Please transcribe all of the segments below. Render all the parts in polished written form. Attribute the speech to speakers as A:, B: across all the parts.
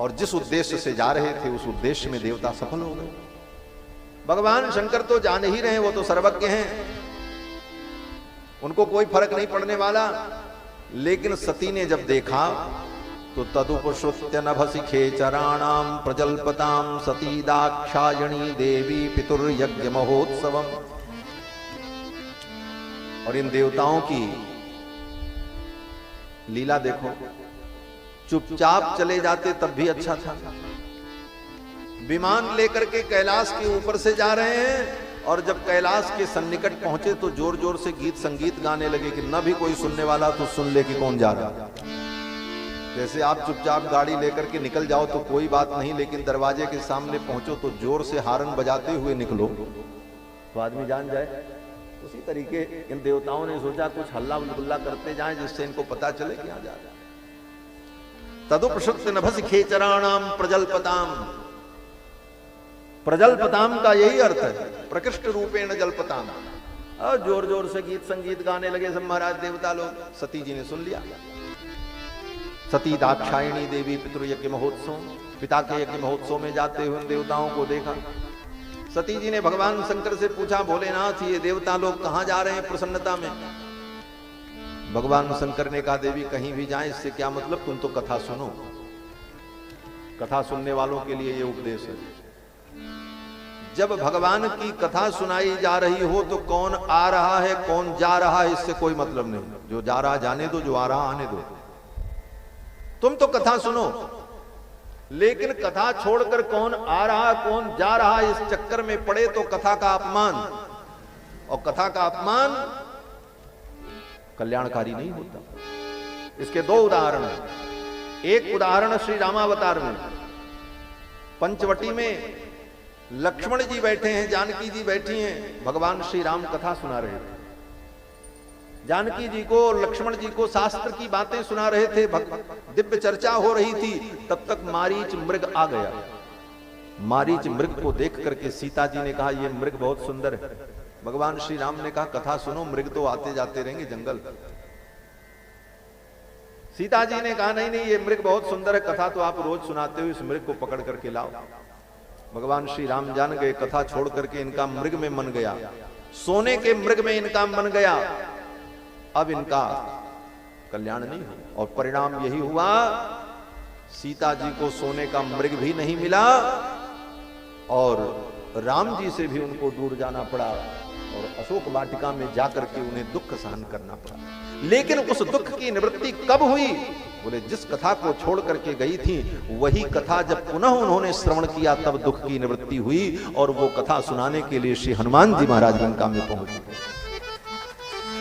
A: और जिस उद्देश्य से जा रहे थे उस उद्देश्य में देवता सफल हो गए। भगवान शंकर तो जान ही रहे, वो तो सर्वज्ञ हैं, उनको कोई फर्क नहीं पड़ने वाला। लेकिन सती ने जब देखा तो तदुपश्रुत्य नभसि खेचराणाम प्रजल्पताम सती दाक्षायणी देवी पितुर्यज्ञ महोत्सवम। और इन देवताओं की लीला देखो, चुपचाप चले जाते तब भी अच्छा था। विमान लेकर के कैलाश के ऊपर से जा रहे हैं और जब कैलाश के सन्निकट पहुंचे तो जोर जोर से गीत संगीत गाने लगे कि न भी कोई सुनने वाला तो सुन ले कि कौन जा रहा। जैसे आप चुपचाप गाड़ी लेकर के निकल जाओ तो कोई बात नहीं, लेकिन दरवाजे के सामने पहुंचो तो जोर से हारन बजाते हुए निकलो तो आदमी जान जाए। उसी तरीके इन देवताओं ने सोचा कुछ हल्ला गुल्ला करते जाएं जिससे इनको पता चले कि यहाँ जा रहा है। तदुपश्रुत नभसि खेचराणाम प्रजल्पताम। प्रजल्पताम का यही अर्थ है, प्रकृष्ट रूपेण जल्पताम। और जोर जोर से गीत संगीत गाने लगे सब महाराज देवता लोग। सती जी ने सुन लिया। सती दाक्षायणी देवी पितृयज्ञ महोत्सव, पिता के यज्ञ महोत्सव में जाते हुए देवताओं को देखा। सती जी ने भगवान शंकर से पूछा, भोलेनाथ ये देवता लोग कहां जा रहे हैं प्रसन्नता में? भगवान शंकर ने कहा, देवी कहीं भी जाएं इससे क्या मतलब, तुम तो कथा सुनो। कथा सुनने वालों के लिए ये उपदेश है। जब भगवान की कथा सुनाई जा रही हो तो कौन आ रहा है कौन जा रहा है इससे कोई मतलब नहीं। जो जा रहा जाने दो, जो आ रहा आने दो। तुम तो कथा सुनो, लेकिन कथा छोड़कर कौन आ रहा कौन जा रहा इस चक्कर में पड़े तो कथा का अपमान, और कथा का अपमान कल्याणकारी नहीं होता। इसके दो उदाहरण हैं। एक उदाहरण श्री रामावतार में, पंचवटी में लक्ष्मण जी बैठे हैं, जानकी जी बैठी हैं, भगवान श्री राम कथा सुना रहे थे। जानकी जी को लक्ष्मण जी को शास्त्र की बातें सुना रहे थे, दिव्य चर्चा हो रही थी। तब तक मारीच मृग आ गया। मारीच मृग को देख करके सीता जी ने कहा, यह मृग बहुत सुंदर है। भगवान श्री राम ने कहा, कथा सुनो, मृग तो आते जाते रहेंगे जंगल। सीता जी ने कहा, नहीं नहीं ये मृग बहुत सुंदर है, कथा तो आप रोज सुनाते हो, इस मृग को पकड़ करके लाओ। भगवान श्री राम जान गए, कथा छोड़ करके इनका मृग में मन गया, सोने के मृग में इनका मन गया। अब इनका कल्याण नहीं हुआ, और परिणाम यही हुआ, सीता जी को सोने का मृग भी नहीं मिला और राम जी से भी उनको दूर जाना पड़ा, और अशोक वाटिका में जाकर के उन्हें दुख सहन करना पड़ा। लेकिन उस दुख की निवृत्ति कब हुई? बोले जिस कथा को छोड़ करके गई थी वही कथा जब पुनः उन्होंने श्रवण किया तब दुख की निवृत्ति हुई, और वो कथा सुनाने के लिए श्री हनुमान जी महाराज लंका में पहुंचे।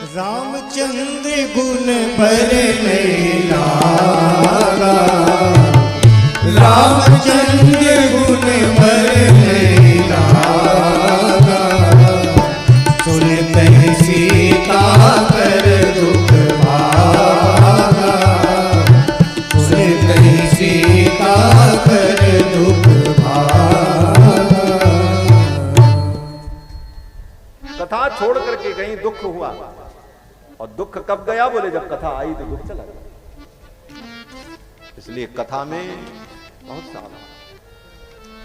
B: रामचंद्र गुण पर लागा, रामचंद्र गुण पर लागा, सुनते सीता कर दुख भागा, सुनते सीता कर दुख भागा।
A: कथा छोड़ करके गई, दुख हुआ, और दुख कब गया? बोले जब कथा आई तो दुख चला गया। इसलिए कथा में बहुत सावधान,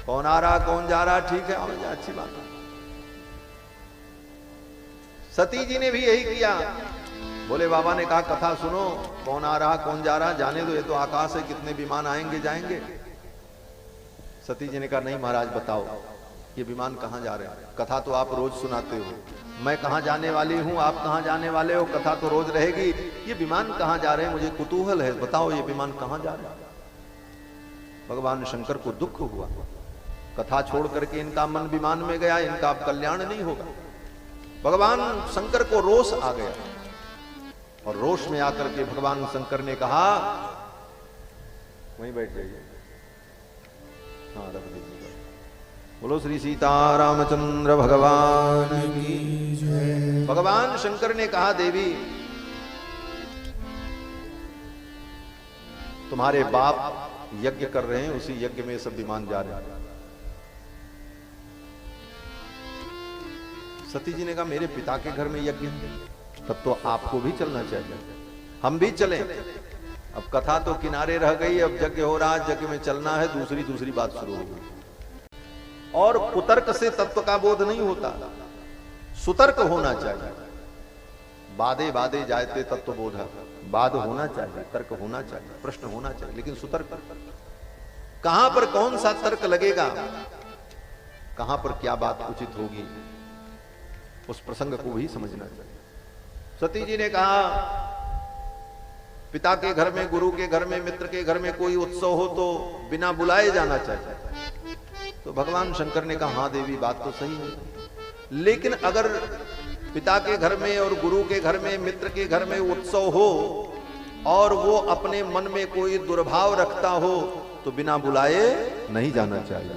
A: कौन आ रहा कौन जा रहा, ठीक है और अच्छी बात है। सती जी ने भी यही किया। बोले बाबा ने कहा कथा सुनो, कौन आ रहा कौन जा रहा जाने दो, ये तो आकाश है, कितने विमान आएंगे जाएंगे। सती जी ने कहा नहीं महाराज बताओ ये विमान कहां जा रहे हैं? कथा तो आप रोज सुनाते हो, मैं कहां जाने वाली हूं, आप कहां जाने वाले हो, कथा तो रोज रहेगी, ये विमान कहां जा रहे हैं? मुझे कुतूहल है, बताओ ये विमान कहां जा रहे हैं? भगवान शंकर को दुख हुआ, कथा छोड़ करके इनका मन विमान में गया, इनका अब कल्याण नहीं होगा। भगवान शंकर को रोष आ गया, और रोष में आकर के भगवान शंकर ने कहा, वहीं बैठ जाइए, हाँ रख दीजिए। बोलो श्री सीता रामचंद्र भगवान की जय। भगवान शंकर ने कहा, देवी तुम्हारे बाप यज्ञ कर रहे हैं, उसी यज्ञ में सब विमान जा रहे हैं। सती जी ने कहा मेरे पिता के घर में यज्ञ है, तब तो आपको भी चलना चाहिए, हम भी चलें। अब कथा तो किनारे रह गई, अब यज्ञ हो रहा है, यज्ञ में चलना है, दूसरी बात शुरू हो गई। और कुतर्क से तत्व का बोध नहीं होता, सुतर्क होना चाहिए। बादे बादे जायते तत्व बोध, बाद होना चाहिए, तर्क होना चाहिए, प्रश्न होना चाहिए, लेकिन सुतर्क कहां पर कौन सा तर्क लगेगा, कहां पर क्या बात उचित होगी, उस प्रसंग को भी समझना चाहिए। सती जी ने कहा पिता के घर में, गुरु के घर में, मित्र के घर में कोई उत्सव हो तो बिना बुलाए जाना चाहिए। तो भगवान शंकर ने कहा हाँ देवी, बात तो सही है, लेकिन अगर पिता के घर में और गुरु के घर में, मित्र के घर में उत्सव हो और वो अपने मन में कोई दुर्भाव रखता हो तो बिना बुलाए नहीं जाना चाहिए।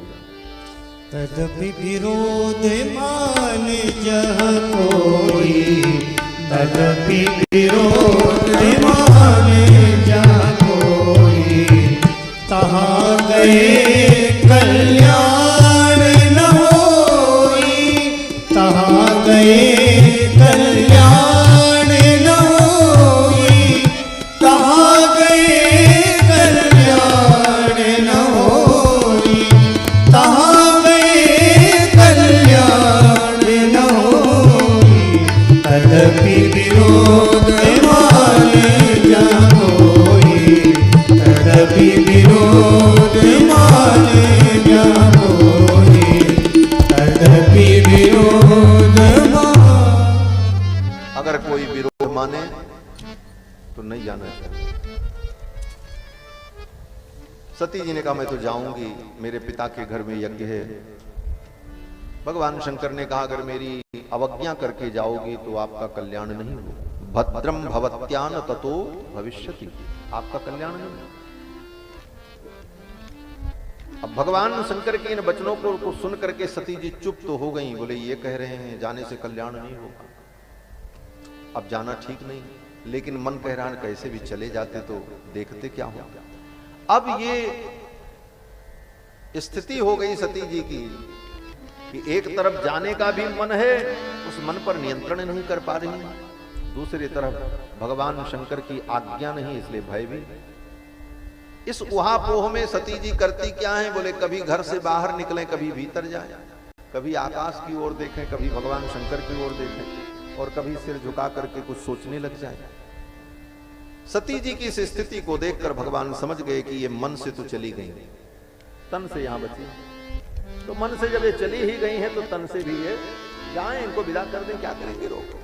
B: तदपि विरोध मान जह कोई, तदपि विरोध मान जह कोई, तहाँ गए कल्याण न होई, तहाँ गए कल्याण न होई, तहाँ गए कल्याण न होई, तहाँ गए कल्याण न होई, तदपि विरोध मान जह कोई, तदपि विरोध मान जह कोई, तदपि विरोध मान।
A: अगर कोई विरोध माने तो नहीं जाना चाहिए। सती जी ने कहा मैं तो जाऊंगी, मेरे पिता के घर में यज्ञ है। भगवान शंकर ने कहा अगर मेरी अवज्ञा करके जाओगी तो आपका कल्याण नहीं होगा। भद्रम भवत्यान ततो भविष्यति, आपका कल्याण नहीं होगा। अब भगवान शंकर के इन वचनों को सुन करके सती जी चुप तो हो गई, बोले ये कह रहे हैं जाने से कल्याण नहीं होगा, अब जाना ठीक नहीं, लेकिन मन कह रहा है कैसे भी चले जाते तो देखते क्या होगा। अब ये स्थिति हो गई सती जी की कि एक तरफ जाने का भी मन है, उस मन पर नियंत्रण नहीं कर पा रही, दूसरी तरफ भगवान शंकर की आज्ञा नहीं, इसलिए भय भी। इस उहापोह में सती जी करती क्या है, बोले कभी घर से बाहर निकलें, कभी भीतर जाएं, कभी आकाश की ओर देखें, कभी भगवान शंकर की ओर देखें, और कभी सिर झुका करके कुछ सोचने लग जाए। सती जी की इस स्थिति को देखकर भगवान समझ गए कि ये मन से तो चली गई, तन से यहां बची। तो मन से जब ये चली ही गई हैं तो तन से भी ये जाएं, इनको विदा कर दें, क्या करेंगे रोको।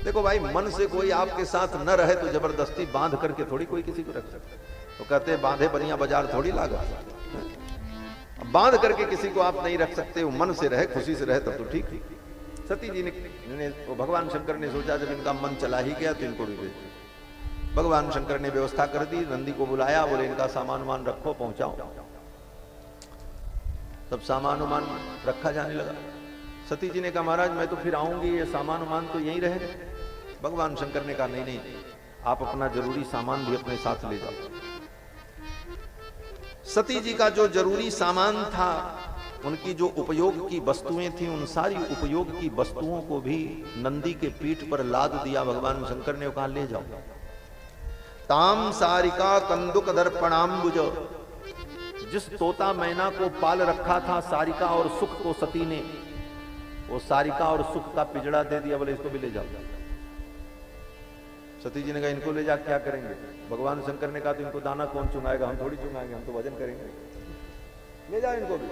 A: देखो भाई, मन से कोई आपके साथ न रहे तो जबरदस्ती बांध करके थोड़ी कोई किसी को रख सकता। तो कहते हैं बांधे बनिया बाजार थोड़ी लागा, बांध करके किसी को आप नहीं रख सकते। वो मन से रहे, खुशी से रहे तब तो ठीक। सती जी ने भगवान शंकर ने सोचा जब इनका मन चला ही गया तो इनको भी भेज दो। भगवान शंकर ने व्यवस्था कर दी, नंदी को बुलाया, बोले इनका सामान वामान रखो, पहुंचाओ। तब सामान वामान रखा जाने लगा। सती जी ने कहा महाराज मैं तो फिर आऊंगी, ये सामान वामान तो यहीं रहे। भगवान शंकर ने कहा नहीं नहीं, आप अपना जरूरी सामान भी अपने साथ ले जाओ। सती जी का जो जरूरी सामान था, उनकी जो उपयोग की वस्तुएं थी, उन सारी उपयोग की वस्तुओं को भी नंदी के पीठ पर लाद दिया। भगवान शंकर ने कहा ले जाओ। ताम सारिका कंदुक दर्पणाम्बुज, जिस तोता मैना को पाल रखा था सारिका और सुख को सती ने, वो सारिका और सुख का पिजड़ा दे दिया, बोले इसको भी ले जाओ। सती जी ने कहा इनको ले जा क्या करेंगे। भगवान शंकर ने कहा तो इनको दाना कौन चुंगाएगा, हम थोड़ी चुंगाएंगे, हम तो वजन करेंगे, ले जाओ इनको भी।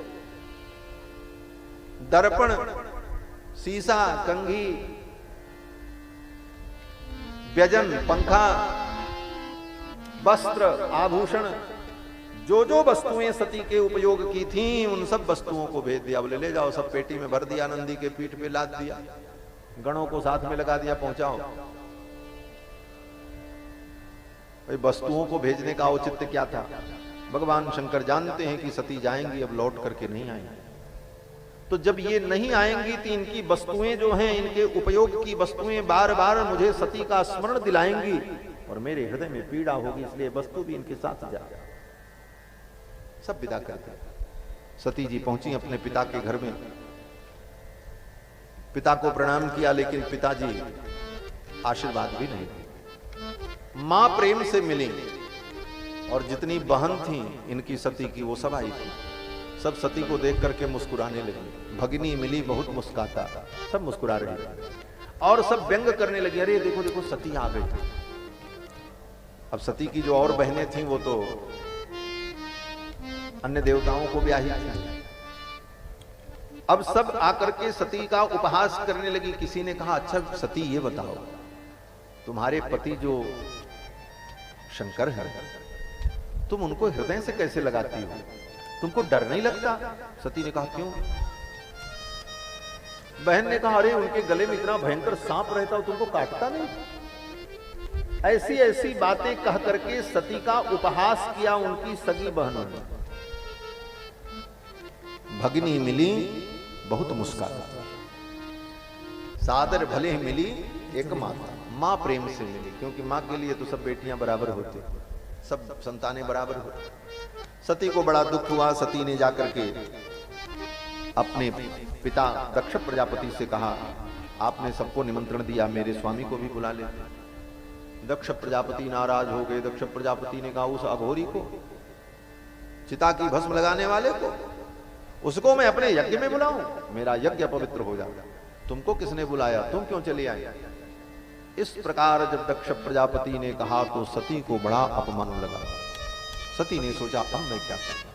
A: दर्पण, शीशा, कंघी, व्यजन, पंखा, वस्त्र, आभूषण, जो जो वस्तुएं सती के उपयोग की थीं, उन सब वस्तुओं को भेज दिया। बोले ले जाओ, सब पेटी में भर दिया, नंदी के पीठ पे लाद दिया, गणों को साथ में लगा दिया, पहुंचाओ। भाई वस्तुओं को भेजने का औचित्य क्या था। भगवान शंकर जानते हैं कि सती जाएंगी, अब लौट करके नहीं आएंगी। तो जब ये नहीं आएंगी तो इनकी वस्तुएं जो हैं, इनके उपयोग की वस्तुएं बार बार मुझे सती का स्मरण दिलाएंगी और मेरे हृदय में पीड़ा होगी, इसलिए वस्तु भी इनके साथ जाए। सब विदा करते। सती जी पहुंची अपने पिता के घर में, पिता को प्रणाम किया, लेकिन पिताजी आशीर्वाद भी नहीं दिए। मां प्रेम से मिली, और जितनी बहन थी इनकी सती की वो सब आई थी। सब सती को देख करके मुस्कुराने लगी। भगिनी मिली बहुत मुस्कुराता, सब मुस्कुरा रही थी और सब व्यंग करने लगी, अरे देखो देखो सती आ गई। अब सती की जो और बहनें थीं वो तो अन्य देवताओं को ब्याही थी। अब सब आकर के सती का उपहास करने लगी। किसी ने कहा, अच्छा सती ये बताओ, तुम्हारे पति जो शंकर है, तुम उनको हृदय से कैसे लगाती हो? तुमको डर नहीं लगता? सती ने कहा, क्यों? बहन ने कहा, अरे उनके गले में इतना भयंकर सांप रहता हो, तुमको काटता नहीं? ऐसी ऐसी बातें कह करके सती का उपहास किया उनकी सगी बहनों ने। भगिनी मिली बहुत मुस्कुराता, सादर भले ही मिली एक माता, मां प्रेम से मिली, क्योंकि मां के लिए तो सब बेटियां बराबर होती, सब संतानें बराबर होती। सती को बड़ा दुख हुआ। सती ने जाकर के अपने पिता दक्ष प्रजापति से कहा, आपने सबको निमंत्रण दिया, मेरे स्वामी को भी बुला लेते। दक्ष प्रजापति नाराज हो गए। दक्ष प्रजापति ने कहा, उस अघोरी को, चिता की भस्म लगाने वाले को, उसको मैं अपने यज्ञ में बुलाऊं? मेरा यज्ञ अपवित्र हो जाएगा। तुमको किसने बुलाया? तुम क्यों चले आए? इस प्रकार जब दक्ष प्रजापति ने कहा तो सती को बड़ा अपमान लगा। सती ने सोचा, अब मैं क्या करूं?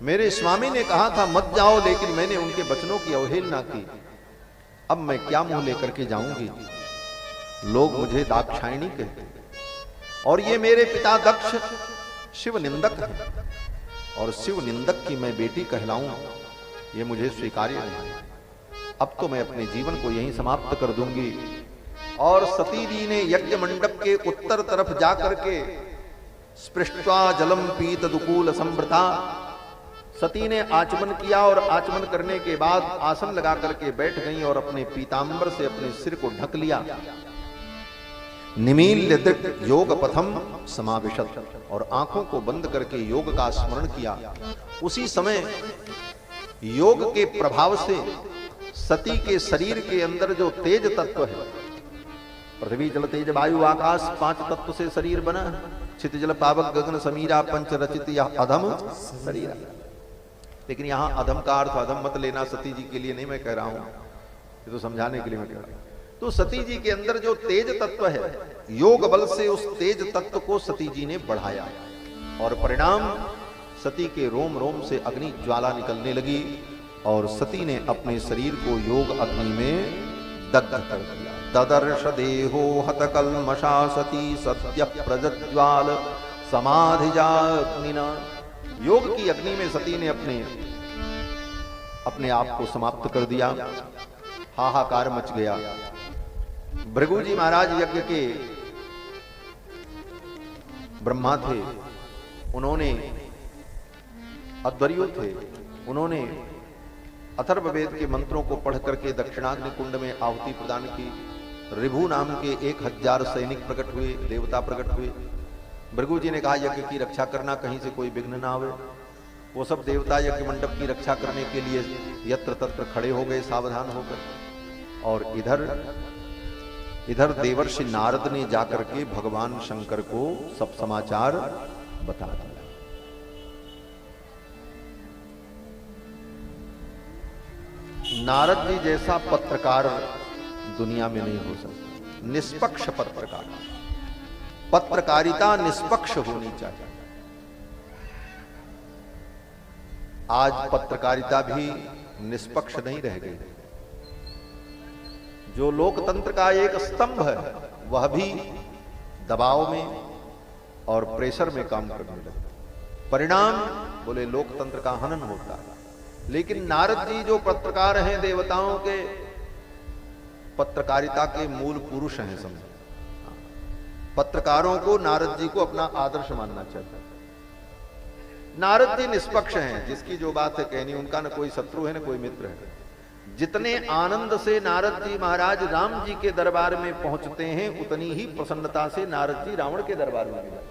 A: मेरे स्वामी ने कहा था मत जाओ, लेकिन मैंने उनके वचनों की अवहेलना की। अब मैं क्या मुंह लेकर के जाऊंगी? लोग मुझे दाक्षायणी कहते, और ये मेरे पिता दक्ष शिव निंदक है, और शिव निंदक की मैं बेटी कहलाऊं, ये मुझे स्वीकार्य नहीं। अब तो मैं अपने जीवन को यहीं समाप्त कर दूंगी। और सती जी ने यज्ञ मंडप के उत्तर तरफ जाकर के स्पृष्ट्वा जलम पीत दुकूल संवृता, सती ने आचमन किया और आचमन करने के बाद आसन लगा करके बैठ गई और अपने पीतांबर से अपने सिर को ढक लिया। निमील्य दृक् योग पथम समाविशत, और आंखों को बंद करके योग का स्मरण किया। उसी समय योग के प्रभाव से सती के शरीर के अंदर जो तेज तत्व है, पृथ्वी जल तेज वायु आकाश 5 तत्व से शरीर बना। छित जल पावक गगन समीरा पंच रचित यह अधम शरीर। लेकिन यहां अधम का अर्थ अधम मत लेना, सती जी के लिए नहीं मैं कह रहा हूं, ये तो समझाने के लिए मैं कह रहा हूं। तो सती जी के अंदर जो तेज तत्व है, योग बल से उस तेज तत्व को सती जी ने बढ़ाया, और परिणाम सती के रोम रोम से अग्नि ज्वाला निकलने लगी, और सती ने अपने शरीर को योग अग्नि में दग्ध कर दिया। तदर्श देहो हतकल्मषा सती सत्य प्रज्ज्वाल समाधिजाग्निना। योग की अग्नि में सती ने अपने आप को समाप्त कर दिया। हाहाकार मच गया। भृगु जी महाराज यज्ञ के ब्रह्मा थे, उन्होंने अध्वर्यु थे, उन्होंने अथर्ववेद के मंत्रों को पढ़ करके दक्षिणाग्नि कुंड में आहुति प्रदान की। ऋभु नाम के 1000 सैनिक प्रकट हुए, देवता प्रकट हुए। भृगु जी ने कहा यज्ञ की रक्षा करना, कहीं से कोई विघ्न ना आवे। वो सब देवता यज्ञ मंडप की रक्षा करने के लिए यत्र तत्र खड़े हो गए सावधान होकर। और इधर देवर्षि नारद ने जाकर के भगवान शंकर को सब समाचार बता दिया। नारद जी जैसा पत्रकार दुनिया में नहीं हो सकता। निष्पक्ष पत्रकार, पत्रकारिता निष्पक्ष होनी चाहिए। आज पत्रकारिता भी निष्पक्ष नहीं रह गई। जो लोकतंत्र का एक स्तंभ है, वह भी दबाव में और प्रेशर में काम करने लगे। परिणाम बोले लोकतंत्र का हनन होता है। लेकिन नारद जी जो पत्रकार हैं, देवताओं के पत्रकारिता के मूल पुरुष हैं। समझे, पत्रकारों को नारद जी को अपना आदर्श मानना चाहिए। नारद जी निष्पक्ष हैं, जिसकी जो बात है कहनी, उनका न कोई शत्रु है न कोई मित्र है। जितने आनंद से नारद जी महाराज राम जी के दरबार में पहुंचते हैं, उतनी ही प्रसन्नता से नारद जी रावण के दरबार में मिला।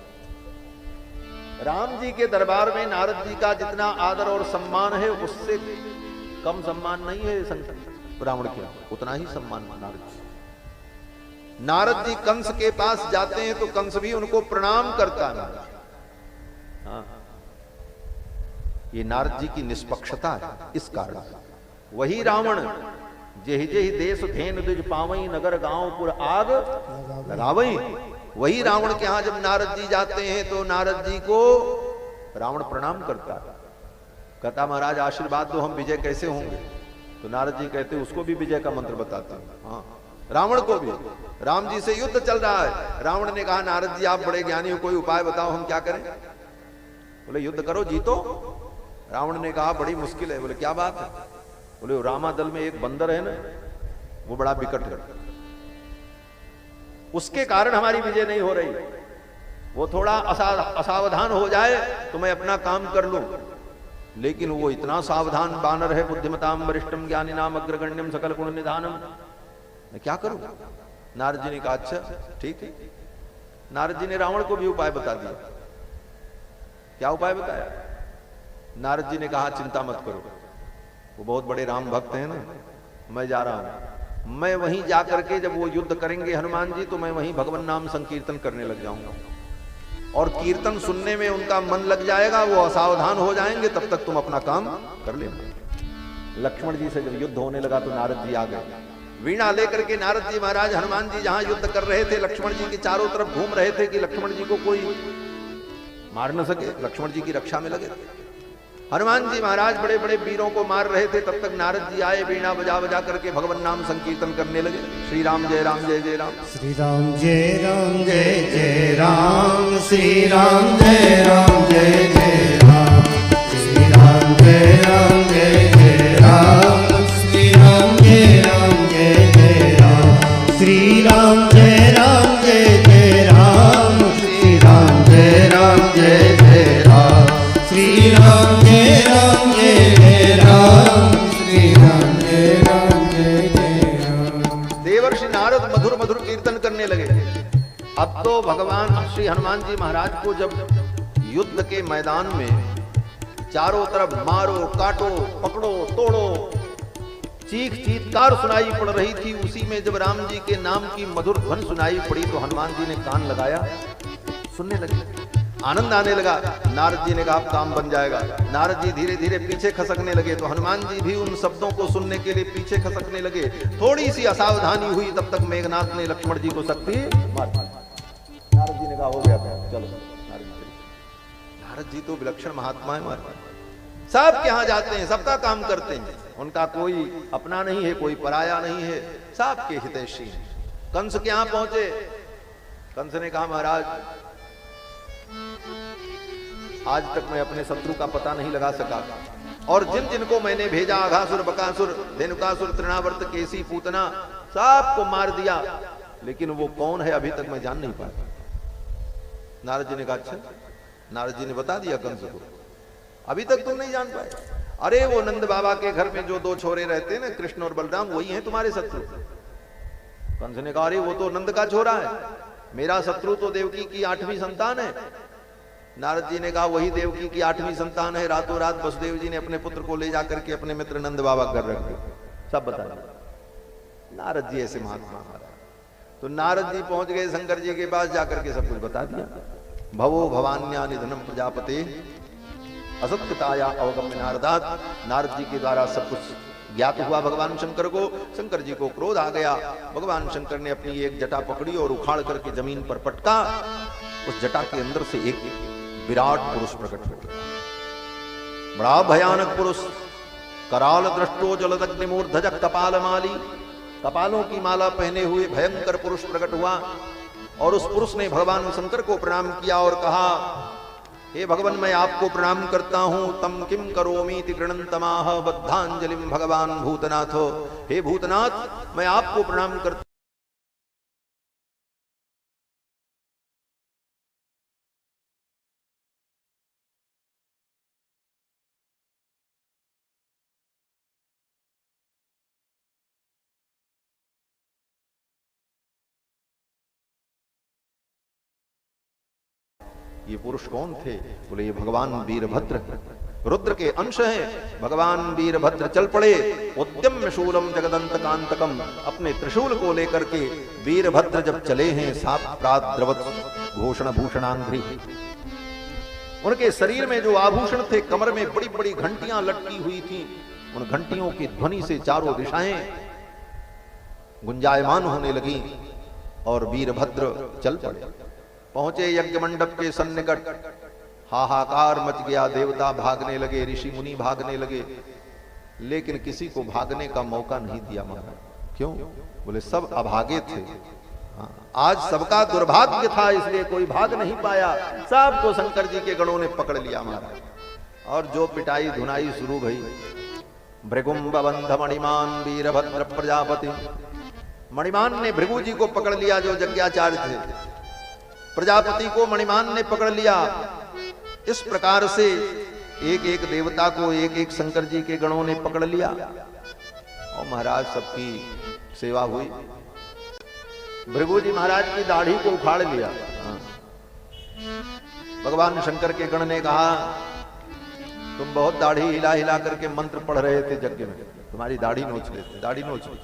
A: राम जी के दरबार में नारद जी का जितना आदर और सम्मान है, उससे कम सम्मान नहीं है रावण के, उतना ही सम्मान नारद जी। नारद जी कंस के पास जाते हैं तो कंस भी उनको प्रणाम करता है। हाँ, ये नारद जी की निष्पक्षता है। इस कारण वही रावण जेहि जेहि देश धेन दुज पावई नगर गांव पुर आग लगावई, वही रावण के यहां जब नारद जी जाते हैं तो नारद जी को रावण प्रणाम करता है, कहता महाराज आशीर्वाद दो, हम विजय कैसे होंगे? तो नारद जी कहते उसको भी विजय का मंत्र बताते हैं। हाँ, रावण को भी। राम जी से युद्ध चल रहा है, रावण ने कहा नारद जी आप बड़े ज्ञानी हो, कोई उपाय बताओ हम क्या करें? बोले युद्ध करो जीतो। रावण ने कहा बड़ी मुश्किल है। बोले क्या बात है? बोले रामा दल में एक बंदर है ना, वो बड़ा विकट है, उसके कारण हमारी विजय नहीं हो रही, वो थोड़ा असावधान हो जाए तो मैं अपना काम कर लूं, लेकिन वो इतना सावधान बानर है, बुद्धिमताम वरिष्ठम ज्ञानिनाम अग्रगण्यम सकल गुण निधानम, मैं क्या करूं? नारद जी ने कहा अच्छा ठीक है। नारद जी ने रावण को भी उपाय बता दिया। क्या उपाय बताया? नारद जी ने कहा चिंता मत करो, वो बहुत बड़े राम भक्त हैं ना, मैं जा रहा हूं, मैं वहीं जाकर के जब वो युद्ध करेंगे हनुमान जी तो मैं वहीं भगवान नाम संकीर्तन करने लग जाऊंगा, और कीर्तन सुनने में उनका मन लग जाएगा, वो असावधान हो जाएंगे, तब तक तुम अपना काम कर लेना। लक्ष्मण जी से जब युद्ध होने लगा तो नारद जी आ गए, वीणा लेकर के नारद जी महाराज हनुमान जी जहां युद्ध कर रहे थे, लक्ष्मण जी के चारों तरफ घूम रहे थे कि लक्ष्मण जी को कोई मार न सके, लक्ष्मण जी की रक्षा में लगे थे। हनुमान जी महाराज बड़े बड़े वीरों को मार रहे थे, तब तक नारद जी आए, वीणा बजा बजा करके भगवान नाम संकीर्तन करने लगे। श्री राम जय राम जय जय राम,
B: श्री राम जय राम जय जय राम, श्री राम जय राम जय जय राम, श्री राम जय राम जय जय राम, श्री राम जय राम जय जय राम, श्री राम जय राम जय जय राम, श्री राम जय राम जय जय राम, श्री राम जय राम जय जय राम, श्री राम जय राम जय जय राम।
A: देवर्षि नारद मधुर मधुर कीर्तन करने लगे। अब तो भगवान श्री हनुमान जी महाराज को जब युद्ध के मैदान में चारों तरफ मारो काटो पकड़ो तोड़ो चीख चीत्कार सुनाई पड़ रही थी, उसी में जब राम जी के नाम की मधुर ध्वनि सुनाई पड़ी तो हनुमान जी ने कान लगाया, सुनने लगे, आनंद आने लगा। नारद जी ने कहा अब काम बन जाएगा। नारद जी धीरे धीरे पीछे खसकने लगे तो हनुमान जी भी उन शब्दों को सुनने के लिए पीछे खसकने लगे। थोड़ी सी असावधानी हुई, तब तक मेघनाथ ने लक्ष्मण जी को शक्ति मार दी। नारद जी ने कहा हो गया चलो। नारद जी तो विलक्षण महात्मा है, सब के यहां जाते हैं, सबका काम करते हैं, उनका कोई अपना नहीं है, कोई पराया नहीं है, सबके हितैषी हैं। कंस के यहां पहुंचे, कंस ने कहा महाराज आज तक मैं अपने शत्रु का पता नहीं लगा सका, और जिन जिनको मैंने भेजा अघासुर बकासुर धेनुकासुर तृणावर्त केसी पूतना सबको मार दिया, लेकिन वो कौन है अभी तक मैं जान नहीं पाया। नारद जी ने कहा अच्छा। नारद जी ने बता दिया कंस को, अभी तक तुम नहीं जान पाए। अरे वो नंद बाबा के घर में जो दो छोरे रहते हैं ना, कृष्ण और बलराम, वही हैं तुम्हारे शत्रु। कंस ने कहा अरे वो तो नंद का छोरा है, मेरा शत्रु तो देवकी की 8वीं संतान है। नारद जी ने कहा वही देवकी की 8वीं संतान है, रातों रात वसुदेव जी ने अपने पुत्र को ले जाकर के अपने मित्र नंद बाबा घर रख दिया, सब बता दिया। नारद जी ऐसे महात्मा। तो नारद जी पहुंच गए शंकर जी के पास, जाकर के सब कुछ बता दिया। भवो भवान्या निधनम प्रजापते असत्पिताया अवगम्य नारदात। नारद जी के द्वारा सब कुछ ज्ञात हुआ भगवान शंकर को। शंकर जी को क्रोध आ गया, भगवान शंकर ने अपनी एक जटा पकड़ी और उखाड़ करके जमीन पर पटका। उस जटा के अंदर से एक विराट पुरुष प्रकट हो गया, बड़ा भयानक पुरुष, कराल दृष्टो जलदग्निमूर्धजक कपालमाली, कपालों की माला पहने हुए भयंकर पुरुष प्रकट हुआ। और उस पुरुष ने भगवान शंकर को प्रणाम किया और कहा हे भगवान मैं आपको प्रणाम करता हूं। तम किम करोमीति गृणन्तमाह बद्धांजलिम भगवान भूतनाथ। हे भूतनाथ मैं आपको प्रणाम करता ये पुरुष कौन थे? बोले ये भगवान वीरभद्र, रुद्र के अंश हैं। भगवान वीरभद्र चल पड़े, उद्यम्य शूलम जगदंत कांतकम, अपने त्रिशूल को लेकर के वीरभद्र जब चले हैं, साप प्राद्रवत घोषण भूषणांग्री, उनके शरीर में जो आभूषण थे, कमर में बड़ी बड़ी घंटियां लटकी हुई थी, उन घंटियों की ध्वनि से चारों दिशाएं गुंजायमान होने लगी और वीरभद्र चल पड़े। पहुंचे यज्ञ मंडप के सन्निकट, हाहाकार मच गया, देवता भागने लगे, ऋषि मुनि भागने लगे, लेकिन किसी को भागने का मौका नहीं दिया महाराज। क्यों? बोले सब अभागे थे। आज सबका दुर्भाग्य था, इसलिए कोई भाग नहीं पाया, सबको शंकर जी के गणों ने पकड़ लिया महाराज। और जो पिटाई धुनाई शुरू भई। भृगुंब बंध मणिमान वीरभद्र प्रजापति, मणिमान ने भृगु जी को पकड़ लिया जो यज्ञाचार्य थे, प्रजापति को मणिमान ने पकड़ लिया। इस प्रकार से एक एक देवता को एक एक शंकर जी के गणों ने पकड़ लिया और महाराज सबकी सेवा हुई। भृगु जी महाराज की दाढ़ी को उखाड़ लिया। भगवान शंकर के गण ने कहा, तुम बहुत दाढ़ी हिला हिला करके मंत्र पढ़ रहे थे यज्ञ में, तुम्हारी दाढ़ी नोच लेते, दाढ़ी नोच ली।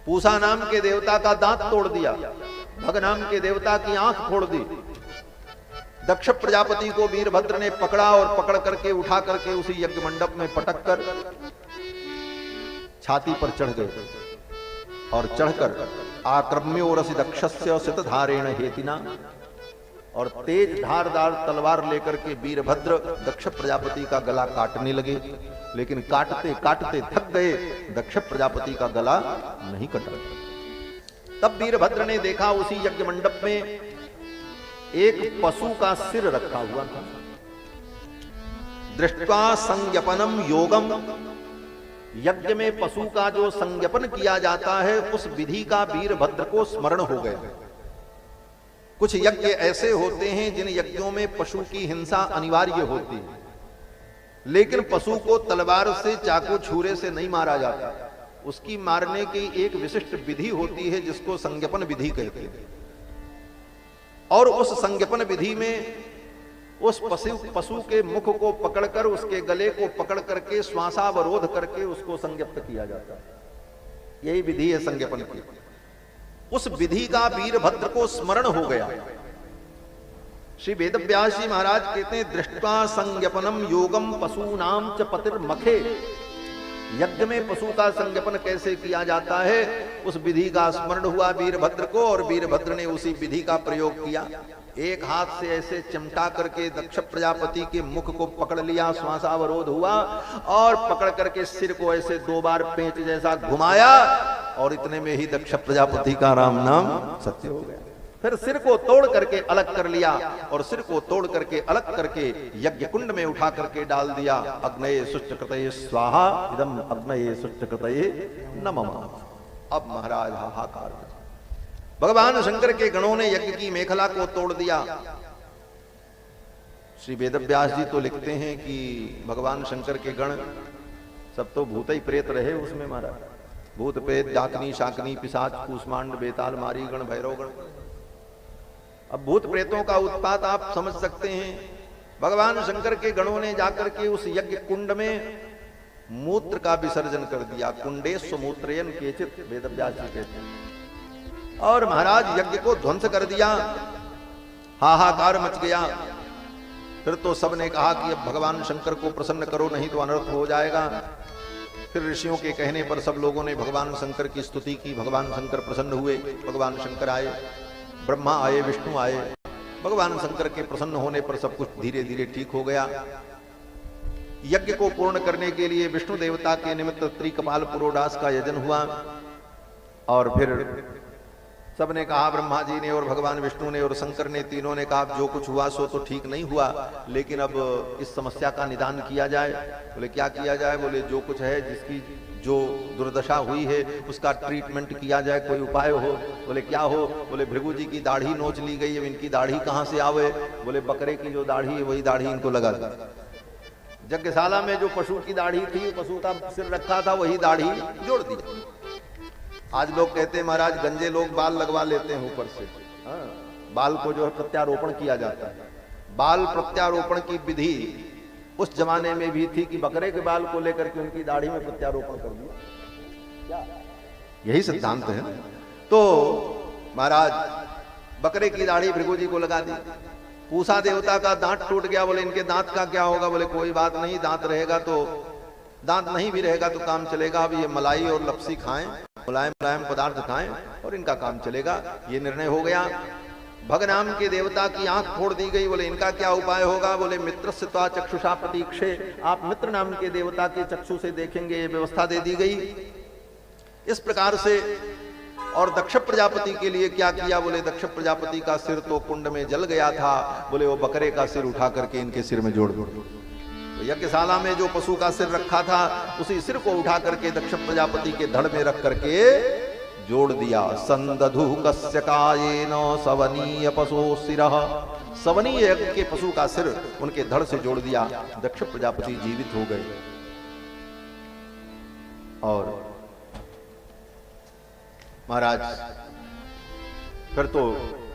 A: पूसा नाम के देवता का दांत तोड़ दिया, भग नाम के देवता की आंख फोड़ दी। दक्ष प्रजापति को वीरभद्र ने पकड़ा और पकड़ करके उठा करके उसी यज्ञ मंडप में पटक कर छाती पर चढ़ गए और चढ़कर आक्रम्यो रसि दक्षस्य सितधारेण हेतिना, और तेज धारदार तलवार लेकर के वीरभद्र दक्ष प्रजापति का गला काटने लगे, लेकिन काटते काटते थक गए, दक्ष प्रजापति का गला नहीं कटा। तब वीरभद्र ने देखा उसी यज्ञ मंडप में एक पशु का सिर रखा हुआ था। दृष्ट्वा संज्ञपनम योगम, यज्ञ में पशु का जो संज्ञपन किया जाता है उस विधि का वीरभद्र को स्मरण हो गया। कुछ यज्ञ ऐसे होते हैं जिन यज्ञों में पशु की हिंसा अनिवार्य होती है, लेकिन पशु को तलवार से, चाकू छुरे से नहीं मारा जाता। उसकी मारने की एक विशिष्ट विधि होती है जिसको संज्ञपन विधि कहते हैं। और उस संज्ञपन विधि में उस पशु के मुख को पकड़कर, उसके गले को पकड़ करके श्वासावरोध करके उसको संज्ञप्त किया जाता है। यही विधि है संज्ञपन की। उस विधि का वीरभद्र को स्मरण हो गया। श्री वेदव्यास जी महाराज कहते हैं, दृष्ट्वा संज्ञपनम योगम पशूनाम च पतिर्मखे, यज्ञ में पशु का संज्ञपन कैसे किया जाता है उस विधि का स्मरण हुआ वीरभद्र को, और वीरभद्र ने उसी विधि का प्रयोग किया। एक हाथ से ऐसे चिमटा करके दक्ष प्रजापति के मुख को पकड़ लिया, श्वासावरोध हुआ, और पकड़ करके सिर को ऐसे 2 बार पेंच जैसा घुमाया, और इतने में ही दक्ष प्रजापति का राम नाम सत्य हो गया। फिर सिर को तोड़ करके अलग कर लिया, और सिर को तोड़ करके अलग करके यज्ञ कुंड में उठा करके डाल दिया। अग्नये सुष्टकृतये स्वाहा इदम अग्नये सुष्टकृतये नमः। अब महाराज हाहाकार। भगवान शंकर के गणों ने यज्ञ की मेखला को तोड़ दिया। श्री वेदव्यास जी तो लिखते हैं कि भगवान शंकर के गण सब तो भूत ही प्रेत रहे उसमें महाराज। भूत प्रेत, डाकनी, शाकनी, पिशाच, कूष्मांड, बेताल, मारी गण, भैरव गण। अब भूत प्रेतों का उत्पात आप समझ सकते हैं। भगवान शंकर के गणों ने जाकर के उस यज्ञ कुंड में मूत्र का विसर्जन कर दिया। कुंडेस्व मूत्रयन केचित, वेदव्यास जी कहते हैं। और महाराज यज्ञ को ध्वंस कर दिया। हाहाकार मच गया। फिर तो सबने कहा कि अब भगवान शंकर को प्रसन्न करो, नहीं तो अनर्थ हो जाएगा। फिर ऋषियों के कहने पर सब लोगों ने भगवान शंकर की स्तुति की। भगवान शंकर प्रसन्न हुए। भगवान शंकर आए, ब्रह्मा आए, विष्णु आए। भगवान शंकर के प्रसन्न होने पर सब कुछ धीरे धीरे ठीक हो गया। यज्ञ को पूर्ण करने के लिए विष्णु देवता के निमित्त त्रिकपाल पुरोडास का यजन हुआ। और फिर सबने कहा, ब्रह्मा जी ने और भगवान विष्णु ने और शंकर ने, तीनों ने कहा जो कुछ हुआ सो तो ठीक नहीं हुआ, लेकिन अब इस समस्या का निदान किया जाए। बोले क्या किया जाए? बोले जो कुछ है, जिसकी जो दुर्दशा हुई है उसका ट्रीटमेंट किया जाए, कोई उपाय हो। बोले क्या हो? बोले भृगु जी की दाढ़ी नोच ली गई, अब इनकी दाढ़ी कहाँ से आवे? बोले बकरे की जो दाढ़ी है वही दाढ़ी इनको लगा दी। यज्ञशाला में जो पशु की दाढ़ी थी, पशु का सिर रखा था, वही दाढ़ी जोड़ दी। आज लोग कहते हैं महाराज गंजे लोग बाल लगवा लेते हैं ऊपर से। बाल को जो है प्रत्यारोपण किया जाता है। बाल प्रत्यारोपण की विधि उस जमाने में भी थी कि बकरे के बाल को लेकर के उनकी दाढ़ी में प्रत्यारोपण कर दिया। यही सिद्धांत है। तो महाराज बकरे की दाढ़ी भृगु जी को लगा दी। पूसा देवता का दांत टूट गया, बोले इनके दांत का क्या होगा? बोले कोई बात नहीं, दांत रहेगा तो, दांत नहीं भी रहेगा तो काम चलेगा। अब ये मलाई और लपसी खाएं, मुलायम मुलायम पदार्थ खाएं और इनका काम चलेगा। ये निर्णय हो गया। भग नाम के देवता की आंख फोड़ दी गई। बोले इनका क्या उपाय होगा? बोले मित्रस्य त्वा चक्षुषा प्रतीक्षे, आप मित्र नाम के देवता के चक्षु से देखेंगे, ये व्यवस्था दे दी गई। इस प्रकार से। और दक्ष प्रजापति के लिए क्या किया? बोले दक्ष प्रजापति का सिर तो कुंड में जल गया था, बोले वो बकरे का सिर उठा करके इनके सिर में जोड़ दो। तो यज्ञशाला में जो पशु का सिर रखा था, उसी सिर को उठा करके दक्ष प्रजापति के धड़ में रख करके जोड़ दिया। संदधु कस्य कायेन सवनीय पशु सिरः, सवनीय यज्ञ के पशु का सिर उनके धड़ से जोड़ दिया। दक्ष प्रजापति जीवित हो गए। और महाराज फिर तो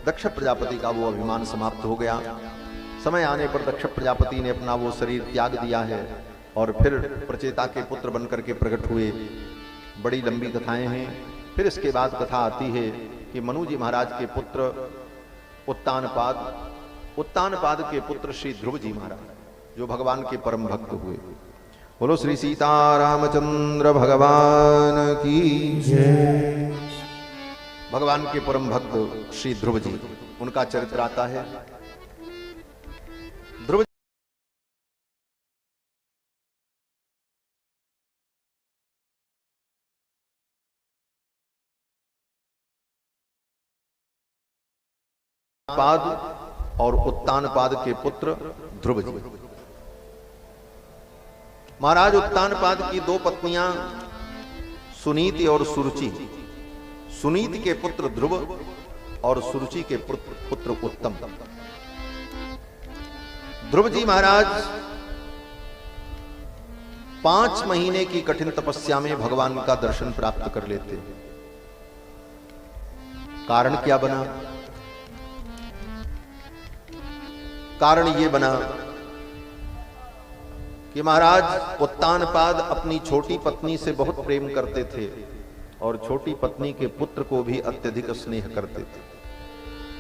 A: दक्ष प्रजापति का वो अभिमान समाप्त हो गया। समय आने पर दक्ष प्रजापति ने अपना वो शरीर त्याग दिया है और फिर प्रचेता के पुत्र बनकर के प्रकट हुए। बड़ी लंबी कथाएं हैं। फिर इसके बाद कथा आती है कि मनु जी महाराज के पुत्र उत्तानपाद, उत्तानपाद के पुत्र श्री ध्रुव जी महाराज जो भगवान के परम भक्त हुए। बोलो श्री सीतारामचंद्र भगवान की जय। भगवान के परम भक्त श्री ध्रुव जी, उनका चरित्र आता है। ध्रुव पाद और उत्तानपाद के पुत्र ध्रुव जी। महाराज उत्तानपाद की दो पत्नियां सुनीति और सुरुचि। सुनीति के पुत्र ध्रुव और सुरुचि के पुत्र उत्तम। ध्रुव जी महाराज 5 महीने की कठिन तपस्या में भगवान का दर्शन प्राप्त कर लेते। कारण क्या बना? कारण ये बना कि महाराज उत्तानपाद अपनी छोटी पत्नी से बहुत प्रेम करते थे और छोटी पत्नी के पुत्र को भी अत्यधिक स्नेह करते थे।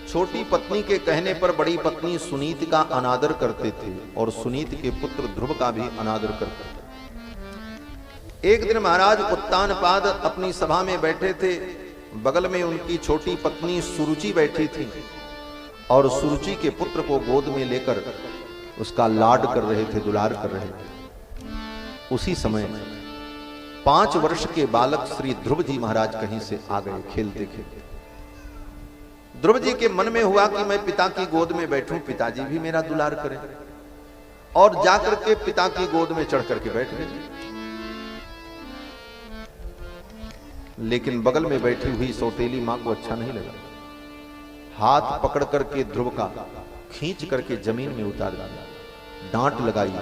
A: छोटी पत्नी के कहने पर बड़ी पत्नी सुनीति का अनादर करते थे और सुनीति के पुत्र ध्रुव का भी अनादर करते थे। एक दिन महाराज उत्तानपाद अपनी सभा में बैठे थे। बगल में उनकी छोटी पत्नी सुरुचि बैठी थी और सुरुचि के पुत्र को गोद में लेकर उसका लाड कर रहे थे, दुलार कर रहे थे। उसी समय 5 वर्ष के बालक श्री ध्रुव जी महाराज कहीं से आ गए खेलते खेलते। ध्रुव जी के मन में हुआ कि मैं पिता की गोद में बैठूं, पिताजी भी मेरा दुलार करें, और जाकर के पिता की गोद में चढ़ करके बैठ गए। लेकिन बगल में बैठी हुई सौतेली मां को अच्छा नहीं लगा। हाथ पकड़ करके ध्रुव का खींच करके जमीन में उतार दिया। डांट लगाई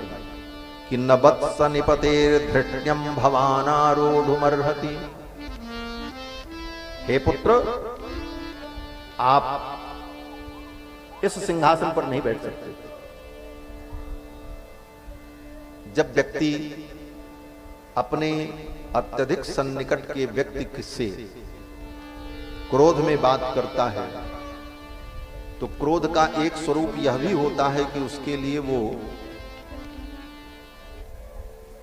A: कि न वत्स निपतेर धृष्ण्यम भवानारूढ़ुमर्हति। हे पुत्र, आप इस सिंहासन पर नहीं बैठ सकते। जब व्यक्ति अपने अत्यधिक सन्निकट के व्यक्ति से क्रोध में बात करता है तो क्रोध का एक स्वरूप यह भी होता है कि उसके लिए वो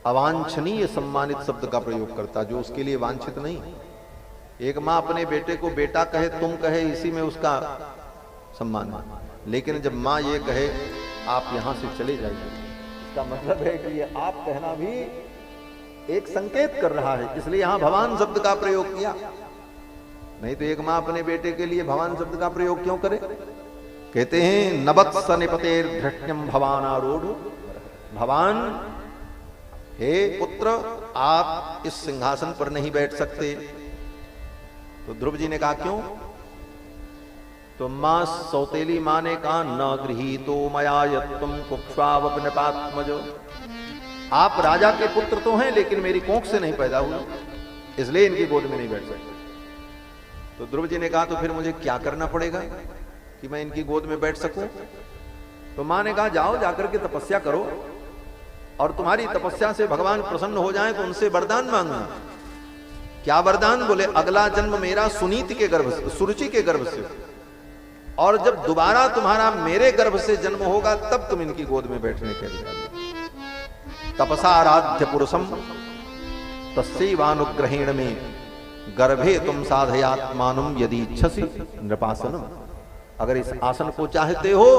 A: अवांछनीय सम्मानित शब्द का प्रयोग करता, जो उसके लिए वांछित नहीं। एक मां अपने बेटे को बेटा कहे, तुम कहे, इसी में उसका सम्मान है। लेकिन जब मां ये कहे आप यहां से चले जाइए, इसका मतलब है कि ये आप कहना भी एक संकेत कर रहा है, इसलिए यहां भवान शब्द का प्रयोग किया। नहीं तो एक मां अपने बेटे के लिए भवान शब्द का प्रयोग क्यों करे? कहते हैं नवत्स निपतेर धृष्ण्यम भवानारूढ़। भवान, हे पुत्र, आप इस सिंहासन पर नहीं बैठ सकते। तो ध्रुव जी ने कहा क्यों? तो मां सौतेली मां ने कहा न गृहीतो मया यत्तम कुक्षावपनपात्मजो। आप राजा के पुत्र तो हैं लेकिन मेरी कोख से नहीं पैदा हुए, इसलिए इनकी गोद में नहीं बैठ सकते। तो ध्रुव जी ने कहा तो फिर मुझे क्या करना पड़ेगा कि मैं इनकी गोद में बैठ सकूं? तो मां ने कहा जाओ, जाकर के तपस्या करो और तुम्हारी तपस्या से भगवान प्रसन्न हो जाएं तो उनसे वरदान मांगना। क्या वरदान? बोले अगला जन्म मेरा सुनीति के गर्भ से, सुरुचि के गर्भ से। और जब दोबारा तुम्हारा मेरे गर्भ से जन्म होगा तब तुम इनकी गोद में बैठने के लिए। तपसा आराध्य पुरुषम तस्यैवानुग्रहेण में गर्भे तुम साधयात्मानम यदि इच्छसि नृपासनम। अगर इस आसन को चाहते हो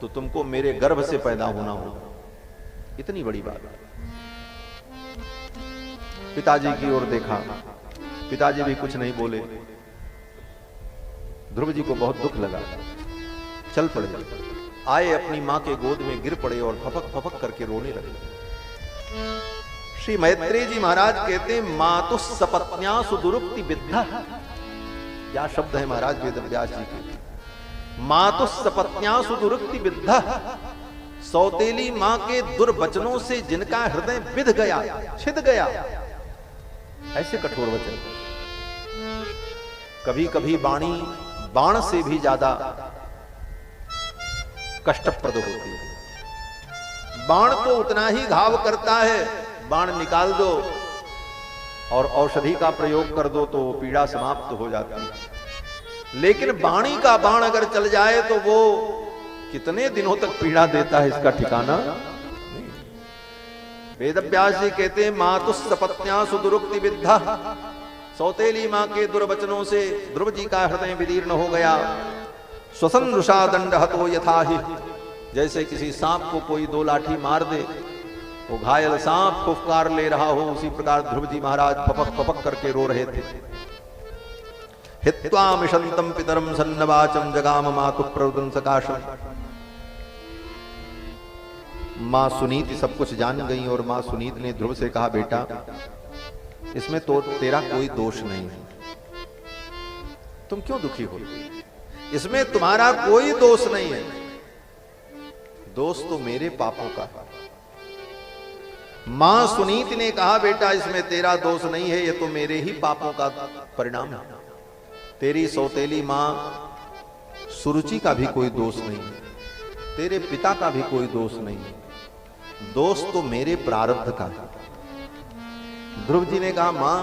A: तो तुमको मेरे गर्भ से पैदा होना होगा। इतनी बड़ी बात। पिताजी की ओर देखा, पिताजी भी कुछ नहीं बोले। ध्रुव जी को बहुत दुख लगा, चल पड़े, आए अपनी मां के गोद में गिर पड़े और फपक फपक करके रोने लगे। श्री मैत्रेय जी महाराज कहते हैं मातु सपत्न्या सुदुरुक्ति विद्धा। क्या शब्द है महाराज वेद व्यास जी के। मातु सपत्न्या सुदुरुक्ति विद्धा, सौतेली मां के दुर्वचनों से जिनका हृदय विध गया, छिद गया। ऐसे कठोर वचन। कभी कभी वाणी बाण से भी ज्यादा कष्टप्रद होती है। बाण तो उतना ही घाव करता है, बाण निकाल दो और औषधि का प्रयोग कर दो तो पीड़ा समाप्त हो जाती है। लेकिन वाणी का बाण अगर चल जाए तो वो कितने दिनों तक पीड़ा देता है, इसका ठिकाना नहीं। वेदव्यास जी कहते हैं मातु सपत्न्या सुदुरुक्ति विद्धा, सौतेली मां के दुर्वचनों से ध्रुव जी का हृदय विदीर्ण हो गया। स्वसंदृशा दंड हतो यथा ही, जैसे किसी सांप को कोई दो लाठी मार दे, वो घायल सांप फुफकार ले रहा हो, उसी प्रकार ध्रुव जी महाराज पपक पपक करके रो रहे थे। हित्वा मिशंतम पितरम सन्नवाचम जगाम मातु प्रवदन सकाशम। मां सुनीति सब कुछ जान गई और मां सुनीत ने ध्रुव से कहा बेटा इसमें तो तेरा कोई दोष नहीं है, तुम क्यों दुखी हो? इसमें तुम्हारा कोई दोष नहीं है, दोष तो मेरे पापों का है। मां सुनीति ने कहा बेटा इसमें तेरा दोष नहीं है, ये तो मेरे ही पापों का परिणाम है। तेरी सौतेली मां सुरुचि का भी कोई दोष नहीं है, तेरे पिता का भी कोई दोष नहीं है, दोष तो मेरे प्रारब्ध का है। ध्रुव जी ने कहा मां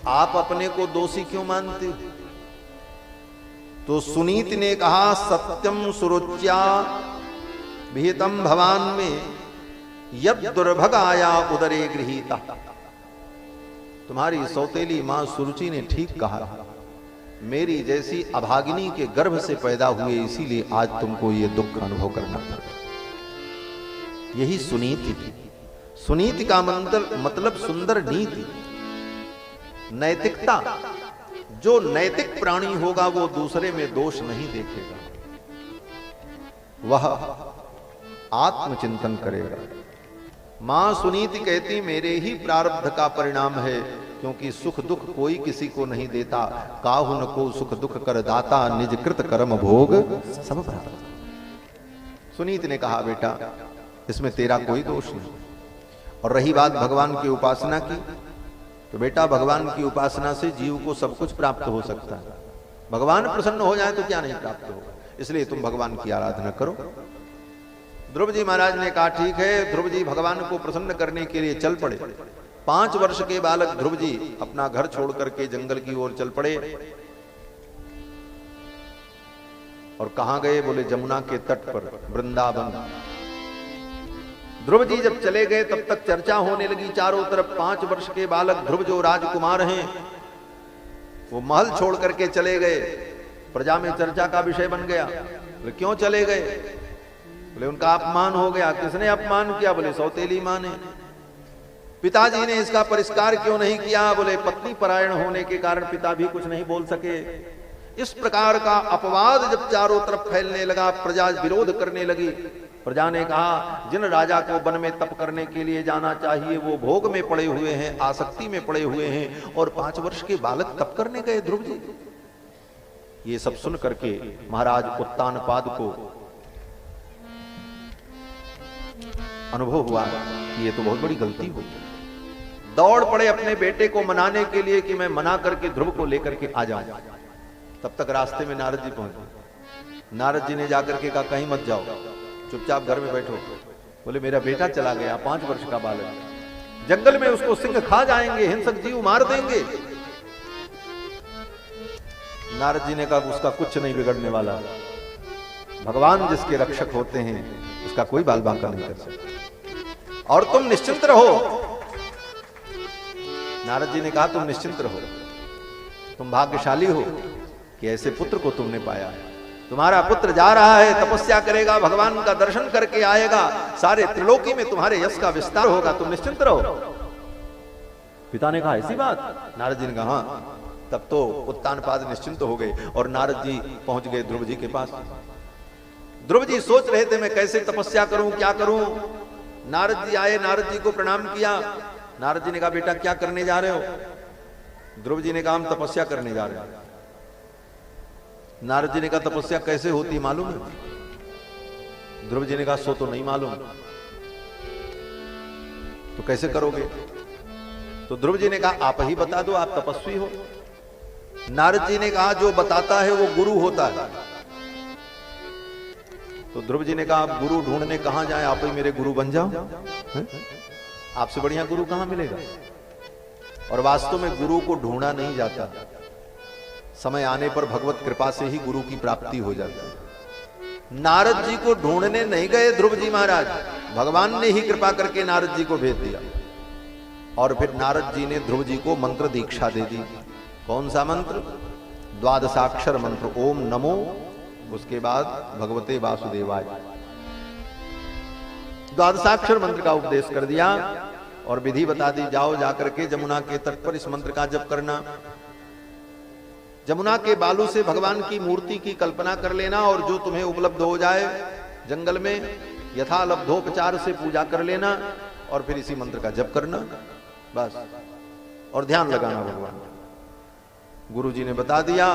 A: आप अपने को दोषी क्यों मानते हो? तो सुनीति ने कहा सत्यम सुरुच्या विहितम भवान में यद दुर्भग आया उदरे गृहीता। तुम्हारी सौतेली मां सुरुचि ने ठीक कहा, मेरी जैसी अभागिनी के गर्भ से पैदा हुए, इसीलिए आज तुमको ये दुख अनुभव करना पड़ा। यही सुनीति थी। सुनीति का मतलब सुंदर नीति, नैतिकता। जो नैतिक प्राणी होगा वो दूसरे में दोष नहीं देखेगा, वह आत्मचिंतन करेगा। मां सुनीति कहती मेरे ही प्रारब्ध का परिणाम है, क्योंकि सुख दुख कोई किसी को नहीं देता। काहुन को सुख दुख कर दाता, निज कृत कर्म भोग सब प्राप्त। सुनीति ने कहा बेटा इसमें तेरा कोई दोष नहीं। और रही बात भगवान की उपासना की, तो बेटा भगवान की उपासना से जीव को सब कुछ प्राप्त हो सकता है। भगवान प्रसन्न हो जाए तो क्या नहीं प्राप्त होगा, इसलिए तुम भगवान की आराधना करो। ध्रुव जी महाराज ने कहा ठीक है। ध्रुव जी भगवान को प्रसन्न करने के लिए चल पड़े। 5 वर्ष के बालक ध्रुव जी अपना घर छोड़ करके जंगल की ओर चल पड़े। और कहां गए? बोले जमुना के तट पर, वृंदावन। ध्रुव जी जब चले गए तब तक चर्चा होने लगी चारों तरफ। 5 वर्ष के बालक ध्रुव जो राजकुमार हैं वो महल छोड़ करके चले गए। प्रजा में चर्चा का विषय बन गया। बोले क्यों चले गए? बोले उनका अपमान हो गया। किसने अपमान किया? बोले सौतेली मां ने। पिताजी ने इसका परिष्कार क्यों नहीं किया? बोले पत्नी परायण होने के कारण पिता भी कुछ नहीं बोल सके। इस प्रकार का अपवाद जब चारों तरफ फैलने लगा, प्रजा विरोध करने लगी। प्रजा ने कहा जिन राजा को वन में तप करने के लिए जाना चाहिए वो भोग में पड़े हुए हैं, आसक्ति में पड़े हुए हैं, और 5 वर्ष के बालक तप करने गए ध्रुव जी। ये सब सुन करके महाराज उत्तानपाद को अनुभव हुआ कि ये तो बहुत बड़ी गलती हुई। दौड़ पड़े अपने बेटे को मनाने के लिए कि मैं मना करके ध्रुव को लेकर के आ जाऊं। तब तक रास्ते में नारद जी पहुंचे। नारद जी ने जाकर के कहा कहीं मत जाओ, चुपचाप घर में बैठो। बोले मेरा बेटा चला गया, 5 वर्ष का बालक, जंगल में उसको सिंह खा जाएंगे, हिंसक जीव मार देंगे। नारद जी ने कहा उसका कुछ नहीं बिगड़ने वाला, भगवान जिसके रक्षक होते हैं उसका कोई बाल बांका नहीं कर सकता, और तुम निश्चिंत रहो। नारद जी ने कहा तुम निश्चिंत रहो, तुम भाग्यशाली हो कि ऐसे पुत्र को तुमने पाया है। तुम्हारा पुत्र जा रहा है, तपस्या करेगा, भगवान का दर्शन करके आएगा, सारे त्रिलोकी में तुम्हारे यश का विस्तार होगा, तुम निश्चिंत रहो। पिता ने कहा ऐसी बात? नारद जी ने कहा हाँ। तब तो उत्तानपाद निश्चिंत हो गए और नारद जी पहुंच गए ध्रुव जी के पास। ध्रुव जी सोच रहे थे मैं कैसे तपस्या करूं, क्या करूं। नारद जी आए, नारद जी को प्रणाम किया। नारद जी ने कहा बेटा क्या करने जा रहे हो? ध्रुव जी ने कहा हम तपस्या करने जा रहे हैं। नारद जी ने कहा तपस्या कैसे होती मालूम है? ध्रुव जी ने कहा सो तो नहीं मालूम, तो कैसे करोगे? तो ध्रुव जी ने कहा आप ही बता दो, आप तपस्वी हो। नारद जी ने कहा जो बताता है वो गुरु होता है। तो ध्रुव जी ने कहा आप गुरु ढूंढने कहां जाए, आप ही मेरे गुरु बन जाओ, आपसे बढ़िया गुरु कहां मिलेगा। और वास्तव में गुरु को ढूंढा नहीं जाता, समय आने पर भगवत कृपा से ही गुरु की प्राप्ति हो जाती है। नारद जी को ढूंढने नहीं गए ध्रुव जी महाराज, भगवान ने ही कृपा करके नारद जी को भेज दिया। और फिर नारद जी ने ध्रुव जी को मंत्र दीक्षा दे दी। कौन सा मंत्र? द्वादशाक्षर मंत्र, ओम नमो, उसके बाद भगवते वासुदेवाय, द्वादशाक्षर मंत्र का उपदेश कर दिया और विधि बता दी, जाओ जाकर के जमुना के तट पर इस मंत्र का जप करना। जमुना के बालू से भगवान की मूर्ति की कल्पना कर लेना और जो तुम्हें उपलब्ध हो जाए जंगल में यथा लब्धोपचार से पूजा कर लेना और फिर इसी मंत्र का जप करना बस, और ध्यान लगाना भगवान। गुरु जी ने बता दिया,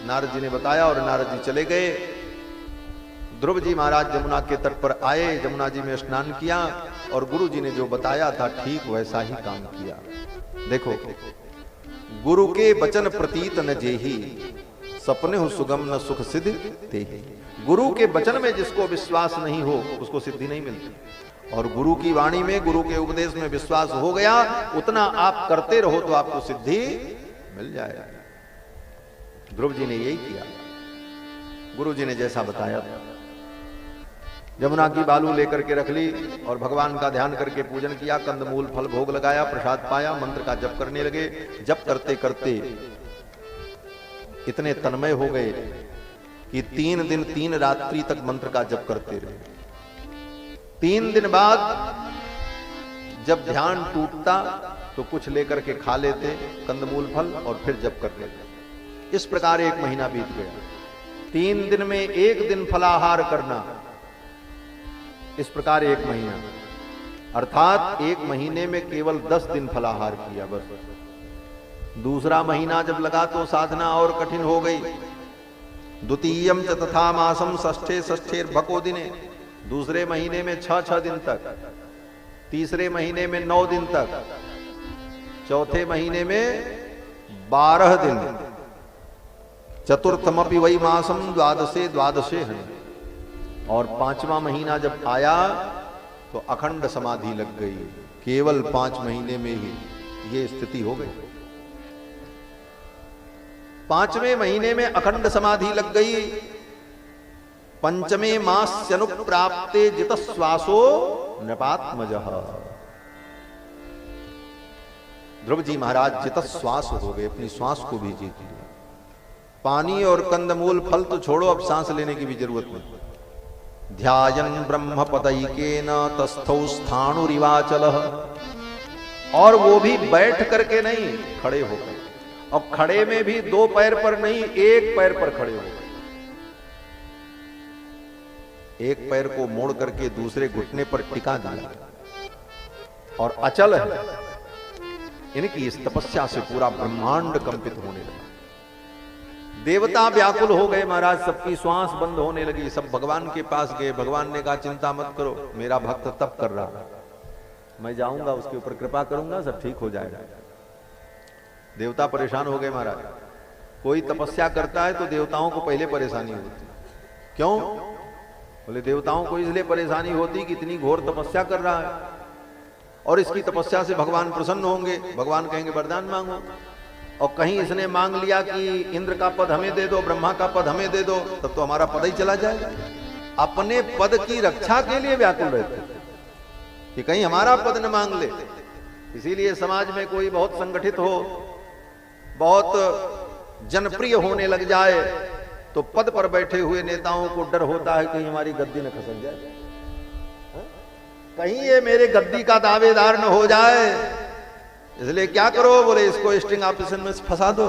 A: नारद जी ने बताया और नारद जी चले गए। ध्रुव जी महाराज जमुना के तट पर आए, जमुना जी में स्नान किया और गुरु जी ने जो बताया था ठीक वैसा ही काम किया। देखो, गुरु के वचन प्रतीत न जेही, सपने हो सुगम न सुख सिद्ध तेहि। गुरु के वचन में जिसको विश्वास नहीं हो उसको सिद्धि नहीं मिलती, और गुरु की वाणी में, गुरु के उपदेश में विश्वास हो गया, उतना आप करते रहो तो आपको सिद्धि मिल जाएगा। ध्रुव जी ने यही किया, गुरु जी ने जैसा बताया था। जमुना की बालू लेकर के रख ली और भगवान का ध्यान करके पूजन किया, कंदमूल फल भोग लगाया, प्रसाद पाया, मंत्र का जप करने लगे। जप करते करते इतने तन्मय हो गए कि 3 दिन 3 रात्रि तक मंत्र का जप करते रहे। 3 दिन बाद जब ध्यान टूटता तो कुछ लेकर के खा लेते कंदमूल फल और फिर जप कर लेते। इस प्रकार 1 महीना बीत गया। 3 दिन में 1 दिन फलाहार करना, इस प्रकार 1 महीना, अर्थात 1 महीने में केवल 10 दिन फलाहार किया बस। दूसरा महीना जब लगा तो साधना और कठिन हो गई। द्वितीयम च तथा मासम षष्ठे षष्ठेर्भको दिने, दूसरे महीने में 6 दिन तक, तीसरे महीने में 9 दिन तक, चौथे महीने में 12 दिन, चतुर्थमपि वही मासम द्वादशे द्वादशे है। और 5वां महीना जब आया तो अखंड समाधि लग गई। केवल 5 महीने में ही ये स्थिति हो गई। 5वें महीने में अखंड समाधि लग गई। 5वें मास्यनुप्राप्ते जितश्वासो नृपात्मजः। ध्रुव जी महाराज जितश्वास हो गए, अपनी श्वास को भी जीत लिया। पानी और कंदमूल फल तो छोड़ो, अब सांस लेने की भी जरूरत नहीं। ध्यायन् ब्रह्म पदैकेन तस्थौ स्थाणुरिवाचलः, और वो भी बैठ करके नहीं, खड़े होकर। और खड़े में भी 2 पैर पर नहीं, 1 पैर पर खड़े हो गए। 1 पैर को मोड़ करके दूसरे घुटने पर टिका दिया और अचल है। इनकी इस तपस्या से पूरा ब्रह्मांड कंपित होने लगा। देवता व्याकुल हो गए महाराज, सबकी श्वास बंद होने लगी। सब भगवान के पास गए। भगवान ने कहा चिंता मत करो, मेरा भक्त तप कर रहा है, मैं जाऊंगा, उसके ऊपर कृपा करूंगा, सब ठीक हो जाएगा। देवता परेशान हो गए महाराज। कोई तपस्या करता है तो देवताओं को पहले परेशानी होती। क्यों? बोले देवताओं को इसलिए परेशानी होती कि इतनी घोर तपस्या कर रहा है और इसकी तपस्या से भगवान प्रसन्न होंगे। भगवान कहेंगे वरदान मांगो, और कहीं इसने मांग लिया कि इंद्र का पद हमें दे दो, ब्रह्मा का पद हमें दे दो, तब तो हमारा पद ही चला जाएगा। अपने पद की रक्षा के लिए व्याकुल रहते कि कहीं हमारा पद न मांग ले। इसीलिए समाज में कोई बहुत संगठित हो, बहुत जनप्रिय होने लग जाए, तो पद पर बैठे हुए नेताओं को डर होता है कहीं हमारी गद्दी न खसक जाए, कहीं ये मेरे गद्दी का दावेदार न हो जाए। इसलिए क्या करो, बोले इसको स्ट्रिंग ऑपरेशन में फंसा दो।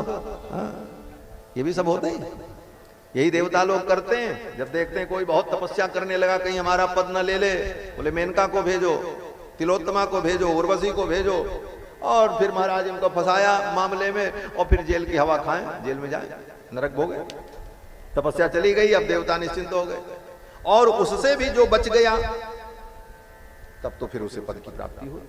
A: ये भी सब होता ही, यही देवता लोग करते हैं। जब देखते हैं कोई बहुत तपस्या करने लगा, कहीं हमारा पद न ले ले, बोले मेनका को भेजो, तिलोत्तमा को भेजो, उर्वशी को भेजो, और फिर महाराज इनको फंसाया मामले में, और फिर जेल की हवा खाएं, जेल में जाए, नरक भोगे। तपस्या चली गई, अब देवता निश्चिंत हो गए, और उससे भी जो बच गया तब तो फिर उसे पद की प्राप्ति हुई।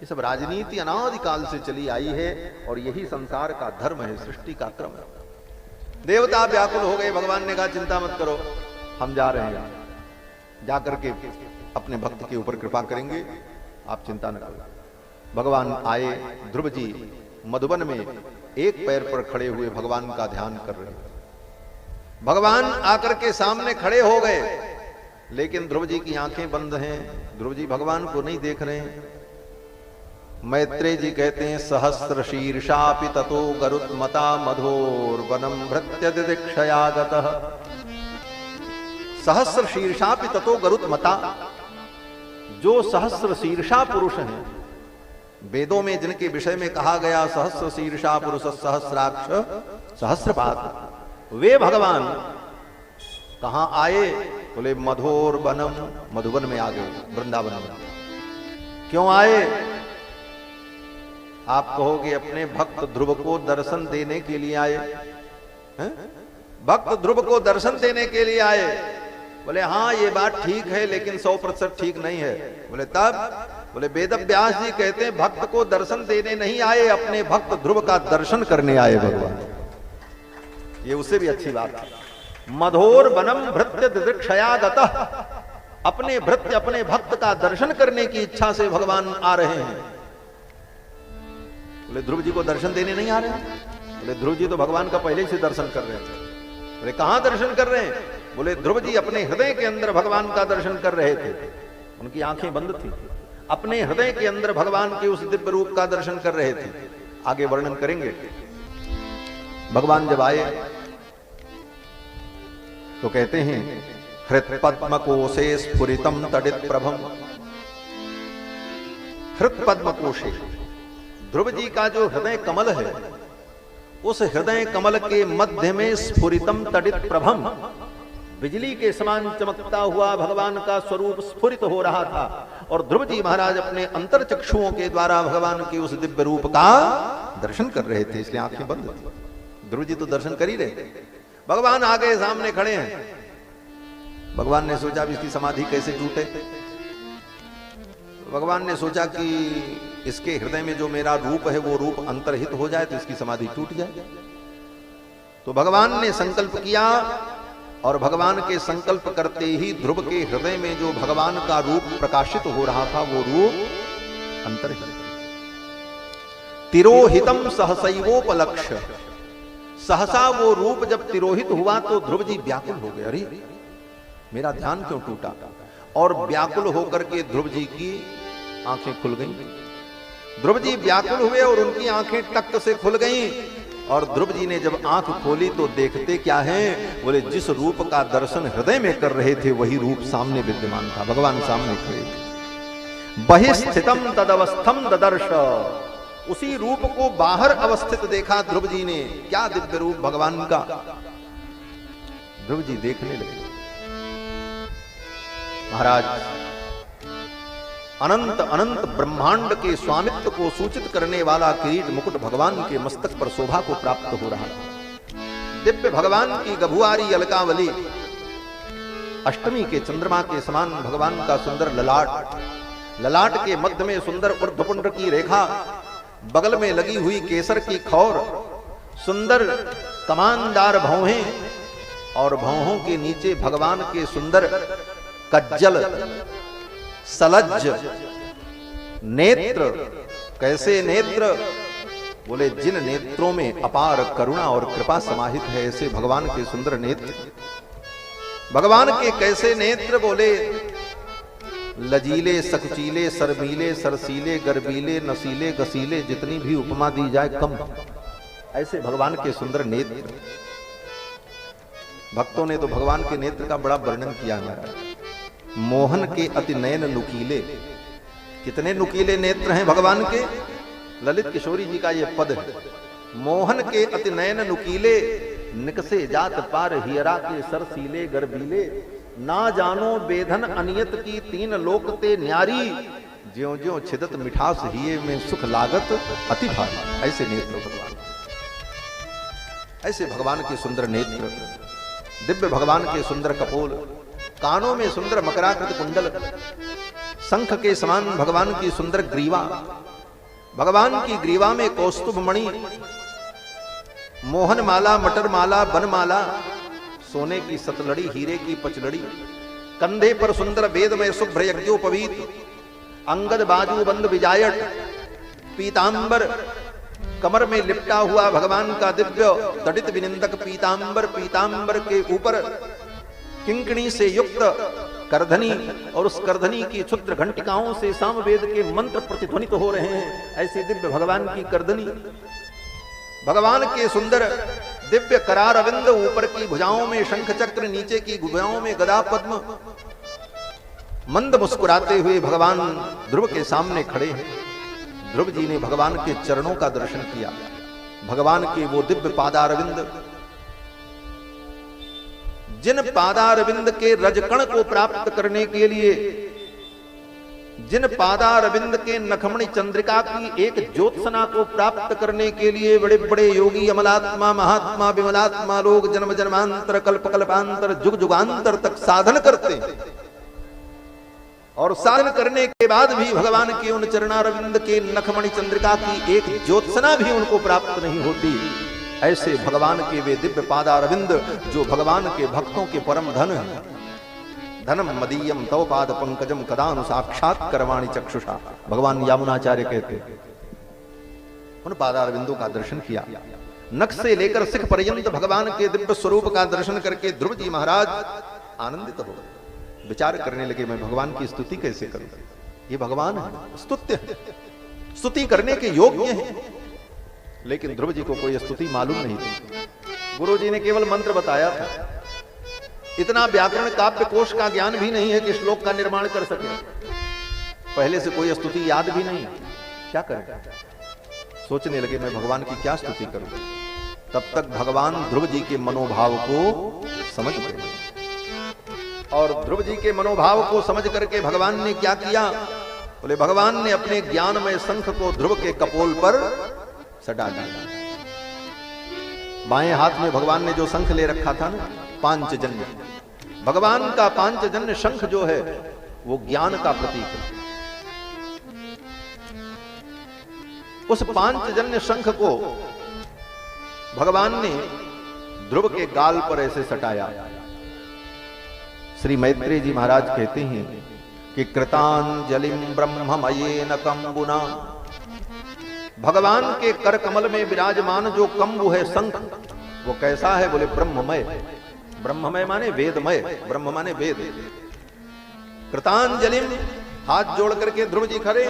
A: ये सब राजनीति अनादिकाल से चली आई है, और यही संसार का धर्म है, सृष्टि का क्रम है। देवता व्याकुल हो गए, भगवान ने कहा चिंता मत करो, हम जा रहे हैं, जाकर के अपने भक्त के ऊपर कृपा करेंगे, आप चिंता न करो। भगवान आए, ध्रुव जी मधुबन में एक पैर पर खड़े हुए भगवान का ध्यान कर रहे हैं। भगवान आकर के सामने खड़े हो गए, लेकिन ध्रुव जी की आंखें बंद हैं, ध्रुव जी भगवान को नहीं देख रहे हैं। मैत्रेय जी कहते हैं, सहस्र शीर्षापि ततो गरुत्मता मधोर वनम भृत्य दिदीक्षयागतः। सहस्र शीर्षापि ततो गरुत्मता, जो सहस्र शीर्षा पुरुष हैं, वेदों में जिनके विषय में कहा गया सहस्र शीर्षा पुरुष सहस्राक्ष सहस्रपाद, वे भगवान कहां आए, बोले मधोर वनम, मधुबन में आ गए, वृंदावन में। क्यों आए? आप कहोगे अपने भक्त ध्रुव को दर्शन देने के लिए आए हैं? भक्त ध्रुव को दर्शन देने के लिए आए। बोले हाँ ये बात ठीक है, लेकिन 100% ठीक नहीं है। बोले तब? बोले वेद व्यास जी कहते हैं भक्त को दर्शन देने नहीं आए, अपने भक्त ध्रुव का दर्शन करने आए भगवान। ये उससे भी अच्छी बात है। मधोर वनम भृत्य दिदीक्षयागतः, अपने भृत्य अपने भक्त का दर्शन करने की इच्छा से भगवान आ रहे हैं। बोले ध्रुव जी को दर्शन देने नहीं आ रहे हैं? बोले ध्रुव जी तो भगवान का पहले से दर्शन कर रहे थे। बोले कहां दर्शन कर रहे हैं? बोले ध्रुव जी अपने हृदय के अंदर भगवान का दर्शन कर रहे थे, उनकी आंखें बंद थी, अपने हृदय के अंदर भगवान के उस दिव्य रूप का दर्शन कर रहे थे। आगे वर्णन करेंगे। भगवान जब आए तो कहते हैं, हृत पद्म कोशे स्फुरितम तडित प्रभम। हृत पद्म कोशे, ध्रुव जी का जो हृदय कमल है, उस हृदय कमल के मध्य में स्फुरितम तडित प्रभम, बिजली के समान चमकता हुआ भगवान का स्वरूप स्फुरित हो रहा था। और ध्रुव जी महाराज अपने अंतर चक्षुओं के द्वारा भगवान के उस दिव्य रूप का दर्शन कर रहे थे, इसलिए आंखें बंद थी। ध्रुव जी तो दर्शन कर ही रहे थे। भगवान आगे सामने खड़े हैं। भगवान ने सोचा अब इसकी समाधि कैसे टूटे। भगवान ने सोचा कि इसके हृदय में जो मेरा रूप है वो रूप अंतर्हित हो जाए तो इसकी समाधि टूट जाए। तो भगवान ने संकल्प किया, और भगवान के संकल्प करते ही ध्रुव के हृदय में जो भगवान का रूप प्रकाशित हो रहा था वो रूप अंतर्हित। तिरोहितम सहसैवोपलक्ष्य, सहसा वो रूप जब तिरोहित हुआ तो ध्रुव जी व्याकुल हो गए, अरे मेरा ध्यान क्यों टूटा। और व्याकुल होकर के ध्रुव जी की आंखें खुल गईं। ध्रुव जी व्याकुल हुए और उनकी आंखें टक से खुल गईं। और ध्रुव जी ने जब आंख खोली तो देखते क्या है, बोले जिस रूप का दर्शन हृदय में कर रहे थे वही रूप सामने विद्यमान था। भगवान सामने खड़े थे। बहिस्थितम तदवस्थम ददर्श, उसी रूप को बाहर अवस्थित देखा ध्रुव जी ने। क्या दिव्य रूप भगवान का। ध्रुव जी देखने लगे। महाराज अनंत अनंत ब्रह्मांड के स्वामित्व को सूचित करने वाला किरीट मुकुट भगवान के मस्तक पर शोभा को प्राप्त हो रहा है। दिव्य भगवान की गभुआरी अलकावली, अष्टमी के चंद्रमा के समान भगवान का सुंदर ललाट, ललाट के मध्य में सुंदर ऊर्ध्वपुंड की रेखा, बगल में लगी हुई केसर की खौर, सुंदर कमानदार भौहें, और भौहों के नीचे भगवान के सुंदर कज्जल, सलज्ज नेत्र। कैसे नेत्र? बोले जिन नेत्रों में अपार करुणा और कृपा समाहित है ऐसे भगवान के सुंदर नेत्र। भगवान के कैसे नेत्र? बोले लजीले सकुचीले सरमीले सरसीले गर्बीले नसीले गसीले, जितनी भी उपमा दी जाए कम। ऐसे भगवान के सुंदर नेत्र। भक्तों ने तो भगवान के नेत्र का बड़ा वर्णन किया है। मोहन के अति नयन नुकीले, कितने नुकीले नेत्र हैं भगवान के। ललित किशोरी जी का यह पद है, मोहन के अति नयन नुकीले, निकसे जात पार हियरा के सरसीले गर्बीले, ना जानो बेधन अनियत की तीन लोक ते न्यारी, ज्यों ज्यों छिदत मिठास हिये में सुख लागत अति भारी। ऐसे नेत्र भगवान, ऐसे भगवान के सुंदर नेत्र। दिव्य भगवान के सुंदर कपोल, कानों में सुंदर मकराकृत कुंडल, शंख के समान भगवान की सुंदर ग्रीवा, भगवान की ग्रीवा में कौस्तुभ मणि, मोहन माला, मटर माला, बनमाला, सोने की सतलड़ी, हीरे की पचलड़ी, कंधे पर सुंदर वेदमय शुभ्र यज्ञोपवीत, अंगद बाजू बंद विजायट, पीतांबर, कमर में लिपटा हुआ भगवान का दिव्य दडित विनिंदक पीतांबर, पीतांबर के ऊपर किंकणी से युक्त करधनी, और उस करधनी की क्षुद्र घंटिकाओं से सामवेद के मंत्र प्रतिध्वनित हो रहे हैं। ऐसी दिव्य भगवान की करधनी। भगवान के सुंदर दिव्य करार अविंद, ऊपर की भुजाओं में शंख चक्र, नीचे की भुजाओं में गदा पद्म। मंद मुस्कुराते हुए भगवान ध्रुव के सामने खड़े हैं। ध्रुव जी ने भगवान के चरणों का दर्शन किया। भगवान के वो दिव्य पादारविंद, जिन पादारविंद के रजकण को प्राप्त करने के लिए, जिन पादारविंद के नखमणि चंद्रिका की एक ज्योत्सना को प्राप्त करने के लिए बड़े बड़े योगी, अमलात्मा, महात्मा, विमलात्मा लोग जन्म जन्मांतर, कल्प कल्पांतर, जुग जुगांतर तक साधन करते हैं, और साधन करने के बाद भी भगवान के उन चरणारविंद के नखमणि चंद्रिका की एक ज्योत्सना भी उनको प्राप्त नहीं होती। ऐसे भगवान के वे दिव्य पादारविंद, जो भगवान के भक्तों के परम धन है। धनम मदीयम तव पाद पंकजम कदानु साक्षात करवाणी चक्षुषा, भगवान यामुनाचार्य कहते। उन पादारविंदों का दर्शन किया। नख से लेकर सिख पर्यंत भगवान के दिव्य स्वरूप का दर्शन करके ध्रुव जी महाराज आनंदित हो गए। विचार करने लगे, मैं भगवान की स्तुति कैसे करूं? ये भगवान है, स्तुत्य है, स्तुति करने के योग्य है। लेकिन ध्रुव जी को कोई स्तुति मालूम नहीं थी। गुरु जी ने केवल मंत्र बताया था। इतना व्याकरण काव्य कोश का ज्ञान भी नहीं है कि श्लोक का निर्माण कर सके। पहले से कोई स्तुति याद भी नहीं, क्या करें? सोचने लगे, मैं भगवान की क्या स्तुति करूं? तब तक भगवान ध्रुव जी के मनोभाव को समझ गए, और ध्रुव जी के मनोभाव को समझ करके भगवान ने क्या किया? बोले भगवान ने अपने ज्ञानमय शंख को ध्रुव के कपोल पर सटा दिया। बाएं हाथ में भगवान ने जो शंख ले रखा था ना, पांचजन्य, भगवान का पांचजन्य शंख जो है वो ज्ञान का प्रतीक है। उस पांचजन्य शंख को भगवान ने ध्रुव के गाल पर ऐसे सटाया। श्री मैत्रेय जी महाराज कहते हैं कि कृतांजलिम ब्रह्ममयेन कंबुना, भगवान के कर कमल में विराजमान जो कंबु है शंख, वो कैसा है? बोले ब्रह्ममय। ब्रह्ममय माने वेदमय, ब्रह्म माने वेद। कृतांजलिम, हाथ जोड़ करके ध्रुव जी खड़े।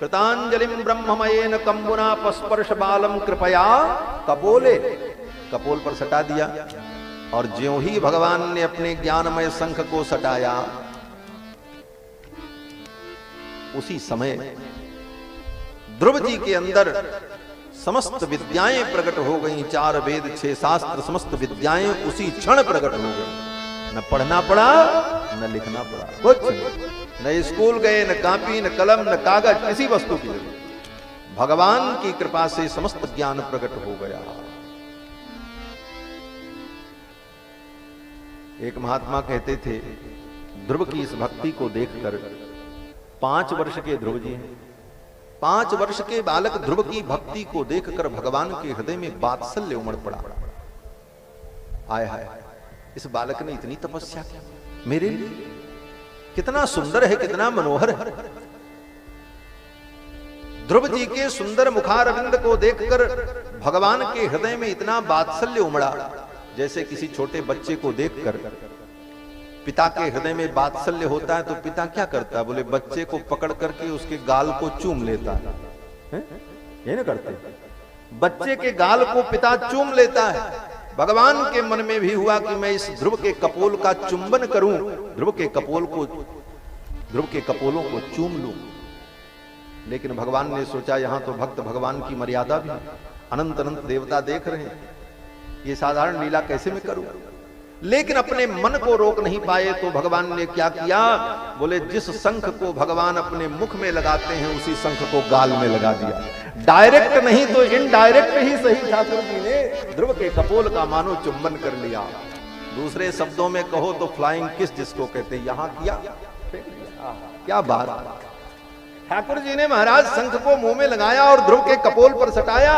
A: कृतांजलिम ब्रह्ममयेन कंबुना पस्पर्श बालम कृपया कपोले, कपोल पर सटा दिया। और ज्यों ही भगवान ने अपने ज्ञानमय शंख को सटाया, उसी समय ध्रुव जी के अंदर समस्त विद्याएं प्रकट हो गईं। 4 वेद 6 शास्त्र समस्त विद्याएं उसी क्षण प्रकट हो गई। न पढ़ना पड़ा, न लिखना पड़ा, कुछ न स्कूल गए, न कापी, न कलम, न कागज, किसी वस्तु की जरूरत। भगवान की कृपा से समस्त ज्ञान प्रकट हो गया। एक महात्मा कहते थे, ध्रुव की इस भक्ति को देखकर 5 वर्ष के ध्रुव जी हैं, 5 वर्ष के बालक ध्रुव की भक्ति को देखकर भगवान के हृदय में वात्सल्य उमड़ पड़ा। आय हाय, इस बालक ने इतनी तपस्या की मेरे लिए, कितना सुंदर है, कितना मनोहर है। ध्रुव जी के सुंदर मुखारविंद को देखकर भगवान के हृदय में इतना वात्सल्य उमड़ा, जैसे किसी छोटे बच्चे को देखकर पिता के हृदय में वात्सल्य होता है तो पिता क्या करता है? बोले बच्चे को पकड़ करके उसके गाल को चूम लेता है, ये ना करते? बच्चे के गाल को पिता चूम लेता है। भगवान के मन में भी हुआ कि मैं इस ध्रुव के कपोल का चुंबन करूं, ध्रुव के कपोलों को चूम लूं। लेकिन भगवान ने सोचा यहां तो भक्त भगवान की मर्यादा भी, अनंत अनंत देवता देख रहे हैं, ये साधारण लीला कैसे मैं करूं? लेकिन अपने मन को रोक नहीं पाए तो भगवान ने क्या किया? बोले जिस शंख को भगवान अपने मुख में लगाते हैं उसी शंख को गाल में लगा दिया। डायरेक्ट नहीं तो इनडायरेक्ट ही सही, ठाकुर जी ने ध्रुव के कपोल का मानो चुंबन कर लिया। दूसरे शब्दों में कहो तो फ्लाइंग किस जिसको कहते हैं, यहां किया, क्या बात। ठाकुर जी ने महाराज शंख को मुंह में लगाया और ध्रुव के कपोल पर सटाया।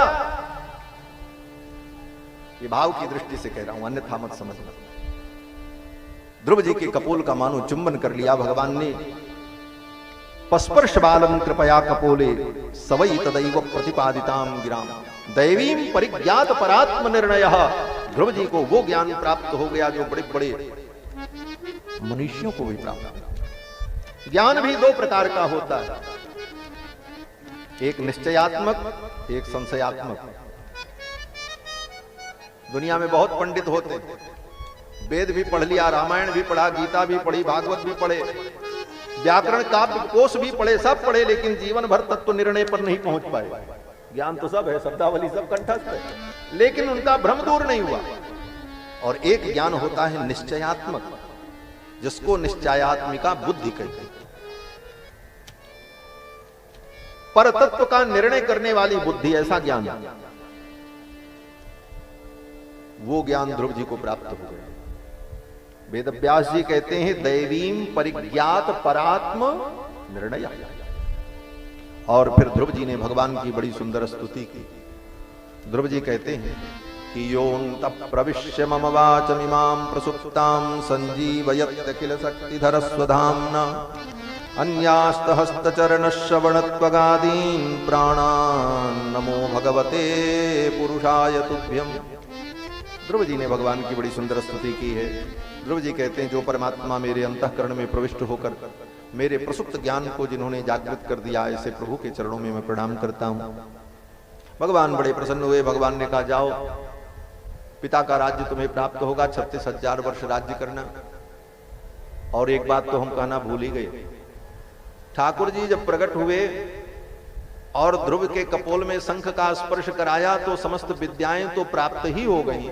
A: ये भाव की दृष्टि से कह रहा हूं, अन्यथा मत समझना। ध्रुव जी के कपोल का मानो चुंबन कर लिया भगवान ने। पस्पर्श बालम कृपया कपोले सवई तदैव प्रतिपादिताम गिराम दैवीम परिज्ञात परात्म निर्णय। ध्रुव जी को वो ज्ञान प्राप्त हो गया जो बड़े बड़े मनुष्यों को भी प्राप्त। ज्ञान भी दो प्रकार का होता है, एक निश्चयात्मक, एक संशयात्मक। दुनिया में बहुत पंडित होते हैं, वेद भी पढ़ लिया, रामायण भी पढ़ा, गीता भी पढ़ी, भागवत भी पढ़े, व्याकरण काव्य कोश भी पढ़े, सब पढ़े, लेकिन जीवन भर तत्व निर्णय पर नहीं पहुंच पाए। ज्ञान तो सब है, शब्दावली सब कंठस्थ है, लेकिन उनका भ्रम दूर नहीं हुआ। और एक ज्ञान होता है निश्चयात्मक, जिसको निश्चयात्मिका बुद्धि कहते हैं। पर तत्व का निर्णय करने वाली बुद्धि, ऐसा ज्ञान, वो ज्ञान ध्रुव जी को प्राप्त हो गया। वेदव्यास जी कहते हैं दैवीम परिज्ञात परात्म निर्णय। और फिर ध्रुव जी ने भगवान की बड़ी सुंदर स्तुति की। ध्रुव जी कहते हैं कि योऽन्त प्रविश्य मम वाचमिमां प्रसुप्तां संजीवयत् किल शक्तिधर स्वधाम्ना अन्यास्त हस्तचरण श्रवणत्वगादीन् प्राणान् नमो भगवते पुरुषाय तुभ्यम्। ध्रुव जी ने भगवान की बड़ी सुंदर स्तुति की है। ध्रुव जी कहते हैं जो परमात्मा मेरे अंतःकरण में प्रविष्ट होकर मेरे प्रसुप्त ज्ञान को जिन्होंने जागृत कर दिया, ऐसे प्रभु के चरणों में मैं प्रणाम करता हूं। भगवान बड़े प्रसन्न हुए। भगवान ने कहा जाओ, पिता का राज्य तुम्हें प्राप्त होगा, 36,000 वर्ष राज्य करना। और एक बात तो हम कहना भूल ही गए, ठाकुर जी जब प्रकट हुए और ध्रुव के कपोल में शंख का स्पर्श कराया तो समस्त विद्याएं तो प्राप्त ही हो गई।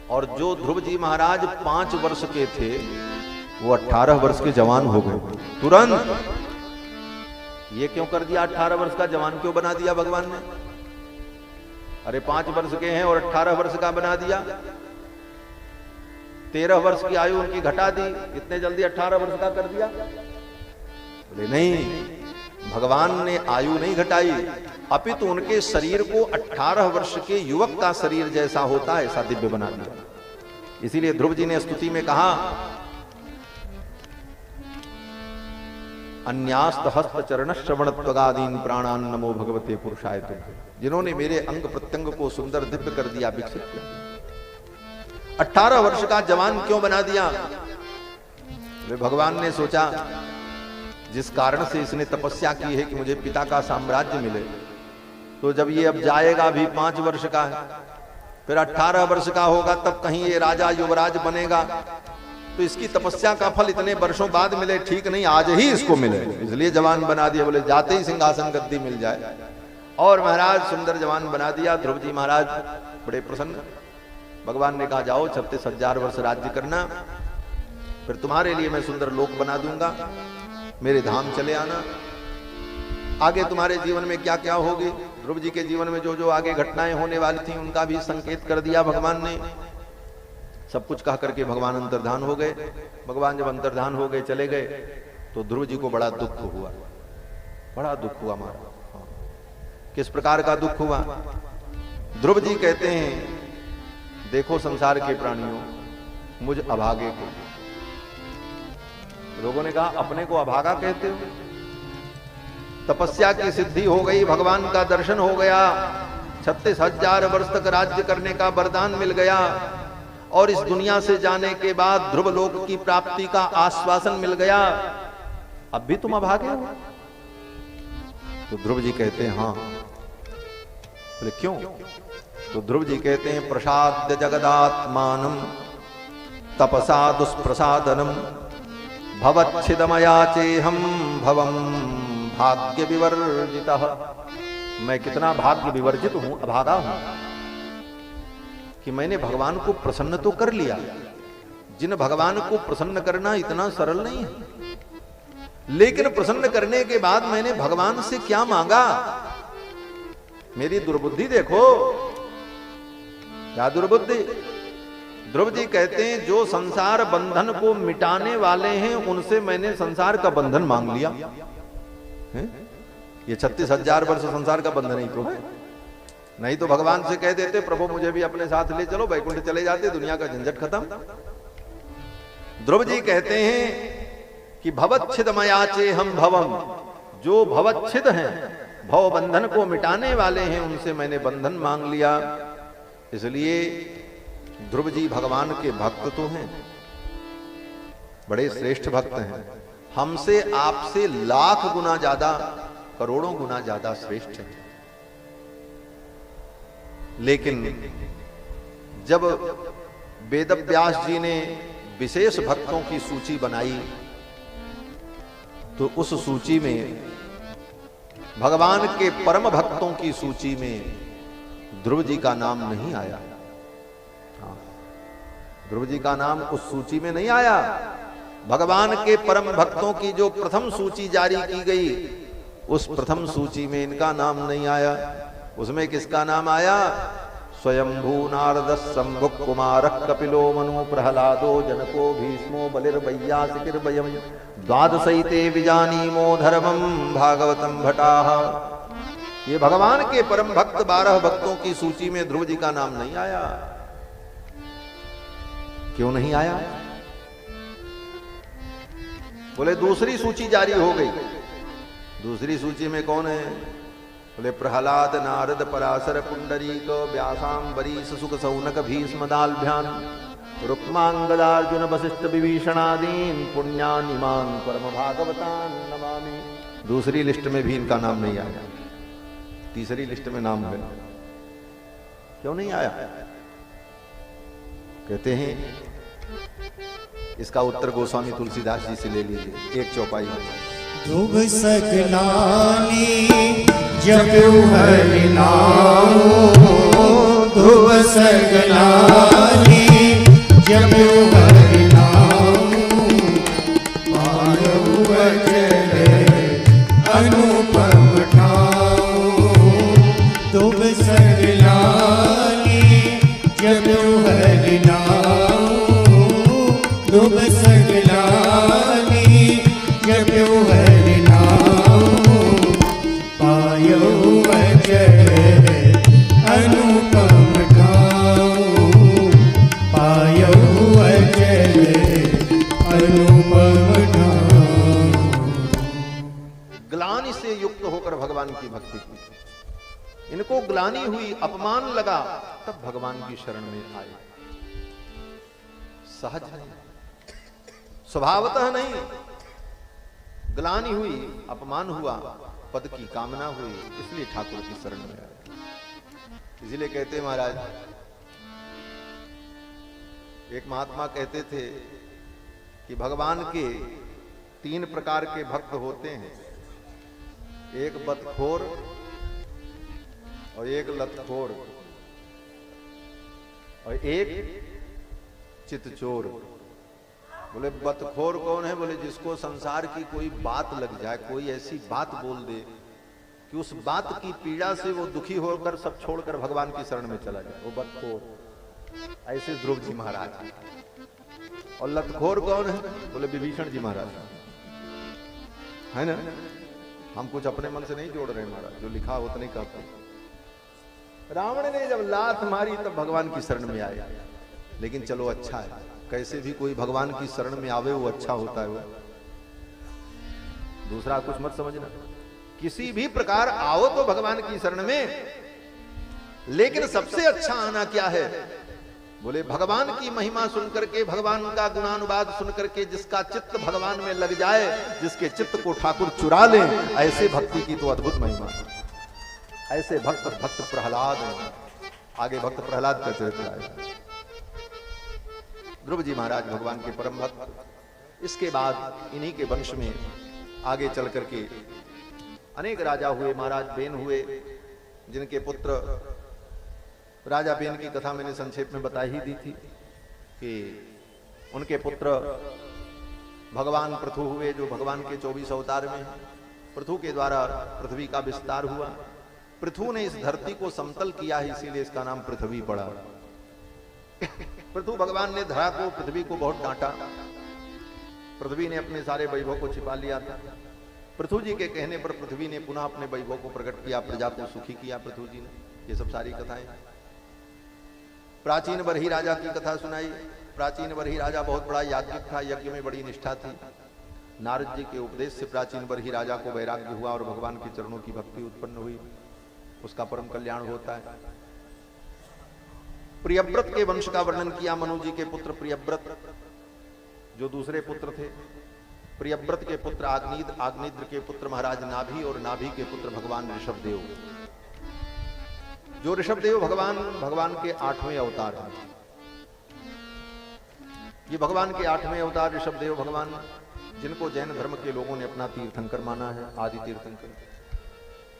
A: और जो ध्रुव जी महाराज 5 वर्ष के थे वो 18 वर्ष के जवान हो गए तुरंत। ये क्यों कर दिया? 18 वर्ष का जवान क्यों बना दिया भगवान ने? अरे 5 वर्ष के हैं और 18 वर्ष का बना दिया। 13 वर्ष की आयु उनकी घटा दी, इतने जल्दी 18 वर्ष का कर दिया? बोले नहीं, भगवान ने आयु नहीं घटाई, अपितु उनके शरीर को 18 वर्ष के युवक का शरीर जैसा होता है ऐसा दिव्य बना दिया। इसीलिए ध्रुव जी ने स्तुति में कहा अन्यास्त हस्त चरण श्रवणत्वगादीन प्राणान नमो भगवते पुरुषाय तुभ्यम्। जिन्होंने मेरे अंग प्रत्यंग को सुंदर दिव्य कर दिया, विकसित किया। 18 वर्ष का जवान क्यों बना दिया? वे भगवान ने सोचा जिस कारण से इसने तपस्या की है कि मुझे पिता का साम्राज्य मिले, तो जब ये अब जाएगा भी 5 वर्ष का है, फिर 18 वर्ष का होगा, तब कहीं ये राजा युवराज बनेगा, तो इसकी तपस्या का फल इतने वर्षों बाद मिले, ठीक नहीं, आज ही इसको मिले, इसलिए जवान बना दिया। बोले जाते ही सिंहासन गद्दी मिल जाए। और महाराज सुंदर जवान बना दिया। ध्रुव जी महाराज बड़े प्रसन्न। भगवान ने कहा जाओ 36,000 वर्ष राज्य करना, फिर तुम्हारे लिए मैं सुंदर लोक बना दूंगा, मेरे धाम चले आना। आगे तुम्हारे जीवन में क्या क्या होगी, ध्रुव जी के जीवन में जो जो आगे घटनाएं होने वाली थी उनका भी संकेत कर दिया भगवान ने। सब कुछ कह करके भगवान अंतर्धान हो गए। भगवान जब अंतर्धान हो गए, चले गए, तो ध्रुव जी को बड़ा दुख हुआ, बड़ा दुख हुआ महाराज। किस प्रकार का दुख हुआ? ध्रुव जी कहते हैं देखो संसार के प्राणियों, मुझ अभागे को, लोगों ने कहा अपने को अभागा कहते हो? तपस्या की सिद्धि हो गई, भगवान का दर्शन हो गया, 36,000 वर्ष तक राज्य करने का वरदान मिल गया, और इस दुनिया से जाने के बाद ध्रुव लोक की प्राप्ति का आश्वासन मिल गया। अब भी तुम अभागे हो? तो ध्रुव जी कहते हैं हाँ। बोले क्यों? तो ध्रुव जी कहते हैं प्रसाद्य जगदात्मानम तपसा दुष्प्रसादनम भवच्छिदमयाचेहम भवम भाग्य विवर्जितः। मैं कितना भाग्य विवर्जित हूं, अभागा हूं कि मैंने भगवान को प्रसन्न तो कर लिया। जिन भगवान को प्रसन्न करना इतना सरल नहीं है, लेकिन प्रसन्न करने के बाद मैंने भगवान से क्या मांगा? मेरी दुर्बुद्धि देखो, क्या दुर्बुद्धि। ध्रुव जी कहते हैं जो संसार बंधन को मिटाने वाले हैं उनसे मैंने संसार का बंधन मांग लिया है? ये 36,000 वर्ष संसार का बंधन ही तो है। नहीं तो भगवान से कह देते प्रभु मुझे भी अपने साथ ले चलो, वैकुंठ चले जाते, दुनिया का झंझट खत्म। ध्रुव जी कहते हैं कि भवच्छिदमयाचे हम भवम, जो भवच्छिद हैं, भव बंधन को मिटाने वाले हैं, उनसे मैंने बंधन मांग लिया। इसलिए ध्रुव जी भगवान के भक्त तो हैं, बड़े श्रेष्ठ भक्त हैं, हमसे आपसे लाख गुना ज्यादा, करोड़ों गुना ज्यादा श्रेष्ठ हैं। लेकिन जब वेदव्यास जी ने विशेष भक्तों की सूची बनाई तो उस सूची में, भगवान के परम भक्तों की सूची में ध्रुव जी का नाम नहीं आया। ध्रुव जी का नाम उस सूची में नहीं आया। भगवान के परम भक्तों की जो प्रथम सूची जारी की गई, उस प्रथम सूची में इनका नाम नहीं आया। उसमें किसका नाम आया? स्वयंभू नारद शंभु कुमार कपिलो मनु प्रहलादो जनको भीष्मो बलिर्वैयासिकिर्वयम् द्वादशैते विजानीमो धर्मम भागवतम भटाः। ये भगवान के परम भक्त 12 भक्तों की सूची में ध्रुव जी का नाम नहीं आया। क्यों नहीं आया? बोले दूसरी सूची जारी हो गई। दूसरी सूची में कौन है? बोले प्रहलाद नारद पराशर पुंडरीक व्यासांबरीश सुख सौनक भीष्म दाल्भ्यान रुक्मांगदार्जुन वशिष्ठ विभीषणादीन पुण्यानिमान परम भागवतान नमामि। दूसरी लिस्ट में भी इनका नाम नहीं आया, तीसरी लिस्ट में नाम है। क्यों नहीं आया? कहते हैं इसका उत्तर गोस्वामी तुलसीदास जी से ले लीजिए, एक चौपाई में।
B: ध्रुव सकलानी जपु हरि नाम, ध्रुव सकलानी जपु हरि नाम, पारऊ अचल अनुपम ठाऊ। ध्रुव सकलानी जपु हरि नाम, ध्रुव सकलानी जपु हरि नाम, पायऊ अचल अनुपम ठाऊ, पायऊ अचल अनुपम ठाऊ।
A: ग्लानि से युक्त होकर भगवान की भक्ति की। इनको ग्लानि हुई, अपमान लगा, तब भगवान की शरण में आए। सहज नहीं, स्वभावतः नहीं। ग्लानि हुई, अपमान हुआ, पद की कामना हुई, इसलिए ठाकुर की शरण में आए। इसलिए कहते महाराज, एक महात्मा कहते थे कि भगवान के 3 प्रकार के भक्त होते हैं, एक बदखोर और एक लतखोर और एक चितचोर। बोले बदखोर कौन है? बोले जिसको संसार की कोई बात लग जाए, कोई ऐसी बात बोल दे कि उस बात की पीड़ा से वो दुखी होकर सब छोड़कर भगवान की शरण में चला जाए, वो बदखोर। ऐसे ध्रुव जी महाराज। और लतखोर कौन है? बोले विभीषण जी महाराज, है ना। हम कुछ अपने मन से नहीं जोड़ रहे महाराज, जो लिखा उतना नहीं कहते। रावण ने जब लात मारी तब भगवान की शरण में आए। लेकिन चलो अच्छा है, कैसे भी कोई भगवान की शरण में आवे वो अच्छा होता है। वो दूसरा कुछ मत समझना, किसी भी प्रकार आओ तो भगवान की शरण में, लेकिन सबसे अच्छा आना क्या है? बोले भगवान की महिमा सुनकर के, भगवान का गुणानुवाद सुनकर के जिसका चित्त भगवान में लग जाए, जिसके चित्त को ठाकुर चुरा ले, ऐसे भक्ति की तो अद्भुत महिमा। ऐसे भक्त प्रहलाद हैं। आगे भक्त प्रहलाद का चरित्र आए। ध्रुव जी महाराज भगवान के परम भक्त। इसके बाद इन्हीं के वंश में आगे चल करके अनेक राजा हुए, महाराज बेन हुए, जिनके पुत्र, राजा बेन की कथा मैंने संक्षेप में बता ही दी थी कि उनके पुत्र भगवान पृथु हुए, जो भगवान के 24 अवतार में। पृथु के द्वारा पृथ्वी का विस्तार हुआ। पृथु ने इस धरती को समतल किया है, इसीलिए इसका नाम पृथ्वी पड़ा। पृथु भगवान ने धरा को, पृथ्वी को बहुत डांटा। पृथ्वी ने अपने सारे वैभव को छिपा लिया था। पृथु जी के कहने पर पृथ्वी ने पुनः अपने वैभव को प्रकट किया, प्रजा को सुखी किया पृथु जी ने। ये सब सारी कथाएं। प्राचीन बरही राजा की कथा सुनाई। प्राचीन बरही राजा बहुत बड़ा याज्ञिक था, यज्ञ में बड़ी निष्ठा थी। नारद जी के उपदेश से प्राचीन बरही राजा को वैराग्य हुआ और भगवान के चरणों की भक्ति उत्पन्न हुई। उसका परम कल्याण होता है। प्रियव्रत के वंश का वर्णन किया। मनु जी के पुत्र प्रियव्रत, जो दूसरे पुत्र थे। प्रियव्रत के पुत्र आग्निद, आग्निद्र के पुत्र महाराज नाभि, और नाभि के पुत्र भगवान ऋषभदेव। जो ऋषभदेव भगवान के 8वें अवतार हैं। ये भगवान के 8वें अवतार ऋषभदेव भगवान, जिनको जैन धर्म के लोगों ने अपना तीर्थंकर माना है, आदि तीर्थंकर।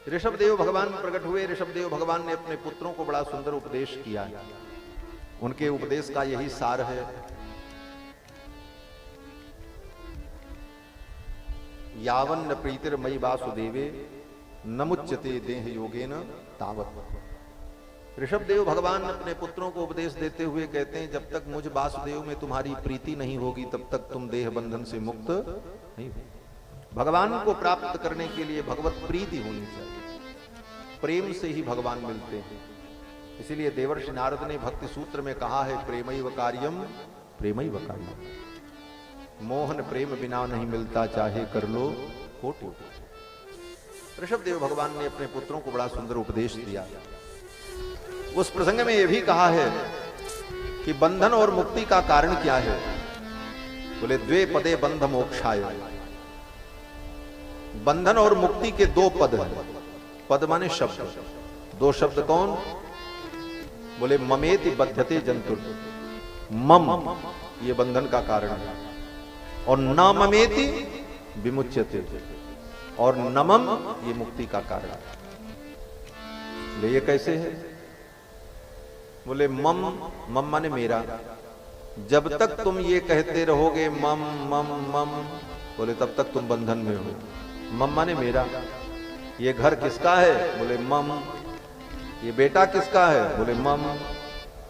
A: ऋषभदेव भगवान प्रकट हुए। ऋषभदेव भगवान ने अपने पुत्रों को बड़ा सुंदर उपदेश किया है। उनके उपदेश का यही सार है। यावन्न प्रीतिर्मयि वासुदेवे नमुच्यते देह योगेन तावत्। ऋषभदेव भगवान अपने पुत्रों को उपदेश देते हुए कहते हैं, जब तक मुझ वासुदेव में तुम्हारी प्रीति नहीं होगी, तब तक तुम देह बंधन से मुक्त नहीं हो। भगवान को प्राप्त करने के लिए भगवत प्रीति होनी चाहिए। प्रेम से ही भगवान मिलते हैं। इसीलिए देवर्षि नारद ने भक्ति सूत्र में कहा है, प्रेमैव कार्यम प्रेमैव कार्यम। मोहन प्रेम बिना नहीं मिलता, चाहे कर लो कोटि। ऋषभदेव भगवान ने अपने पुत्रों को बड़ा सुंदर उपदेश दिया। उस प्रसंग में यह भी कहा है कि बंधन और मुक्ति का कारण क्या है। बोले द्वे पदे बंध मोक्षाय। बंधन और मुक्ति के दो पद हैं। पद माने शब्द। दो शब्द कौन? बोले ममेति बध्यते जंतुर। मम ये बंधन का कारण है, और न ममेति विमुच्यते, और नमम ये मुक्ति का कारण है। बोले ये कैसे है? बोले मम, मम माने मेरा। जब तक तुम ये कहते रहोगे मम मम मम, बोले तब तक तुम बंधन में हो। मम माने मेरा। ये घर किसका है? बोले मम। ये बेटा किसका है? बोले मम।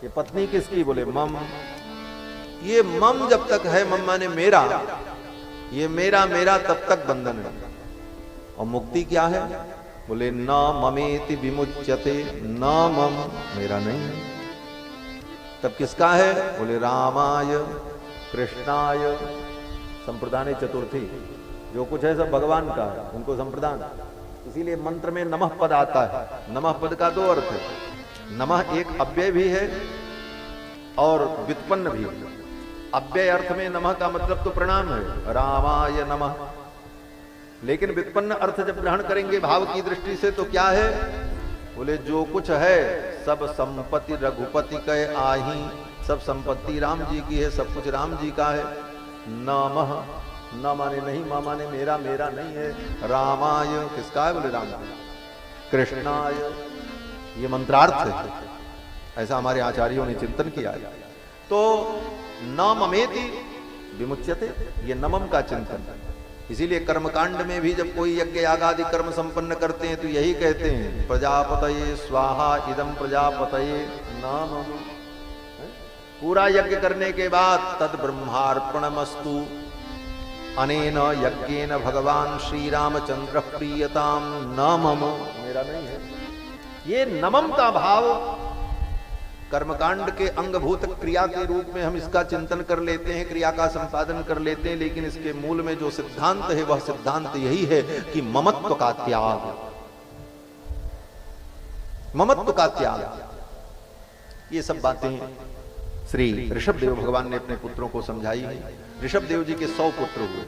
A: ये पत्नी किसकी? बोले मम। ये मम जब तक है, मम माने मेरा, ये मेरा मेरा, तब तक बंधन है। और मुक्ति क्या है? बोले न ममेति विमुच्यते, न मम, मेरा नहीं है। तब किसका है? बोले रामाय कृष्णाय संप्रदाने चतुर्थी। जो कुछ है सब भगवान का है, उनको संप्रदान। इसीलिए मंत्र में नमः पद आता है। नमः पद का दो अर्थ है। नमः एक अव्यय भी है और व्युत्पन्न भी है। अव्यय अर्थ में नमः का मतलब तो प्रणाम है, रामाय नमः। लेकिन व्युत्पन्न अर्थ जब ग्रहण करेंगे भाव की दृष्टि से, तो क्या है? बोले जो कुछ है सब संपत्ति रघुपति के आही। सब संपत्ति राम जी की है, सब कुछ राम जी का है। नमः, न माने नहीं, मा माने मेरा, मेरा नहीं है। रामाय किसका है? बोले राम। कृष्णाय ये मंत्रार्थ है। ऐसा हमारे आचार्यों ने चिंतन किया है। तो न ममेति विमुच्यते, ये नमम का चिंतन है। इसीलिए कर्मकांड में भी जब कोई यज्ञ याग आदि कर्म संपन्न करते हैं तो यही कहते हैं, प्रजापतये स्वाहा इदं प्रजापतये नमः। पूरा यज्ञ करने के बाद तद ब्रह्मार्पणमस्तु अनेन यज्ञेन भगवान श्री रामचंद्र प्रीयताम न मम, मेरा नहीं है। ये नमम का भाव कर्मकांड के अंगभूत क्रिया के रूप में हम इसका चिंतन कर लेते हैं, क्रिया का संपादन कर लेते हैं, लेकिन इसके मूल में जो सिद्धांत है वह सिद्धांत यही है कि ममत्व का त्याग, ममत्व का त्याग। ये सब बातें श्री ऋषभदेव भगवान ने अपने पुत्रों को समझाई है। ऋषभदेव जी के 100 पुत्र हुए,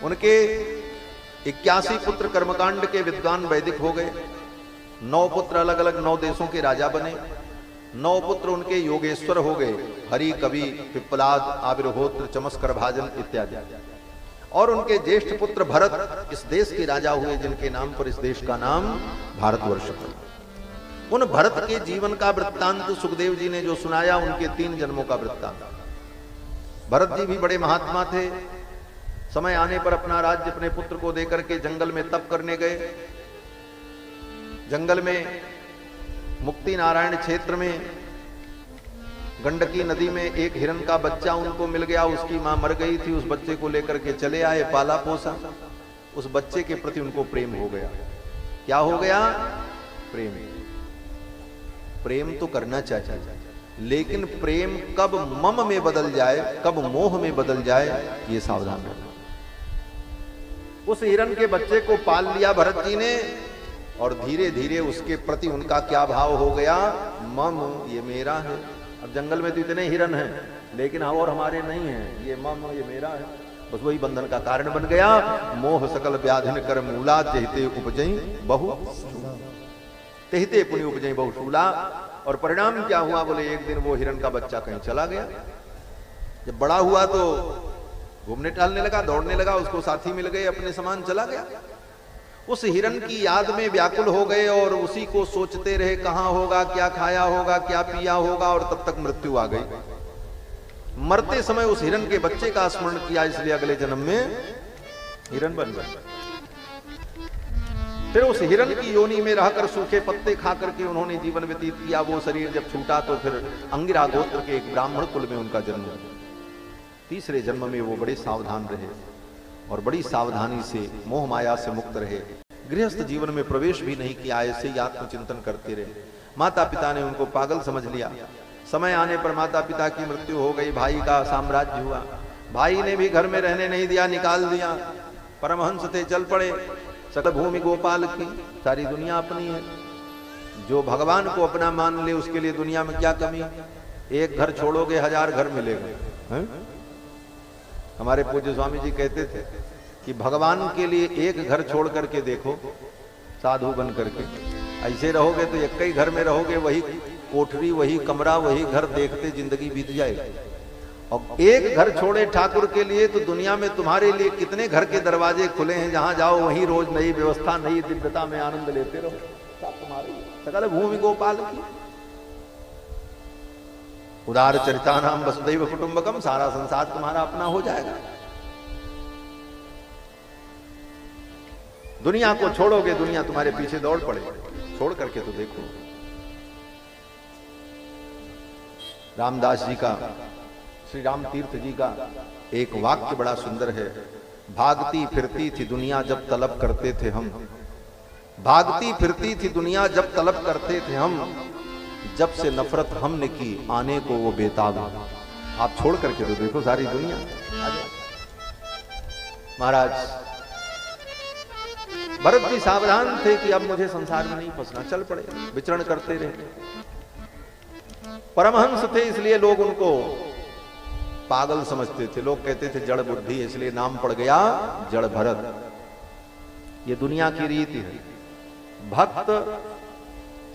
A: उनके 81 पुत्र कर्मकांड के विद्वान वैदिक हो गए, 9 पुत्र अलग अलग 9 देशों के राजा बने, 9 पुत्र उनके योगेश्वर हो गए, हरि, कवि, पिप्पलाद, आविर्होत्र, चमस्कर भाजन इत्यादि। और उनके ज्येष्ठ पुत्र भरत इस देश के राजा हुए, जिनके नाम पर इस देश का नाम भारतवर्ष पड़ा। उन भरत के जीवन का वृत्तांत सुखदेव जी ने जो सुनाया, उनके 3 जन्मों का वृत्तांत। भरत जी भी बड़े महात्मा थे, समय आने पर अपना राज्य अपने पुत्र को देकर के जंगल में तप करने गए। जंगल में मुक्ति नारायण क्षेत्र में गंडकी नदी में एक हिरण का बच्चा उनको मिल गया, उसकी मां मर गई थी, उस बच्चे को लेकर के चले आए, पाला पोसा। उस बच्चे के प्रति उनको प्रेम हो गया। क्या हो गया? प्रेम। प्रेम तो करना चाहिए, लेकिन प्रेम कब मम में बदल जाए, कब मोह में बदल जाए, ये सावधान रहना। उस हिरण के बच्चे को पाल लिया भरत जी ने, और धीरे धीरे उसके प्रति उनका क्या भाव हो गया? मम, ये मेरा है। अब जंगल में तो इतने हिरण हैं, लेकिन और हमारे नहीं हैं, ये मम, ये मेरा है। बस वही बंधन का कारण बन गया। मोह सकल व्याधिन कर मूला, चहते उपजई बहु, तेहते पुण्य उपजई बहु शूला। और परिणाम क्या हुआ? बोले एक दिन वो हिरण का बच्चा कहीं चला गया। जब बड़ा हुआ तो घूमने टहलने लगा, दौड़ने लगा, उसको साथी मिल गए, अपने समान चला गया। उस हिरण की याद में व्याकुल हो गए और उसी को सोचते रहे, कहां होगा, क्या खाया होगा, क्या पिया होगा, और तब तक मृत्यु आ गई। मरते समय उस हिरण के बच्चे का स्मरण किया, इसलिए अगले जन्म में हिरण बन गए। फिर उस हिरण की योनि में रहकर सूखे पत्ते खा करके उन्होंने जीवन व्यतीत किया। वो शरीर जब छूटा तो फिर अंगिरा गोत्र के एक ब्राह्मण कुल में उनका जन्म हुआ। तीसरे जन्म में वो बड़े सावधान रहे और बड़ी सावधानी से मोह माया से मुक्त रहे। गृहस्थ जीवन में प्रवेश भी नहीं किया, ऐसे ही आत्मचिंतन करते रहे। माता पिता ने उनको पागल समझ लिया। समय आने पर माता पिता की मृत्यु हो गई, भाई का साम्राज्य हुआ। भाई ने भी घर में रहने नहीं दिया, निकाल दिया। परमहंस थे, चल पड़े। सकल भूमि गोपाल की, सारी दुनिया अपनी है। जो भगवान को अपना मान ले उसके लिए दुनिया में क्या कमी? एक घर छोड़ोगे 1000 घर मिलेगा। हमारे पूज्य स्वामी जी कहते थे कि भगवान के लिए एक घर छोड़ करके देखो, साधु बन करके। ऐसे रहोगे तो एक ही घर में रहोगे, वही कोठरी, वही कमरा, वही घर देखते जिंदगी बीत जाएगी। और एक घर छोड़े ठाकुर के लिए तो दुनिया में तुम्हारे लिए कितने घर के दरवाजे खुले हैं, जहां जाओ वहीं रोज नई व्यवस्था, नई दिव्यता में आनंद लेते रहो। सब तुम्हारे सकल भूमि गोपाल की। उदार चरितानाम वसुदैव कुटुंबकम, सारा संसार तुम्हारा अपना हो जाएगा। दुनिया को छोड़ोगे, दुनिया तुम्हारे पीछे दौड़ पड़े। छोड़ करके तो देखो। रामदास जी का, श्री राम तीर्थ जी का एक वाक्य बड़ा सुंदर है। भागती फिरती थी दुनिया जब तलब करते थे हम, भागती फिरती थी दुनिया जब तलब करते थे हम, जब से नफरत हमने की आने को वो बेताब। आप छोड़ करके तो देखो सारी दुनिया। महाराज भरत जी सावधान थे कि अब मुझे संसार में नहीं फंसना, चल पड़े, विचरण करते रहे। परमहंस थे इसलिए लोग उनको पागल समझते थे। लोग कहते थे जड़ बुद्धि, इसलिए नाम पड़ गया जड़ भरत। ये दुनिया की रीति है। भक्त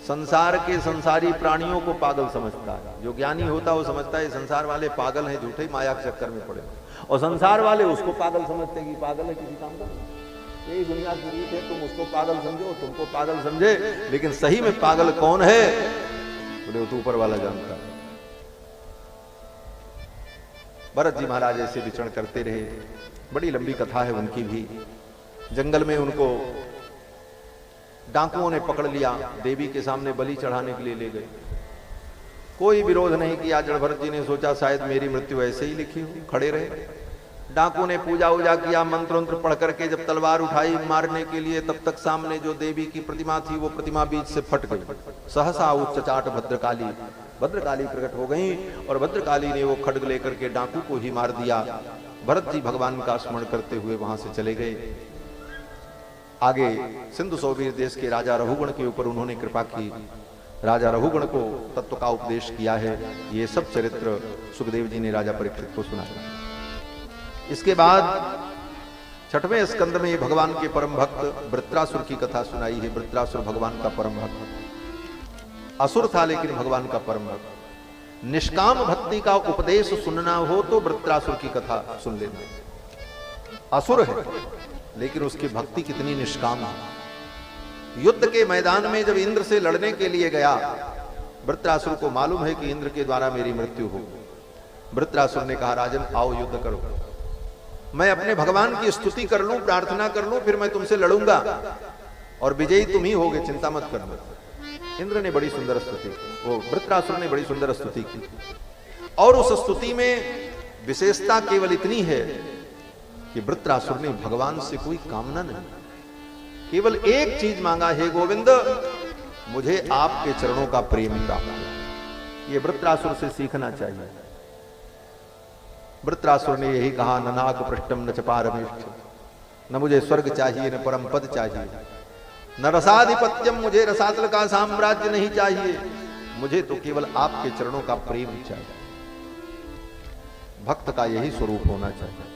A: संसार के संसारी प्राणियों को पागल समझता है। जो ज्ञानी होता है वो समझता है संसार वाले पागल हैं, झूठे माया के चक्कर में पड़े। और संसार वाले उसको पागल समझते हैं कि पागल है, किसी काम का। यही दुनिया की रीत है, तुम उसको पागल समझो, तुमको पागल समझे। लेकिन सही में पागल कौन है? बोले तो ऊपर वाला जानता है। भरत जी महाराज ऐसे विचरण करते रहे। बड़ी लंबी कथा है उनकी भी। जंगल में उनको डाकुओं ने पकड़ लिया, देवी के सामने बलि चढ़ाने के लिए ले गए। कोई विरोध नहीं किया। जड़ भरत जी ने सोचा शायद मेरी मृत्यु ऐसे ही लिखी हो, खड़े रहे। डाकू ने पूजा उजा किया, मंत्र मंत्र पढ़ करके जब तलवार उठाई मारने के लिए, तब तक सामने जो देवी की प्रतिमा थी वो प्रतिमा बीच से फट गई। सहसा उच्चचाट भद्रकाली, भद्रकाली प्रकट हो गई और भद्रकाली ने वो खड्ग लेकर के डाकू को ही मार दिया। भरत जी भगवान का स्मरण करते हुए वहां से चले गए। आगे सिंधु सौवीर देश के राजा रहुगण के ऊपर उन्होंने कृपा की, राजा रहुगण को तत्व का उपदेश किया है। ये सब चरित्र सुखदेव जी ने राजा परीक्षित को सुनाया। इसके बाद छठवें स्कंद में भगवान के परम भक्त वृत्रासुर की कथा सुनाई है। वृत्रासुर भगवान का परम भक्त असुर था, लेकिन भगवान का परम भक्त। निष्काम भक्ति का उपदेश सुनना हो तो वृत्रासुर की कथा सुन लेना। असुर है लेकिन उसकी भक्ति कितनी निष्काम है। युद्ध के मैदान में जब इंद्र से लड़ने के लिए गया, वृत्रासुर को मालूम है कि इंद्र के द्वारा मेरी मृत्यु हो। वृत्रासुर ने कहा, राजन आओ युद्ध करो, मैं अपने भगवान की स्तुति कर लूं, प्रार्थना कर लूं, फिर मैं तुमसे लड़ूंगा और विजयी तुम ही होगे, चिंता मत करना। इंद्र ने बड़ी सुंदर स्तुति, वो वृत्रासुर ने बड़ी सुंदर स्तुति की। और उस स्तुति में विशेषता केवल इतनी है कि वृत्रासुर ने भगवान से कोई कामना नहीं, केवल एक चीज मांगा, हे गोविंद मुझे आपके चरणों का प्रेम प्राप्त। ये वृत्रासुर से सीखना चाहिए। वृत्रासुर ने यही कहा, न नाग पृष्ठम न च पारमेष्ठ, न मुझे स्वर्ग चाहिए न परम पद चाहिए, न रसाधिपत्यम, मुझे रसातल का साम्राज्य नहीं चाहिए, मुझे तो केवल आपके चरणों का प्रेम चाहिए। भक्त का यही स्वरूप होना चाहिए।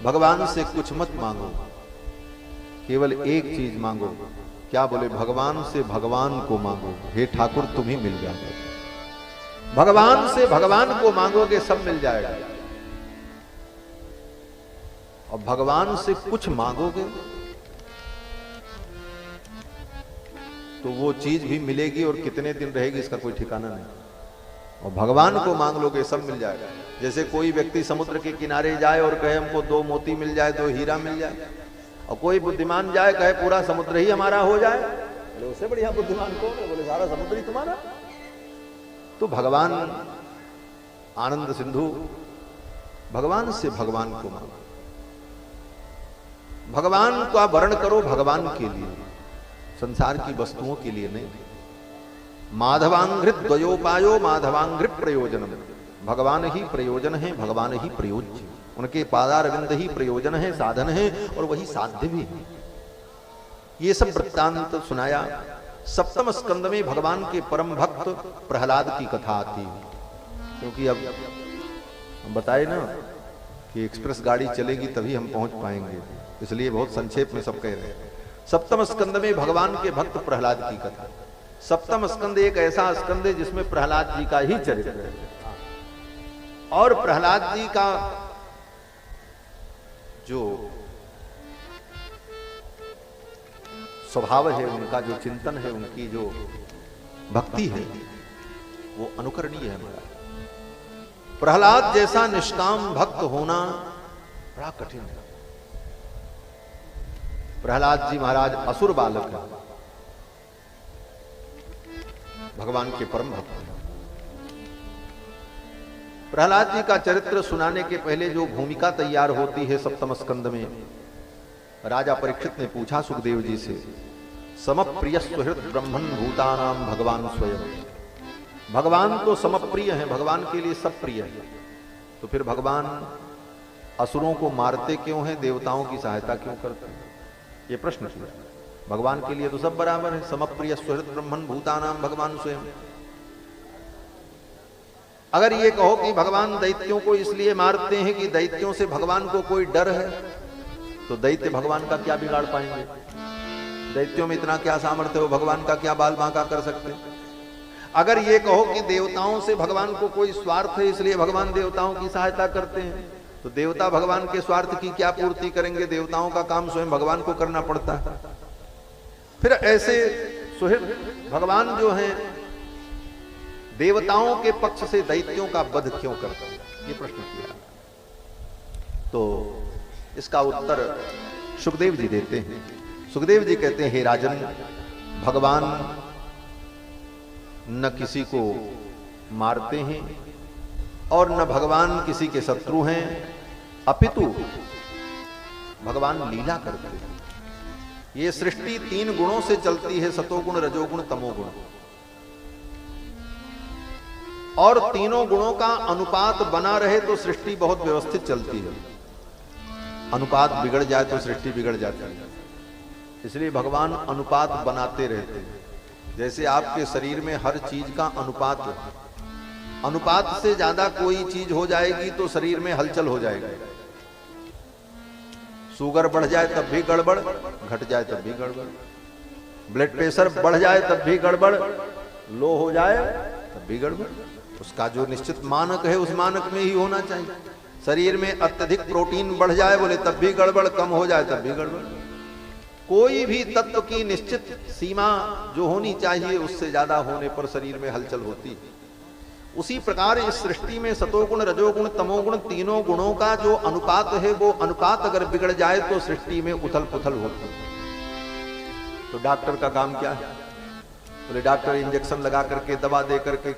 A: भगवान से कुछ मत मांगो, केवल एक चीज मांगो। क्या बोले? भगवान से भगवान को मांगो, हे ठाकुर तुम ही मिल जाओगे। भगवान से भगवान को मांगोगे सब मिल जाएगा। और भगवान से कुछ मांगोगे तो वो चीज भी मिलेगी और कितने दिन रहेगी इसका कोई ठिकाना नहीं। और भगवान को मांग लोगे सब मिल जाएगा। जैसे कोई व्यक्ति समुद्र के किनारे जाए और कहे हमको 2 मोती मिल जाए, 2 हीरा मिल जाए, और कोई बुद्धिमान जाए कहे पूरा समुद्र ही हमारा हो जाए, बोले उससे बढ़िया बुद्धिमान कौन है? बोले सारा समुद्र ही तुम्हारा। तो भगवान आनंद सिंधु, भगवान से भगवान को मांगो, भगवान का वर्ण करो भगवान के लिए, संसार की वस्तुओं के लिए नहीं। माधवांघ्रित द्वयोपायो माधवांघ्रित प्रयोजनम, भगवान ही प्रयोजन है, भगवान ही प्रयोज्य, उनके पादारविंद ही प्रयोजन है, साधन है और वही साध्य भी है। ये सब वृत्तांत सुनाया। सप्तम स्कंद में भगवान के परम भक्त प्रहलाद की कथा आती है, क्योंकि अब हम बताए ना कि एक्सप्रेस गाड़ी चलेगी तभी हम पहुंच पाएंगे, इसलिए बहुत संक्षेप में सब कह रहे हैं। सप्तम स्कंद में भगवान के भक्त प्रहलाद की कथा। सप्तम स्कंद एक ऐसा स्कंद है जिसमें प्रहलाद जी का ही चरित्र है। और प्रहलाद जी का जो स्वभाव है, उनका जो चिंतन है, उनकी जो भक्ति है, वो अनुकरणीय है। प्रहलाद जैसा निष्काम भक्त होना बड़ा कठिन है। प्रहलाद जी महाराज असुर बालक है, भगवान के परम भक्त हैं। प्रहलाद जी का चरित्र सुनाने के पहले जो भूमिका तैयार होती है सप्तम स्कंद में, राजा परीक्षित ने पूछा सुखदेव जी से, समप्रिय सुहृद ब्रह्मन् भूतानाम भगवान स्वयं। भगवान तो समप्रिय है, भगवान के लिए सब प्रिय है, तो फिर भगवान असुरों को मारते क्यों हैं, देवताओं की सहायता क्यों करते हैं? ये प्रश्न किया। भगवान के लिए तो सब बराबर है, समप्रिय सुहृद ब्रह्मन् भूतानाम भगवान स्वयं। अगर ये कहो कि भगवान दैत्यों को इसलिए मारते हैं कि दैत्यों से भगवान को कोई डर है, तो दैत्य भगवान का क्या बिगाड़ पाएंगे? दैत्यों में इतना क्या सामर्थ्य हो, भगवान का क्या बाल बांका कर सकते हैं? अगर ये कहो कि देवताओं से भगवान को कोई स्वार्थ है इसलिए भगवान देवताओं की सहायता करते हैं, तो देवता भगवान के स्वार्थ की क्या पूर्ति करेंगे? देवताओं का काम स्वयं भगवान को करना पड़ता है। फिर ऐसे सुहृद भगवान जो हैं, देवताओं के पक्ष से दैत्यों का वध क्यों करते हैं? ये प्रश्न किया। तो इसका उत्तर सुखदेव जी देते हैं। सुखदेव जी कहते हैं, हे राजन, भगवान न किसी को मारते हैं और न भगवान किसी के शत्रु हैं, अपितु भगवान लीला करते हैं। ये सृष्टि 3 गुणों से चलती है, सतोगुण, रजोगुण, तमोगुण। और तीनों गुणों का अनुपात बना रहे तो सृष्टि बहुत व्यवस्थित चलती है। अनुपात बिगड़ जाए तो सृष्टि बिगड़ जाती है। इसलिए भगवान अनुपात बनाते रहते हैं। जैसे आपके शरीर में हर चीज का अनुपात है, अनुपात से ज्यादा कोई चीज हो जाएगी तो शरीर में हलचल हो जाएगी। शुगर बढ़ जाए तब भी गड़बड़, घट जाए तब भी गड़बड़। ब्लड प्रेशर बढ़ जाए तब भी गड़बड़, लो हो जाए तब भी गड़बड़। उसका जो निश्चित मानक है उस मानक में ही होना चाहिए। शरीर में अत्यधिक प्रोटीन बढ़ जाए बोले तब भी गड़बड़, कम हो जाए तब भी गड़बड़। कोई भी तत्व की निश्चित सीमा जो होनी चाहिए उससे ज्यादा होने पर शरीर में हलचल होती है। उसी प्रकार इस सृष्टि में सतोगुण, रजोगुण, तमोगुण तीनों गुणों का जो अनुपात है वो अनुपात अगर बिगड़ जाए तो सृष्टि में उथल पुथल होती है। तो डॉक्टर का काम क्या है? बोले डॉक्टर इंजेक्शन लगा करके, दवा दे करके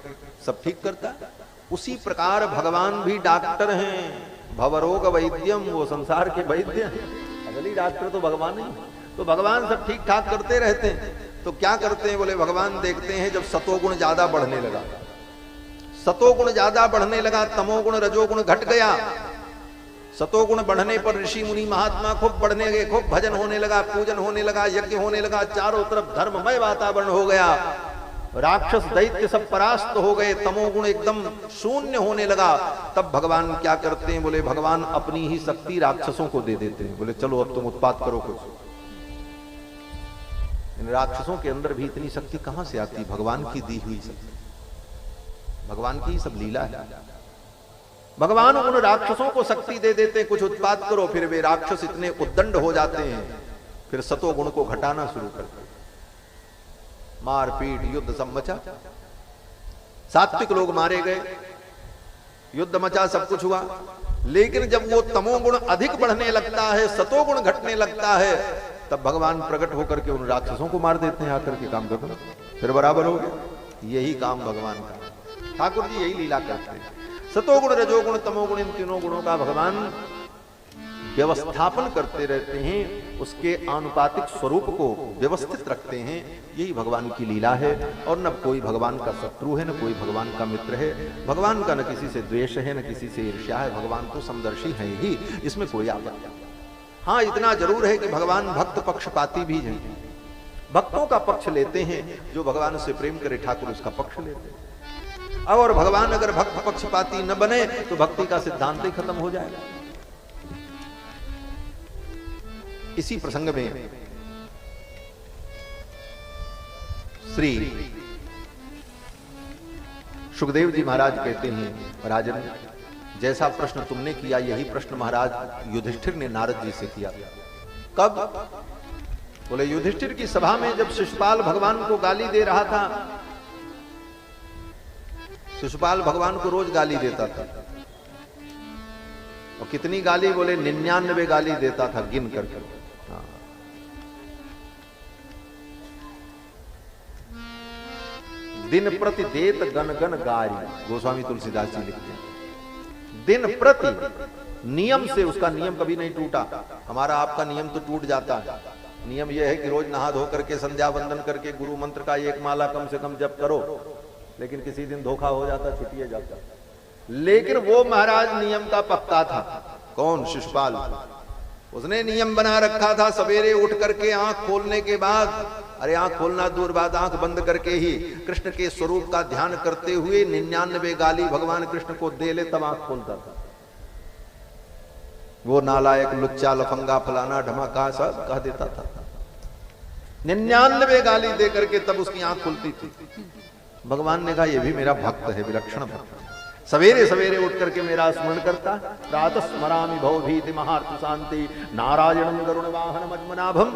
A: सब ठीक करता है। उसी प्रकार भगवान भी डॉक्टर हैं। भवरोग वैद्यम, वो संसार के वैद्य हैं। अगली डॉक्टर तो भगवान ही, तो भगवान सब ठीक ठाक करते रहते हैं। तो क्या करते हैं? बोले भगवान देखते हैं जब सतोगुण ज्यादा बढ़ने लगा, सतोगुण ज्यादा बढ़ने लगा, तमोगुण रजोगुण घट गया। सतोगुण बढ़ने पर ऋषि मुनि महात्मा खूब बढ़ने गए, खूब भजन होने लगा, पूजन होने लगा, यज्ञ होने लगा, चारों तरफ धर्ममय वातावरण हो गया। राक्षस दैत्य सब परास्त हो गए, तमोगुण एकदम शून्य होने लगा। तब भगवान क्या करते हैं? बोले भगवान अपनी ही शक्ति राक्षसों को दे देते हैं। बोले चलो अब तुम उत्पात करो कुछ। इन राक्षसों के अंदर भी इतनी शक्ति कहां से आती? भगवान की दी हुई शक्ति, भगवान की सब लीला है। भगवान उन राक्षसों को शक्ति दे देते हैं, कुछ उत्पात करो। फिर वे राक्षस इतने उद्दंड हो जाते हैं, फिर सतोगुण को घटाना शुरू करते हैं। मारपीट, युद्ध सब मचा, सात्विक लोग मारे गए, युद्ध मचा, सब कुछ हुआ। लेकिन जब वो तमोगुण अधिक बढ़ने लगता है, सतोगुण घटने लगता है, तब भगवान प्रकट होकर के उन राक्षसों को मार देते हैं। आकर के काम करो, फिर बराबर हो गया। यही काम भगवान का, ठाकुर जी यही लीला करते हैं। सतोगुण, रजोगुण, तमोगुण इन तीनों गुणों का भगवान व्यवस्थापन करते रहते हैं, उसके आनुपातिक स्वरूप को व्यवस्थित रखते हैं। यही भगवान की लीला है। और न कोई भगवान का शत्रु है, न कोई भगवान का मित्र है। भगवान का न किसी से द्वेष है, न किसी से ईर्ष्या है। भगवान तो समदर्शी है ही, इसमें कोई आपत्ति नहीं। हाँ, इतना जरूर है कि भगवान भक्त पक्षपाती भी हैं। भक्तों का पक्ष लेते हैं, जो भगवान से प्रेम करे ठाकुर उसका पक्ष लेते हैं। और भगवान अगर भक्त पक्षपाती न बने तो भक्ति का सिद्धांत ही खत्म हो जाएगा। इसी प्रसंग में श्री सुखदेव जी महाराज कहते हैं, राजन जैसा प्रश्न तुमने किया यही प्रश्न महाराज युधिष्ठिर ने नारद जी से किया। कब? बोले युधिष्ठिर की सभा में जब शिशुपाल भगवान को गाली दे रहा था। शिशुपाल भगवान को रोज गाली देता था। और कितनी गाली? बोले 99 गाली देता था गिन करके। हाँ। दिन प्रति देत गन गन गारी, गोस्वामी तुलसीदास जी लिखते हैं। दिन प्रति नियम से, उसका नियम कभी नहीं टूटा। हमारा आपका नियम तो टूट जाता है। नियम यह है कि रोज नहा धो करके संध्या वंदन करके गुरु मंत्र का 1 माला कम से कम जप करो, लेकिन किसी दिन धोखा हो जाता, छुट्टिए जाता। लेकिन वो महाराज नियम का पक्का था। कौन? शिशुपाल। उसने नियम बना रखा था, सवेरे उठ करके आंख खोलने के बाद, अरे आंख खोलना दूर बात, आंख बंद करके ही कृष्ण के स्वरूप का ध्यान करते हुए 99 गाली भगवान कृष्ण को दे ले तब आंख खोलता था। वो नालायक, लुच्चा, लफंगा, फलाना ढमाका सब कह देता था। 99 गाली दे करके तब उसकी आंख खुलती थी। भगवान ने कहा ये भी मेरा भक्त है, विलक्षण भक्त। सवेरे सवेरे उठ करके मेरा स्मरण करता। प्रातः स्मरामि भवभीति महार्थ शांति नारायणं गरुण वाहन मद्मनाभम।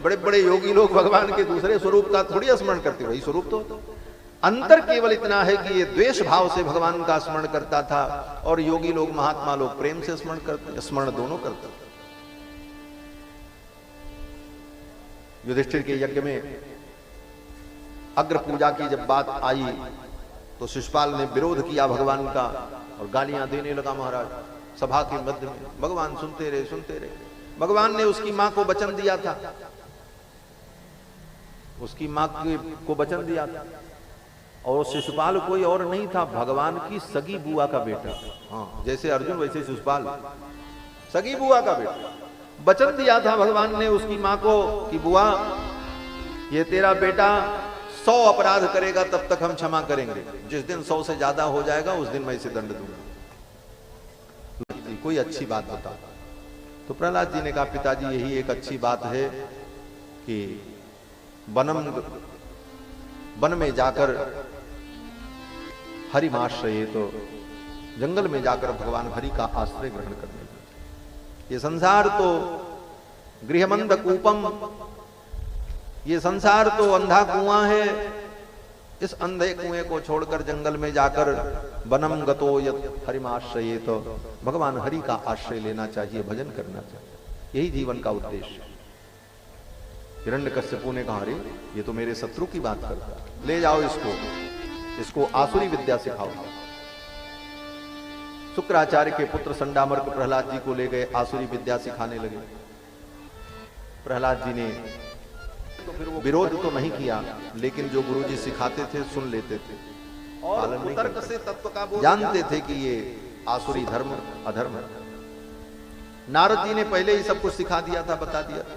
A: बड़े बड़े योगी लोग भगवान के दूसरे स्वरूप का थोड़ी स्मरण करते, वही स्वरूप तो। अंतर केवल इतना है कि ये द्वेष भाव से भगवान का स्मरण करता था, और योगी लोग, महात्मा लोग प्रेम से स्मरण करते, स्मरण दोनों करते। युधिष्ठिर के यज्ञ में अग्र पूजा की जब बात आई तो शिशुपाल ने विरोध किया भगवान का और गालियां देने लगा महाराज सभा के मध्य में। भगवान सुनते रहे। भगवान ने उसकी मां को वचन दिया था उसकी माँ को वचन दिया था, और शिशुपाल कोई और नहीं था, भगवान की सगी बुआ का बेटा। हाँ, जैसे अर्जुन वैसे शिशुपाल सगी बुआ का बेटा। वचन दिया था भगवान ने उसकी माँ को कि बुआ, ये तेरा बेटा 100 अपराध करेगा तब तक हम क्षमा करेंगे, जिस दिन 100 से ज्यादा हो जाएगा उस दिन मैं इसे दंड दूंगा। कोई अच्छी बात बता। तो प्रहलाद जी ने कहा, पिताजी यही एक अच्छी बात है कि वन में जाकर हरिमाश्रय, तो जंगल में जाकर भगवान हरि का आश्रय ग्रहण करने। ये संसार तो गृहमंद कूपम, ये संसार तो अंधा कुआं है। इस अंधे कुएं को छोड़कर जंगल में जाकर वनम गतो यत् हरिमाश्रये, तो भगवान हरि का आश्रय लेना चाहिए, भजन करना चाहिए, यही जीवन का उद्देश्य है। हिरण्यकश्यपु ने कहा, अरे ये तो मेरे शत्रु की बात करता है, ले जाओ इसको आसुरी विद्या सिखाओ। शुक्राचार्य के पुत्र संडामर्क प्रहलाद जी को ले गए, आसुरी विद्या सिखाने लगे। प्रहलाद जी ने तो फिर वो विरोध तो नहीं किया, लेकिन जो गुरुजी सिखाते थे सुन लेते थे, और तर्क से तत्व का बोध जानते थे कि ये आसुरी धर्म अधर्म है। नारद जी ने पहले ही सब कुछ सिखा दिया था, बता दिया था।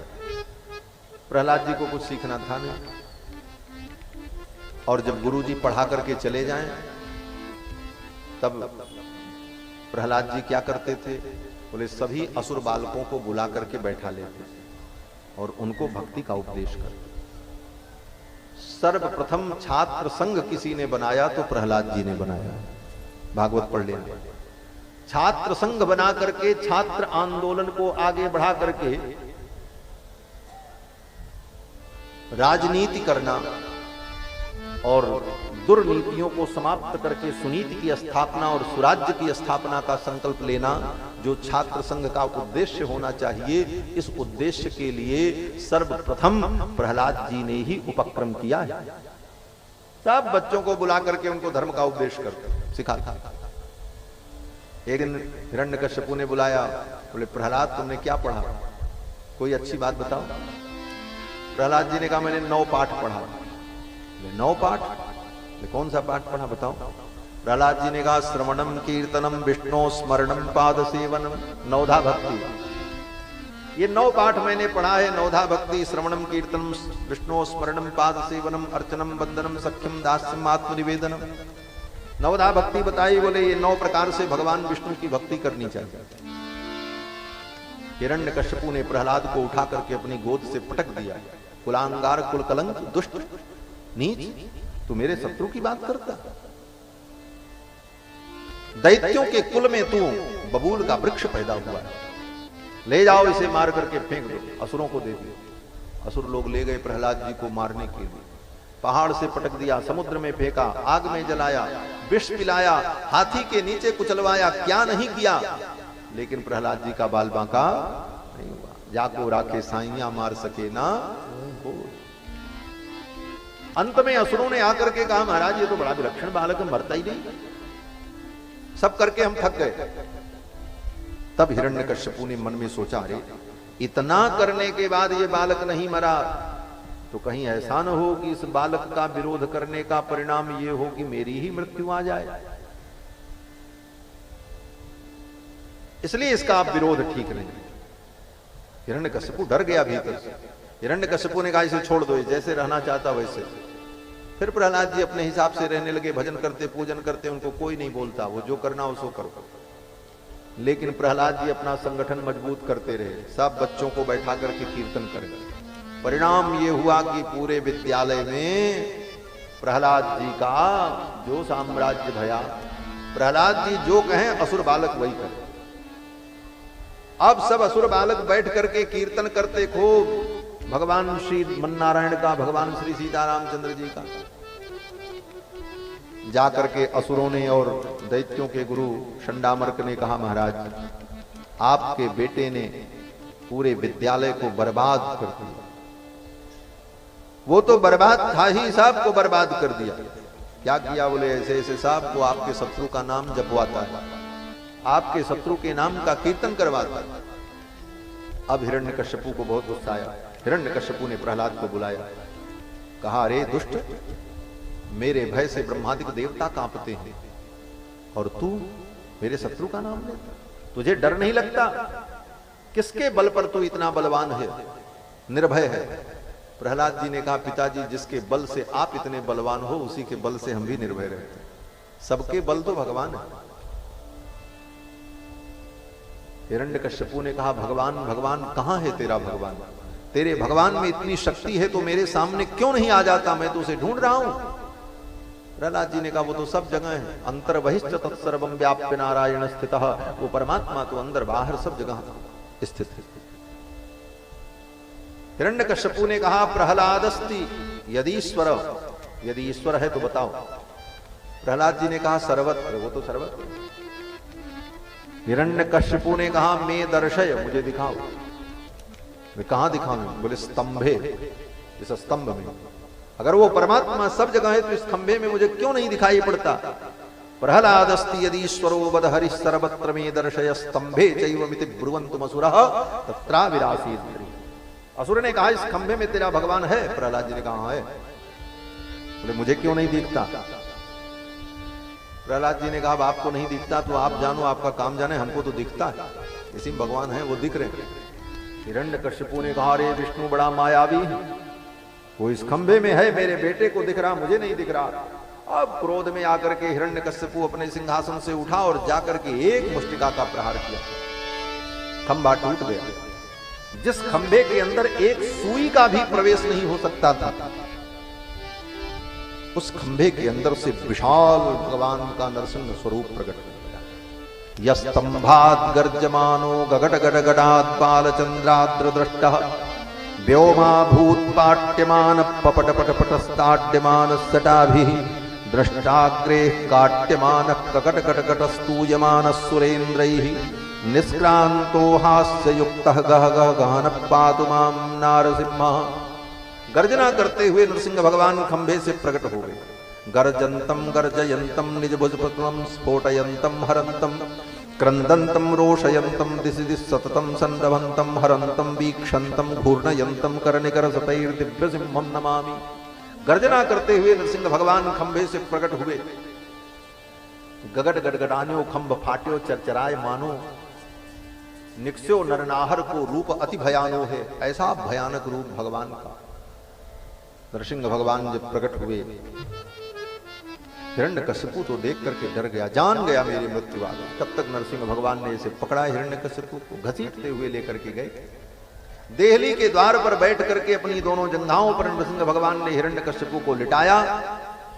A: प्रहलाद जी को कुछ सीखना था नहीं। और जब गुरुजी पढ़ा करके चले जाएं, तब प्रहलाद जी क्या करते थे, बोले सभी असुर बालकों को बुला करके बैठा लेते और उनको भक्ति का उपदेश करते। सर्वप्रथम छात्र संघ किसी ने बनाया तो प्रहलाद जी ने बनाया। भागवत पढ़ लेना। छात्र संघ बना करके छात्र आंदोलन को आगे बढ़ा करके राजनीति करना और दुर्नीतियों को समाप्त करके सुनीति की स्थापना और सुराज्य की स्थापना का संकल्प लेना, जो छात्र संघ का उद्देश्य होना चाहिए, इस उद्देश्य के लिए सर्वप्रथम प्रहलाद जी ने ही उपक्रम किया है। सब बच्चों को बुला करके उनको धर्म का उपदेश करते सिखाता। एक दिन हिरण्यकश्यपु ने बुलाया, बोले प्रहलाद तुमने क्या पढ़ा, कोई अच्छी बात बताओ। प्रहलाद जी ने कहा, मैंने 9 पाठ पढ़ा। 9 पाठ? कौन सा पाठ पढ़ा बताओ। प्रहलाद जी ने कहा, श्रवणम कीर्तनम विष्णु स्मरणम पाद सेवनम नवधा भक्ति। ये 9 पाठ मैंने पढ़ा है। नवधा भक्ति, श्रवणम कीर्तनम विष्णु स्मरणम पाद सेवनम अर्चनम वंदनम सख्यम दास्यम आत्मनिवेदनम। नवधा भक्ति बताई। बोले ये 9 प्रकार से भगवान विष्णु की भक्ति करनी चाहिए। हिरण्यकश्यपु ने प्रहलाद को उठा करके अपनी गोद से पटक दिया। कुलांगार, कुलकलंक, दुष्ट, नीच, तू मेरे शत्रु की बात करता। दैत्यों के कुल में तू बबूल का वृक्ष पैदा हुआ है। ले जाओ इसे, मार करके फेंक दो, असुरों को दे दो। असुर लोग ले गए प्रहलाद जी को मारने के लिए। पहाड़ से पटक दिया, समुद्र में फेंका, आग में जलाया, विष पिलाया, हाथी के नीचे कुचलवाया, क्या नहीं किया। लेकिन प्रहलाद जी का बाल बांका नहीं हुआ। जाको राखे साइया मार सके ना। अंत में असुरों ने आकर के कहा, महाराज ये तो बड़ा विलक्षण बालक है, मरता ही नहीं। सब करके हम थक गए। तब हिरण्यकश्यपु ने मन में सोचा, अरे इतना करने के बाद ये बालक नहीं मरा तो कहीं ऐसा न हो कि इस बालक का विरोध करने का परिणाम ये हो कि मेरी ही मृत्यु आ जाए। इसलिए इसका आप विरोध ठीक नहीं। हिरण्यकश्यपु डर गया भीतर से। हिरण्यकश्यपु ने कहा, इसे छोड़ दो, जैसे रहना चाहता वैसे। फिर प्रहलाद जी अपने हिसाब से रहने लगे, भजन करते, पूजन करते, उनको कोई नहीं बोलता, वो जो करना उसको करो। लेकिन प्रहलाद जी अपना संगठन मजबूत करते रहे, सब बच्चों को बैठा करके कीर्तन करे। परिणाम ये हुआ कि पूरे विद्यालय में प्रहलाद जी का जो साम्राज्य भया, प्रहलाद जी जो कहें असुर बालक वही करे। अब सब असुर बालक बैठ करके कीर्तन करते खूब, भगवान श्री मन्नारायण का, भगवान श्री सीतारामचंद्र जी का। जाकर के असुरों ने और दैत्यों के गुरु शंडामर्क ने कहा, महाराज आपके बेटे ने पूरे विद्यालय को बर्बाद कर दिया। वो तो बर्बाद था ही, साहब को बर्बाद कर दिया। क्या किया? बोले ऐसे ऐसे साहब को आपके शत्रु का नाम जपवाता है, आपके शत्रु के नाम का कीर्तन करवाता है। अब हिरण्यकश्यपु को बहुत गुस्सा आया। हिरण्यकश्यपु ने प्रहलाद को बुलाया। कहा, अरे दुष्ट, मेरे भय से ब्रह्मादिक देवता कांपते हैं और तू मेरे शत्रु का नाम लेता, तुझे डर नहीं लगता? किसके बल पर तू इतना बलवान है, निर्भय है? प्रहलाद जी ने कहा, पिताजी, जिसके बल से आप इतने बलवान हो उसी के बल से हम भी निर्भय रहते हैं। सबके बल तो भगवान है। हिरण्यकश्यपु ने कहा, भगवान भगवान कहां है तेरा भगवान? तेरे भगवान में इतनी शक्ति है तो मेरे सामने क्यों नहीं आ जाता? मैं तो उसे ढूंढ रहा हूं। प्रहलाद जी ने कहा, वो तो सब जगह है, अंतर बहिश्च तत्सर्वं व्याप्य नारायण स्थितः। वो परमात्मा तो अंदर बाहर सब जगह स्थित है। हिरण्यकश्यपु ने कहा, प्रहलादस्ति यदि ईश्वर, यदि ईश्वर है तो बताओ। प्रहलाद जी ने कहा, सर्वत्र, वो तो सर्वत्र। हिरण्यकश्यपु ने कहा, मैं दर्शय, मुझे दिखाओ। मैं कहां दिखाऊं? बोले, स्तंभे, इस स्तंभ में। अगर वो परमात्मा सब जगह है तो इस खंभे में मुझे क्यों नहीं दिखाई पड़ता? प्रहलादस्ति यदि ईश्वरो वद हरि सर्वत्र में दर्शय स्तंभे चैवमिति ब्रुवन्तुम असुरः तत्रा विरासीत्। असुर ने कहा, इस खंभे में तेरा भगवान है? प्रहलाद जी ने कहा, है। बोले, मुझे क्यों नहीं दिखता? प्रहलाद जी ने कहा, अब आपको नहीं दिखता तो आप जानो, आपका काम जाने, हमको तो दिखता है, इसी में भगवान है, वो दिख रहे हैं। हिरण्यकश्यपु ने कहा, अरे विष्णु बड़ा मायावी है, वो इस खंभे में है, मेरे बेटे को दिख रहा, मुझे नहीं दिख रहा। अब क्रोध में आकर के हिरण्यकश्यपु अपने सिंहासन से उठा और जाकर के एक मुष्टिका का प्रहार किया, खंभा टूट गया। जिस खंभे के अंदर एक सुई का भी प्रवेश नहीं हो सकता था, उस खंभे के अंदर से विशाल भगवान का नरसिंह स्वरूप प्रकट हो गया। यस्तंभात् गर्जमानो गगट गडगडात् बालचंद्राद्र दृष्टः व्योमा भूत्पाट्यमान पपट पटपटस्ताड्यमान सटाभिः दृष्टाग्रे काट्यमान ककट कटकटस्तूयमान सुरेन्द्रैः निष्क्रांतो हास्य युक्तः गह गह गहन पातु मां नारसिंहः। गर्जना करते हुए नरसिंह भगवान खंभे से प्रकट हो गए। गर्जंतम गर्जयंतम निज भुजपत्रम स्फोटयंतम हरंतम क्रंदंतम रोषयंतम दिशि दिश सततम संरभंतम हरंतम वीक्षंतम घूर्णयंतम करनिकर सतैर दिव्य सिंहम नमामि। गर्जना करते हुए नरसिंह भगवान खंभे से प्रकट हुए। गगट गडगडान्यो खंभ फाट्यो चरचराय मानो निक्स्यो नरनाहर को रूप अति भयानो है। ऐसा भयानक रूप भगवान का। नरसिंह भगवान जब प्रकट हुए, हिरण्यकश्यपु तो देख करके डर गया, जान गया मेरी मृत्यु आ गई। तब तक नरसिंह भगवान ने इसे पकड़ा, हिरण्यकश्यपु को घसीटते हुए लेकर के गए। देहली के द्वार पर बैठ करके अपनी दोनों जंघाओं पर नरसिंह भगवान ने हिरण्यकश्यपु को लिटाया।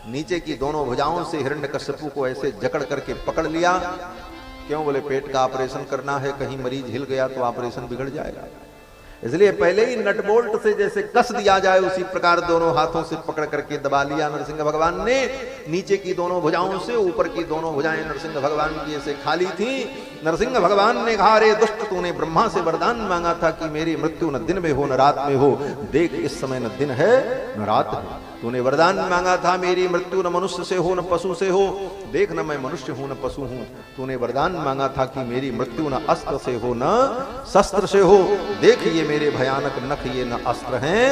A: नीचे की दोनों भुजाओं से हिरण्यकश्यपु को ऐसे जकड़ करके पकड़ लिया। क्यों? बोले, पेट का ऑपरेशन करना है, कहीं मरीज हिल गया तो ऑपरेशन बिगड़ जाएगा, इसलिए पहले ही नट बोल्ट से जैसे कस दिया जाए उसी प्रकार दोनों हाथों से पकड़ करके दबा लिया नरसिंह भगवान ने। नीचे की दोनों भुजाओं से ऊपर की दोनों भुजाएं नरसिंह भगवान की ऐसे खाली थी। नरसिंह भगवान ने कहा, अरे दुष्ट, तूने ब्रह्मा से वरदान मांगा था कि मेरी मृत्यु न दिन में हो न रात में हो। देख, इस समय न दिन है न रात है। तूने वरदान मांगा था मेरी मृत्यु न मनुष्य से हो न पशु से हो। देख, न मैं मनुष्य हूं न पशु हूं। तूने वरदान मांगा था कि मेरी मृत्यु न अस्त्र से हो न शस्त्र से हो। देख, ये मेरे भयानक नख, ये न अस्त्र हैं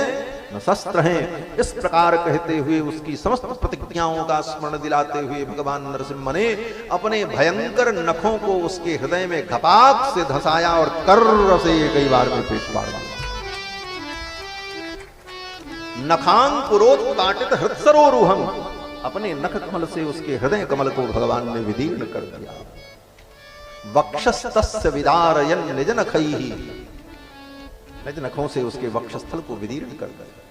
A: न शस्त्र हैं। इस प्रकार कहते हुए उसकी समस्त प्रतिज्ञाओं का स्मरण दिलाते हुए भगवान नरसिम्हा ने अपने भयंकर नखों को उसके हृदय में घपाक से धसाया और कर्र से कई बार में पेट फाड़ दिया। नखांग पुरोत्पाटित हृत्सरोरुहम, अपने नख कमल से उसके हृदय कमल को भगवान ने विदीर्ण कर दिया। वक्षस्तस्य विदारयन् निज नखैहि, निज नखों से उसके वक्षस्थल को विदीर्ण कर दिया।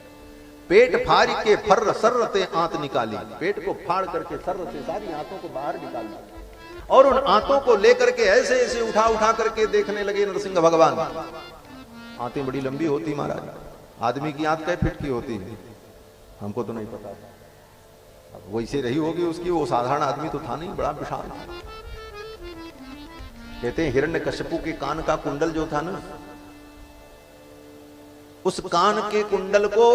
A: पेट फाड़ के फर्र सर्रते आंत निकाली, पेट को फाड़ करके सर्र से सारी आंतों को बाहर निकाल दिया और उन आंतों को लेकर के ऐसे ऐसे उठा उठा करके देखने लगे नरसिंह भगवान। आंतें बड़ी लंबी होती महाराज, आदमी की आंत कै फीट की होती है हमको तो नहीं पता, अब वैसे रही होगी उसकी। वो साधारण आदमी तो था नहीं, बड़ा विशाल। कहते हैं हिरण्यकश्यपु के कान का कुंडल जो था ना, उस कान के कुंडल को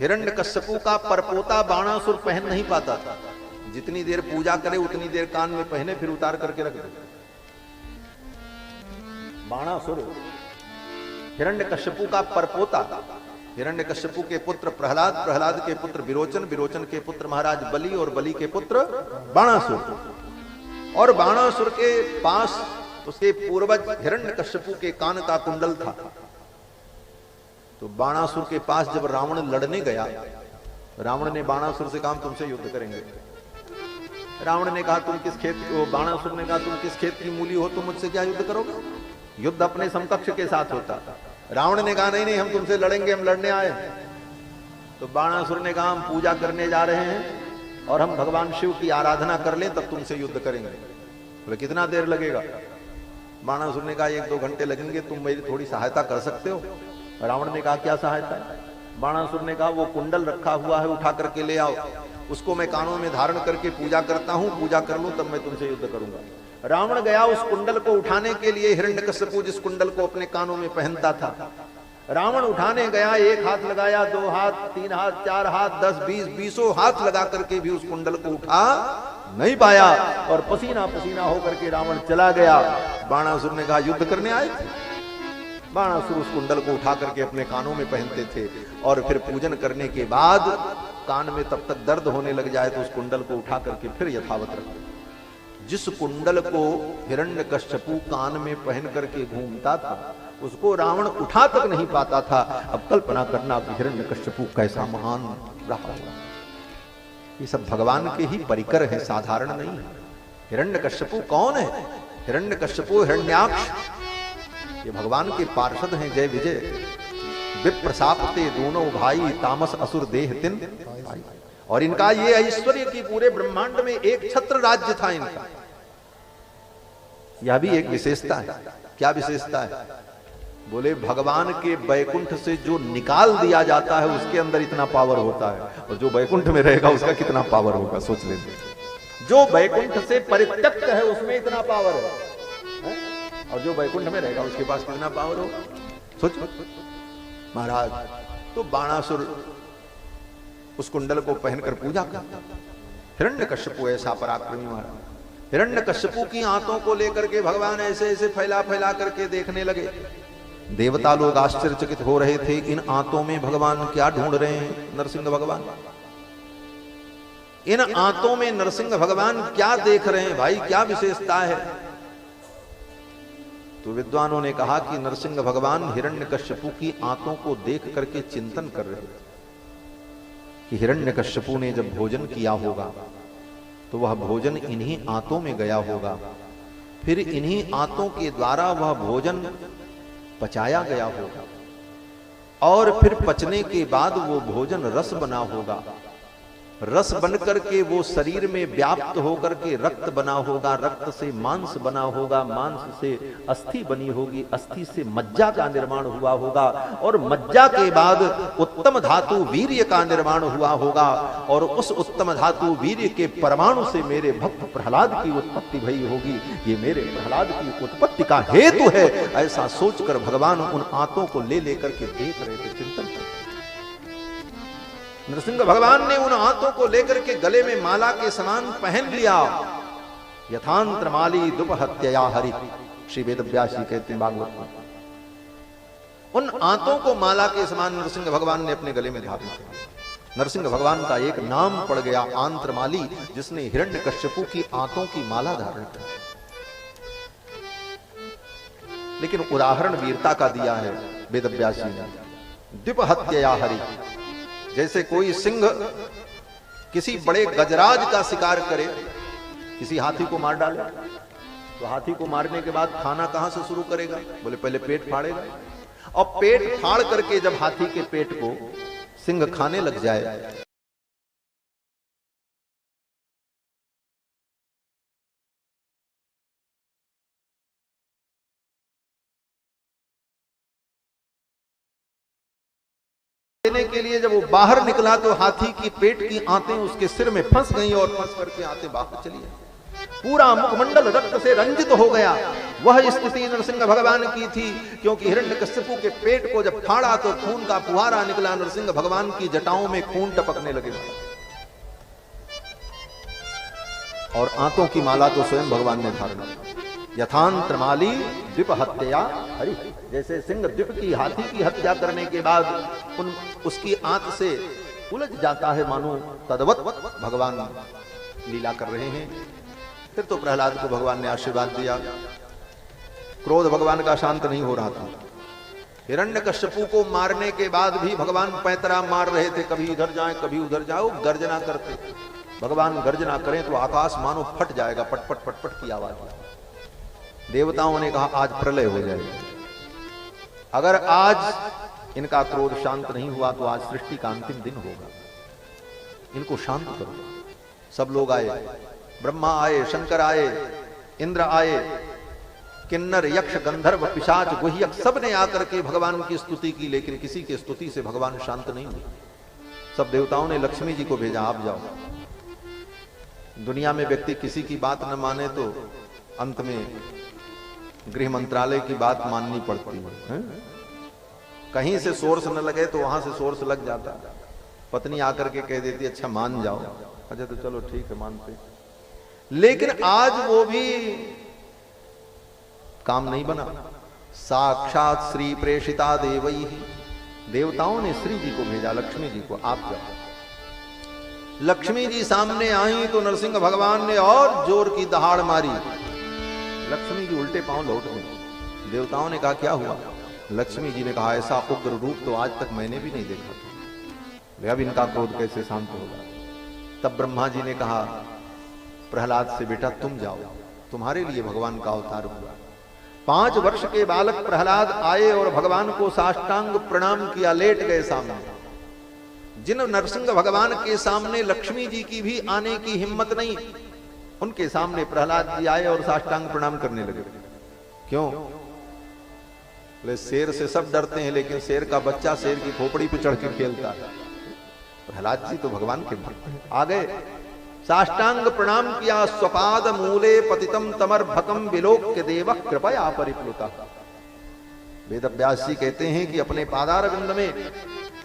A: हिरण्यकश्यपु का परपोता बाणासुर पहन नहीं पाता था। जितनी देर पूजा करे उतनी देर कान में पहने, फिर उतार करके रख दे। बाणासुर हिरण्यकश्यपु का परपोता, हिरण्यकश्यपु के पुत्र प्रहलाद, प्रहलाद के पुत्र विरोचन, विरोचन के पुत्र महाराज बलि और बलि के पुत्र बाणासुर। और बाणासुर के पास उसके पूर्वज हिरण्यकश्यपु के कान का कुंडल था। तो बाणासुर के पास जब रावण लड़ने गया, रावण ने बाणासुर से कहा तुमसे युद्ध करेंगे। रावण ने कहा तुम किस खेत, बाणासुर ने कहा तुम किस खेत की मूली हो, तुम मुझसे क्या युद्ध करोगे? युद्ध अपने समकक्ष के साथ होता। रावण ने कहा नहीं नहीं, हम तुमसे लड़ेंगे, हम लड़ने आए। तो बाणासुर ने कहा हम पूजा करने जा रहे हैं और हम भगवान शिव की आराधना कर लें तब तुमसे युद्ध करेंगे। बोले कितना देर लगेगा? बाणासुर ने कहा 1-2 घंटे लगेंगे, तुम मेरी थोड़ी सहायता कर सकते हो? रावण ने कहा क्या सहायता है? बाणासुर ने कहा वो कुंडल रखा हुआ है, उठा करके ले आओ, उसको मैं कानों में धारण करके पूजा करता हूं, पूजा कर लूं तब मैं तुमसे युद्ध करूंगा। रावण गया उस कुंडल को उठाने के लिए। हिरण्यकश्यपु जिस कुंडल को अपने कानों में पहनता था, रावण उठाने गया, 1 हाथ लगाया, 2 हाथ, 3 हाथ, 4 हाथ, 10, 20, 20 हाथ लगा करके भी उस कुंडल को उठा नहीं पाया और पसीना पसीना होकर के रावण चला गया। बाणासुर ने कहा युद्ध करने आए थे? बाणासुर उस कुंडल को उठा करके अपने कानों में पहनते थे और फिर पूजन करने के बाद कान में तब तक दर्द होने लग जाए तो उस कुंडल को उठा करके फिर यथावत रखते। जिस कुंडल को हिरण्यकश्यपु कान में पहन करके घूमता था उसको रावण उठा तक नहीं पाता था। अब कल्पना करना हिरण्यकश्यपु कैसा महान रहा। ये सब भगवान के ही परिकर है, साधारण नहीं है। हिरण्यकश्यपु कौन है? हिरण्यकश्यपु हिरण्याक्ष ये भगवान के पार्षद हैं। जय विजय विप्रसापते दोनों भाई, तामस असुर देह तिन भाई। और इनका ये ऐश्वर्य की पूरे ब्रह्मांड में एक छत्र राज्य था इनका। यह भी एक विशेषता है। क्या विशेषता है? बोले भगवान के बैकुंठ से जो निकाल दिया जाता है उसके अंदर इतना पावर होता है, और जो बैकुंठ में रहेगा उसका कितना पावर होगा सोच लेते। जो बैकुंठ से परित्यक्त है उसमें इतना पावर है, और जो बैकुंठ में रहेगा उसके पास कितना पावर होगा सोचो महाराज। तो बाणासुर उस कुंडल को पहनकर पूजा करता। हिरण्यकश्यपु ऐसा पराक्रमी महाराज। हिरण्यकश्यपु की आंतों को लेकर के भगवान ऐसे ऐसे फैला फैला करके देखने लगे। देवता लोग आश्चर्यचकित हो रहे थे, इन आंतों में भगवान क्या ढूंढ रहे हैं? नरसिंह भगवान। इन आंतों में नरसिंह भगवान क्या देख रहे हैं भाई, क्या विशेषता है? तो विद्वानों ने कहा कि नरसिंह भगवान हिरण्यकश्यपु की आंतों को देख करके चिंतन कर रहे थे कि हिरण्यकश्यपु ने जब भोजन किया होगा तो वह भोजन इन्हीं आंतों में गया होगा, फिर इन्हीं आंतों के द्वारा वह भोजन पचाया गया होगा, और फिर पचने के बाद वो भोजन रस बना होगा। रस बनकर के वो शरीर में व्याप्त होकर के रक्त बना होगा, रक्त से मांस बना होगा, मांस से अस्थि बनी होगी, अस्थि से मज्जा का निर्माण हुआ होगा, और मज्जा के बाद उत्तम धातु वीर्य का निर्माण हुआ होगा, और उस उत्तम धातु वीर्य के परमाणु से मेरे भक्त प्रहलाद की उत्पत्ति भई होगी। ये मेरे प्रहलाद की उत्पत्ति का हेतु है। ऐसा सोचकर भगवान उन आंतों को ले लेकर के देख रहे थे, चिंतन कर। नरसिंह भगवान ने उन हाथों को लेकर के गले में माला के समान पहन लिया। यथांत्र माली दुपहत्यया हरि, श्री वेदव्यास जी कहते हैं भागवत में। उन आंतों को माला के समान नरसिंह भगवान ने अपने गले में धारण किया। नरसिंह भगवान का एक नाम पड़ गया आंत्रमाली, जिसने हिरण्यकश्यपु की आंतों की माला धारण की। लेकिन उदाहरण वीरता का दिया है वेदव्यास जी ने। द्विपहत्यया हरि, जैसे कोई सिंह किसी बड़े गजराज का शिकार करे, किसी हाथी को मार डाले, तो हाथी को मारने के बाद खाना कहां से शुरू करेगा? बोले पहले पेट फाड़ेगा, और पेट फाड़ करके जब हाथी के पेट को सिंह खाने लग जाए देने के लिए, जब वो बाहर निकला तो हाथी की पेट की आंतें उसके सिर में फंस गईं और फंस करके आंतें बाहर चली आई। पूरा मुखमंडल रक्त से रंजित हो गया। वह स्थिति नरसिंह भगवान की थी, क्योंकि हिरण्यकश्यपु के पेट को जब फाड़ा तो खून का फुहारा निकला। नरसिंह भगवान की जटाओं में खून टपकने लगे, और आंतों की माला तो स्वयं भगवान ने धारण की। यथांत्रमाली द्वीप हत्या हरि, जैसे सिंह द्वीप की हाथी की हत्या करने के बाद उसकी आंत से उलझ जाता है, मानो तद्वत भगवान लीला कर रहे हैं। फिर तो प्रहलाद को भगवान ने आशीर्वाद दिया। क्रोध भगवान का शांत नहीं हो रहा था। हिरण्यकश्यपु को मारने के बाद भी भगवान पैतरा मार रहे थे, कभी इधर जाएं कभी उधर जाओ, गर्जना करते। भगवान गर्जना करें तो आकाश मानो फट जाएगा, पटपट पटपट की आवाज। देवताओं ने कहा आज प्रलय हो जाएगा, अगर आज इनका क्रोध शांत नहीं हुआ तो आज सृष्टि का अंतिम दिन होगा, इनको शांत करो। सब लोग आए, ब्रह्मा आए, शंकर आए, इंद्र आए, किन्नर यक्ष गंधर्व पिशाच गुह्यक सब ने आकर के भगवान की स्तुति की, लेकिन किसी की स्तुति से भगवान शांत नहीं हुए। सब देवताओं ने लक्ष्मी जी को भेजा, आप जाओ। दुनिया में व्यक्ति किसी की बात न माने तो अंत में गृह मंत्रालय की बात माननी पड़ती है। कहीं से सोर्स न लगे तो वहां से सोर्स लग जाता। पत्नी आकर के कह देती अच्छा मान जाओ, अच्छा तो चलो ठीक है मानते। लेकिन आज वो भी काम नहीं बना। साक्षात श्री प्रेषिता देवई, देवताओं ने श्री जी को भेजा, लक्ष्मी जी को, आप जाओ। लक्ष्मी जी सामने आई तो नरसिंह भगवान ने और जोर की दहाड़ मारी। लक्ष्मी जी उल्टे पांव लौट गई। देवताओं ने कहा क्या हुआ? लक्ष्मी जी ने कहा ऐसा उग्र रूप तो आज तक मैंने भी नहीं देखा था, अब इनका क्रोध कैसे शांत होगा? तब ब्रह्मा जी ने कहा प्रहलाद से बेटा तुम जाओ, तुम्हारे लिए भगवान का अवतार हुआ। 5 वर्ष के बालक प्रहलाद आए और भगवान को साष्टांग प्रणाम किया, लेट गए सामने। जिन नरसिंह भगवान के सामने लक्ष्मी जी की भी आने की हिम्मत नहीं, उनके सामने प्रहलाद जी आए और साष्टांग प्रणाम करने लगे। क्यों? बोले शेर से सब डरते हैं, लेकिन शेर का बच्चा शेर की खोपड़ी पे चढ़ के खेलता है। प्रहलाद जी तो भगवान के भक्त हैं। आ गए, साष्टांग प्रणाम किया। स्वपाद मूले पतितम तमर्भकम विलोक्य देव कृपया परिप्लुता। वेद व्यास जी कहते हैं कि अपने पादारविंद में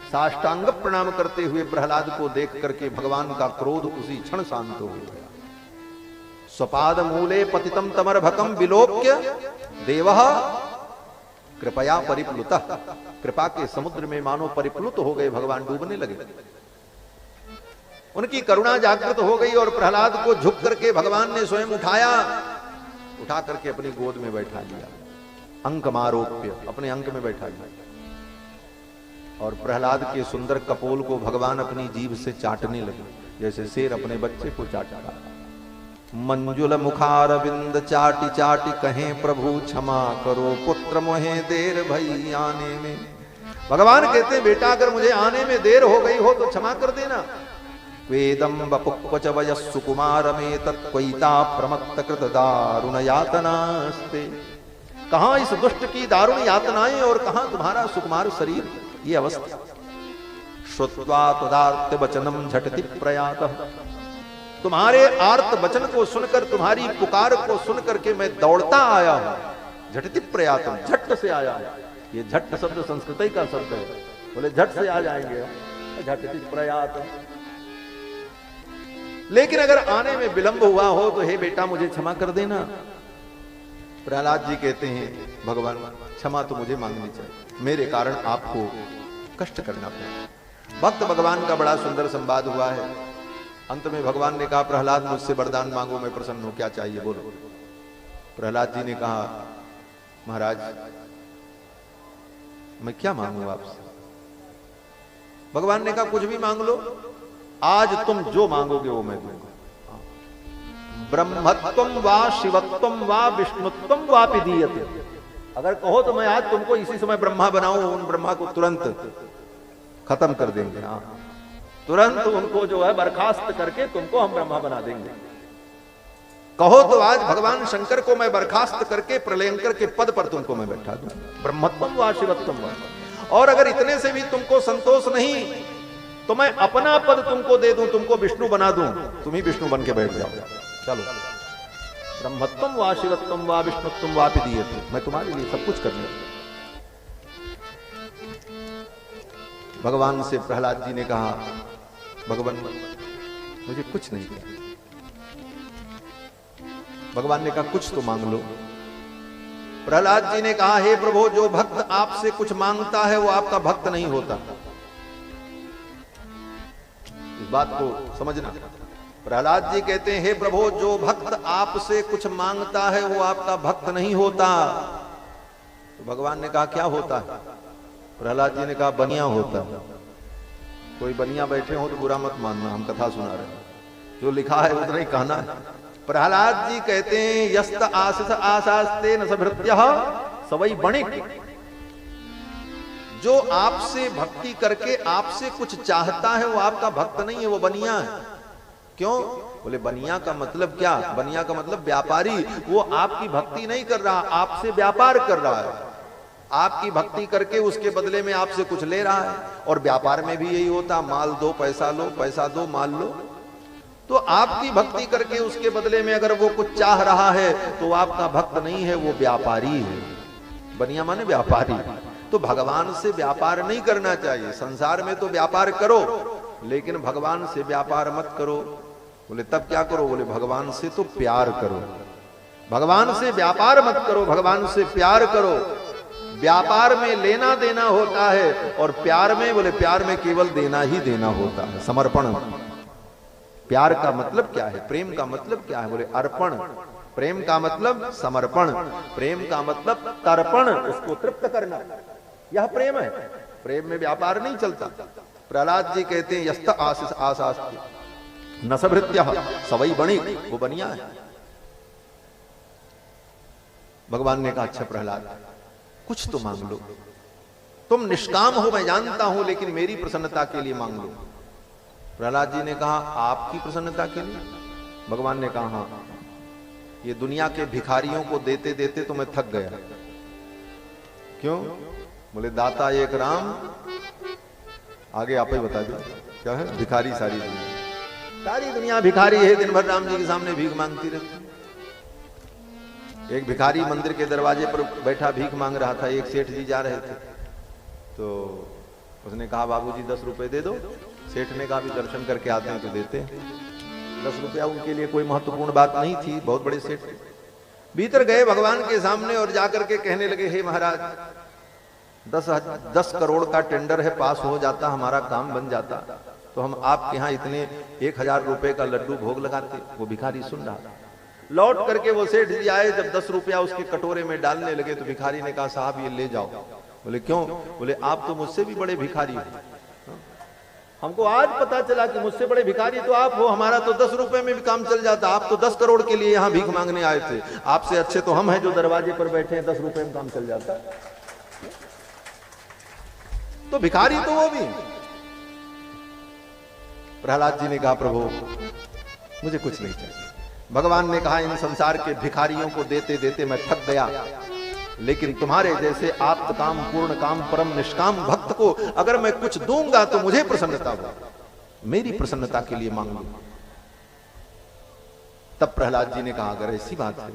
A: साष्टांग प्रणाम करते हुए प्रहलाद को देख करके भगवान का क्रोध उसी क्षण शांत हो गया। स्वपाद मूले पतितम तमर्भकम विलोक्य देव कृपया परिप्लुता। कृपा के समुद्र में मानो परिप्लुत हो गए, भगवान डूबने लगे। उनकी करुणा जागृत हो गई और प्रहलाद को झुक करके भगवान ने स्वयं उठाया, उठा करके अपनी गोद में बैठा लिया, अंकमारोप्य अपने अंक में बैठा लिया। और प्रहलाद के सुंदर कपोल को भगवान अपनी जीभ से चाटने लगे, जैसे शेर अपने बच्चे को चाटता। मंजुल मुखारविंद चाटी चाटी कहें प्रभु क्षमा करो, पुत्र मोहे देर भई आने में। भगवान कहते बेटा अगर मुझे आने में देर हो गई हो तो क्षमा कर देना। वेदम बपुक्वच वयस्सु कुमार में तत्क्वैता प्रमत्त कृत दारुण यातनास्ते। कहां इस दुष्ट की दारुण यातनाएं और कहां तुम्हारा सुकुमार शरीर, ये अवस्था। श्रुत्वा तदार्थ वचनम झटति प्रयातः। तुम्हारे आर्त वचन को सुनकर, तुम्हारी पुकार को सुनकर के मैं दौड़ता आया हूं। झटति प्रयातम, झट से आया हूं। ये झट शब्द संस्कृत का शब्द है, बोले झट से आ जाएंगे, झटति प्रयातम। लेकिन अगर आने में विलंब हुआ हो तो हे बेटा मुझे क्षमा कर देना। प्रहलाद जी कहते हैं भगवान क्षमा तो मुझे मांगनी चाहिए, मेरे कारण आपको कष्ट करना पड़ा। भक्त भगवान का बड़ा सुंदर संवाद हुआ है। अंत में भगवान ने कहा प्रहलाद मुझसे वरदान मांगो, मैं प्रसन्न हूं, क्या चाहिए बोलो। प्रहलाद जी ने कहा महाराज मैं क्या मांगू आपसे? भगवान ने कहा कुछ भी मांग लो, आज तुम जो मांगोगे वो मैं दूंगा। ब्रह्मत्वम वा शिवत्वम वा विष्णुत्वम वापि दीयते। अगर कहो तो मैं आज तुमको इसी समय ब्रह्मा बनाऊं, उन ब्रह्मा को तुरंत खत्म कर देंगे। हाँ, तुरंत उनको जो है बर्खास्त करके तुमको हम ब्रह्मा बना देंगे। कहो तो आज भगवान शंकर को मैं बर्खास्त करके प्रलयंकर के पद पर तुमको मैं बैठा दूं। ब्रह्मत्वम वा शिवत्वम वा। और अगर इतने से भी तुमको संतोष नहीं तो मैं अपना पद तुमको दे दूं, तुमको विष्णु बना दूं, तुम ही विष्णु बन के बैठ जाओ। चलो, ब्रह्मत्वम वा शिवत्वम वा विष्णुत्वम वापि दीयते। मैं तुम्हारे लिए सब कुछ कर लूं। भगवान से प्रहलाद जी ने कहा भगवान मुझे कुछ नहीं किया। भगवान ने कहा कुछ तो मांग लो। प्रहलाद जी ने कहा, हे प्रभु, जो भक्त आपसे कुछ मांगता है वो आपका भक्त नहीं होता। इस बात को समझना। प्रहलाद जी कहते हैं, हे प्रभु, जो भक्त आपसे कुछ मांगता है वो आपका भक्त नहीं होता। तो भगवान ने कहा, क्या होता है? प्रहलाद जी ने कहा, बनिया होता है। कोई बनिया बैठे हो तो बुरा मत मानना, हम कथा सुना रहे हैं, जो लिखा है उतना ही कहना है। प्रहलाद जी कहते हैं, यस्त आशिष आशास्ते न सभृत्यः सवै बणिक। जो आपसे भक्ति करके आपसे कुछ चाहता है वो आपका भक्त नहीं है, वो बनिया है। क्यों? बोले बनिया का मतलब क्या? बनिया का मतलब व्यापारी। वो आपकी भक्ति नहीं कर रहा, आपसे व्यापार कर रहा है। आपकी भक्ति करके उसके बदले में आपसे कुछ ले रहा है। और व्यापार में भी यही होता, माल दो पैसा लो, पैसा दो माल लो। तो आपकी भक्ति करके उसके बदले में अगर वो कुछ चाह रहा है तो आपका भक्त नहीं है, वो व्यापारी है। बनिया माने व्यापारी। तो भगवान से व्यापार नहीं करना चाहिए। संसार में तो व्यापार करो, लेकिन भगवान से व्यापार मत करो। बोले तब क्या करो? बोले भगवान से तो प्यार करो। भगवान से व्यापार मत करो, भगवान से प्यार करो। व्यापार में लेना देना होता है, और प्यार में, बोले प्यार में केवल देना ही देना होता है, समर्पण। प्यार का मतलब क्या है? प्रेम का मतलब क्या है? बोले अर्पण। प्रेम का मतलब समर्पण, प्रेम का मतलब तर्पण, उसको तृप्त करना, यह प्रेम है। प्रेम में व्यापार नहीं चलता। प्रहलाद जी कहते हैं, यस्त आशिष आशास्ते न सभृत्यः सवै बणिक। वो बनिया है। भगवान ने कहा, अच्छा प्रहलाद, कुछ तो मांग लो। तुम निष्काम हो मैं जानता हूं, लेकिन मेरी प्रसन्नता के लिए मांग लो। प्रहलाद जी ने कहा, आपकी प्रसन्नता के लिए? भगवान ने कहा, हाँ, ये दुनिया के भिखारियों को देते देते तो मैं थक गया। क्यों? बोले दाता एक राम। आगे आप ही बता दो क्या है? भिखारी सारी दुनिया भिखारी है, दिन भर राम जी के सामने भीख मांगती रहती। एक भिखारी मंदिर के दरवाजे पर बैठा भीख मांग रहा था। एक सेठ जी जा रहे थे, तो उसने कहा, बाबूजी 10 रुपए दे दो। सेठ ने कहा, भी दर्शन करके आते हैं तो देते हैं। 10 रुपया उनके लिए कोई महत्वपूर्ण बात नहीं थी, बहुत बड़े सेठ थे। भीतर गए भगवान के सामने और जाकर के कहने लगे, हे महाराज, 10 करोड़ का टेंडर है, पास हो जाता, हमारा काम बन जाता, तो हम आपके यहाँ इतने 1000 रुपए का लड्डू भोग लगाते। वो भिखारी सुन रहा था। लौट करके वो सेठ जी आए, जब 10 रुपया उसके कटोरे में डालने लगे तो भिखारी ने कहा, साहब ये ले जाओ। बोले क्यों? बोले आप तो मुझसे भी बड़े भिखारी हो। हमको आज पता चला कि मुझसे बड़े भिखारी तो आप हो। हमारा तो 10 रुपए में भी काम चल जाता, आप तो 10 करोड़ के लिए यहाँ भीख मांगने आए थे। आपसे अच्छे तो हम हैं जो दरवाजे पर बैठे हैं, 10 रुपए में काम चल जाता। तो भिखारी तो वो भी। प्रहलाद जी ने कहा, प्रभु मुझे कुछ नहीं चाहिए। भगवान ने कहा, इन संसार के भिखारियों को देते देते मैं थक गया, लेकिन तुम्हारे जैसे आप्त काम, पूर्ण काम, परम निष्काम भक्त को अगर मैं कुछ दूंगा तो मुझे प्रसन्नता हो। मेरी प्रसन्नता के लिए मांग लो। तब प्रहलाद जी ने कहा, अगर ऐसी बात है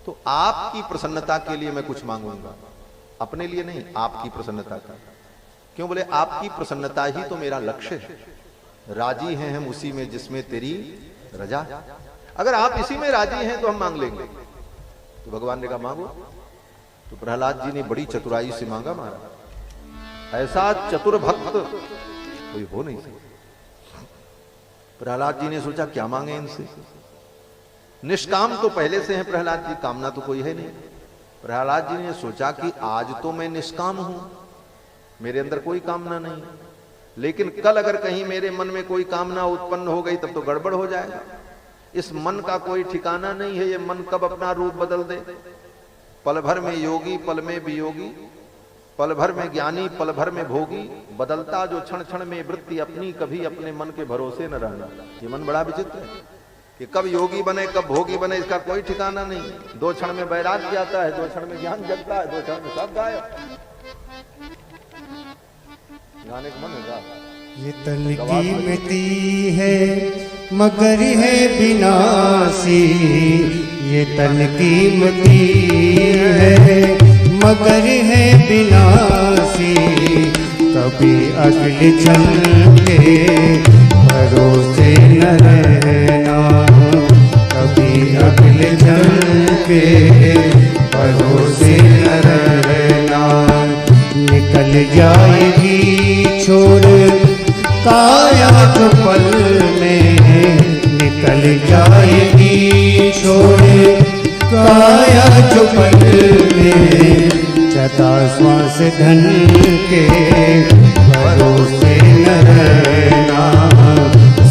A: तो आपकी प्रसन्नता के लिए मैं कुछ मांगूंगा, अपने लिए नहीं, आपकी प्रसन्नता का। क्यों? बोले आपकी प्रसन्नता ही तो मेरा लक्ष्य है। राजी हैं हम उसी में जिसमें तेरी रजा। अगर आप इसी में राजी हैं तो हम मांग लेंगे। तो भगवान ने कहा, मांगो। तो प्रहलाद जी ने बड़ी चतुराई से मांगा। महाराज, ऐसा चतुर भक्त कोई हो नहीं सकता। प्रहलाद जी ने सोचा, क्या मांगे इनसे? निष्काम तो पहले से है प्रहलाद जी, कामना तो कोई है नहीं। प्रहलाद जी ने सोचा कि आज तो मैं निष्काम हूं, मेरे अंदर कोई कामना नहीं, लेकिन कल अगर कहीं मेरे मन में कोई कामना उत्पन्न हो गई तब तो गड़बड़ हो जाएगा। इस मन का कोई ठिकाना नहीं है, ये मन कब अपना रूप बदल दे। पल भर में योगी, पल में वियोगी, पल भर में ज्ञानी, पल भर में भोगी, बदलता जो क्षण क्षण में वृत्ति अपनी, कभी अपने मन के भरोसे न रहना। ये मन बड़ा विचित्र है कि कब योगी बने कब भोगी बने, इसका कोई ठिकाना नहीं। 2 क्षण में वैराग्य आता है, 2 क्षण में ज्ञान जगता है, 2 क्षण में सब गायब। गाने का मन होगा।
B: ये तन कीमती है मगर है विनाशी, ये तन कीमती है मगर है विनाशी। कभी अगले क्षण के भरोसे न रहना, कभी अगले क्षण के भरोसे न रहना। निकल जाएगी छोड़ काया जो पल में, निकल जाएगी छोड़ काया जो पल में। सदा श्वास धन के भरोसे न रहना,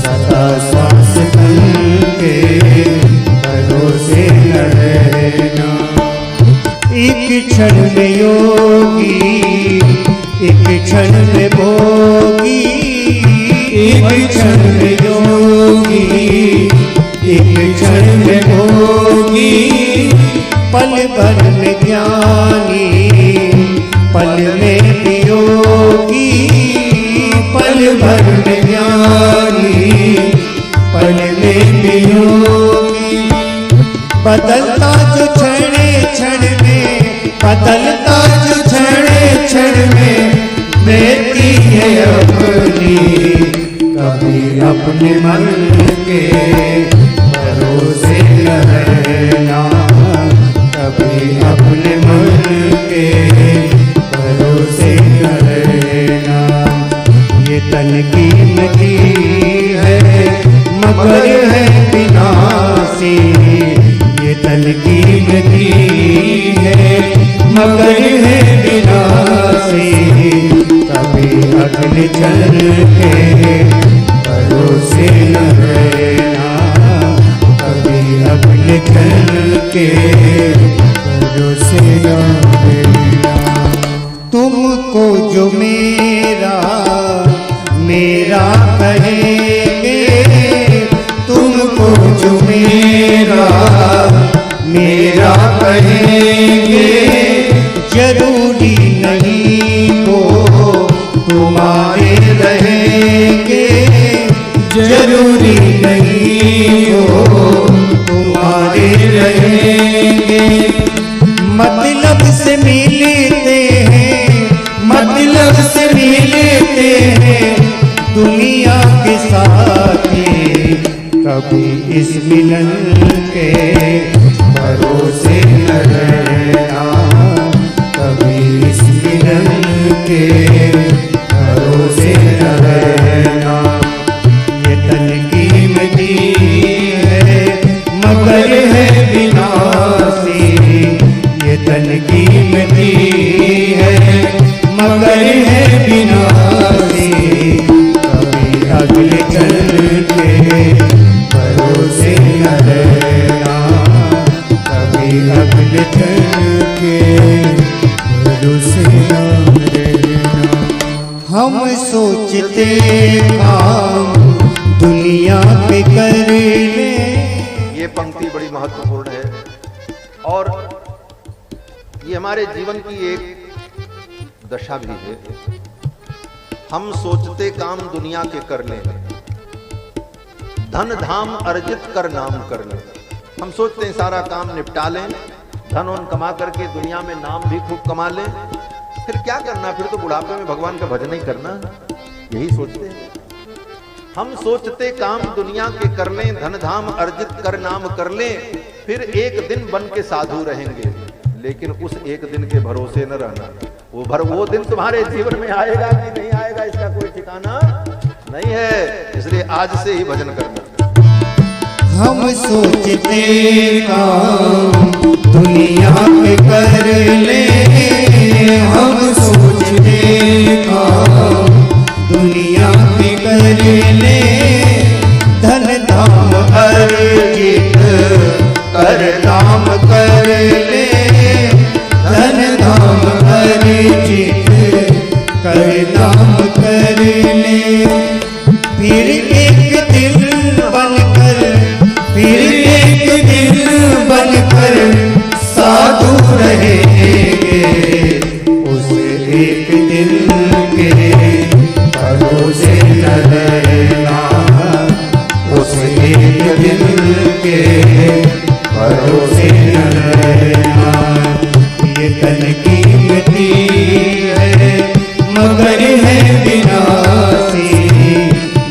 B: सदा श्वास धन के भरोसे न रहना। एक क्षण में योगी, एक क्षण में भोगी, एक क्षण में योगी, एक क्षण में भोगी। पल भर में ज्ञानी, पल में वियोगी, पल भर में ज्ञानी, पल में वियोगी। बदलता जो क्षण क्षण में, बदलता जो क्षण क्षण में, बेटी है अपनी। कभी अपने मन के भरोसे न रहना, कभी अपने मन के भरोसे न रहना। ये तन की नदी है मगर है विनाशी, ये तन की नदी है मगर है विनाशी। कभी अगले चल के भरोसे न रहना, कभी अगले चल के भरोसे न रहना। तुमको जो मेरा मेरा कहेंगे, तुमको जो मेरा मेरा कहेंगे। जरूरी नहीं वो तुम्हारे रहेंगे, जरूरी नहीं वो तुम्हारे रहेंगे। मतलब से मिलते हैं, मतलब से मिलते हैं दुनिया के साथी। कभी इस मिलन के भरोसे न रहना, कभी इस मिलन के भरोसे न रहना। ये तन कीमती है मगर है विनाशी, ये तन कीमती है मगर है विनाशी। कभी अगले चल के भरोसे न रहना, कभी अगले चल के भरोसे न रहना। हम सोचते काम दुनिया पे कर ले।
A: ये पंक्ति बड़ी महत्वपूर्ण है और ये हमारे जीवन की एक दशा भी है। हम सोचते काम दुनिया के कर लें, धन धाम अर्जित कर नाम कर लें। हम सोचते हैं सारा काम निपटा लें, धन उन कमा करके दुनिया में नाम भी खूब कमा लें, फिर क्या करना, फिर तो बुढ़ापे में भगवान का भजन ही करना, यही सोचते हैं। हम सोचते काम दुनिया के कर लें, धन धाम अर्जित कर नाम कर लें, फिर एक दिन बन के साधु रहेंगे। लेकिन उस एक दिन के भरोसे न रहना, वो दिन तुम्हारे जीवन में आएगा कि नहीं आएगा इसका कोई ठिकाना नहीं है। इसलिए आज से ही भजन करना।
B: हम सोचते काम दुनिया पे कर ले, हम सोचते काम दुनिया पे कर ले। धन धाम अर्जित कर नाम कर ले, धन धाम अर्जित कर नाम कर ले। फिर एक दिन बनकर, फिर एक दिन बनकर साधु रहेंगे। उस एक दिन के भरोसे न रहना, उस एक दिन के भरोसे न रहना। ये तन कीमती है मगर है विनाशी,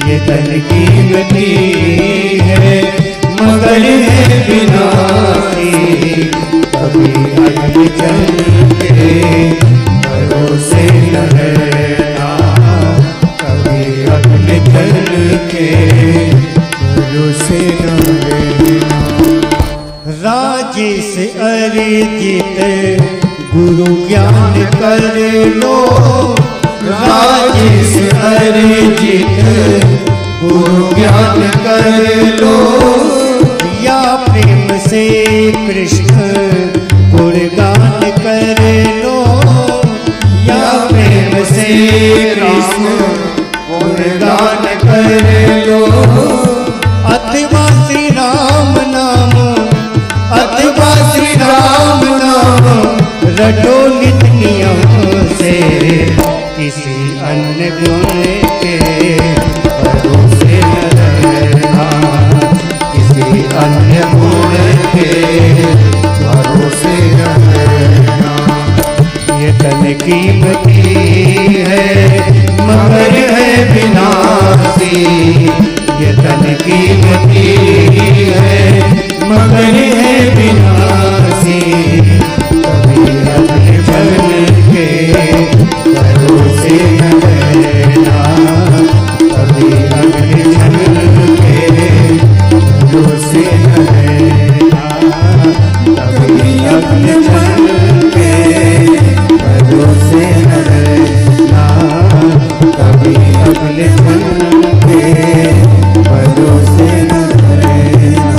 B: ये तन कीमती है मगर है विनाशी। कभी भरोसे न रहना। राजेश अरिजित गुरु ज्ञान कर लो, राजेश अरिजित गुरु ज्ञान कर लो, या प्रेम से कृष्ण गुणगान कर लो, या प्रेम से कृष्ण गुणगान कर लो, अथवा श्री राम नाम, अथवा श्री राम नाम रटो नित नियम से, किसी अन्य गुण के भरोसे न रहना, किसी अन्य गुण के भरोसे न रहना। ये तन कीमती है मगर है विनाशी, ये तन कीमती है मगर है विनाशी, कभी अपने बल के भरोसे न रहना, कभी अपने बल के भरोसे न रहना, कभी अपने बल के भरोसे न रहना, कभी अपने बल के भरोसे न रहना।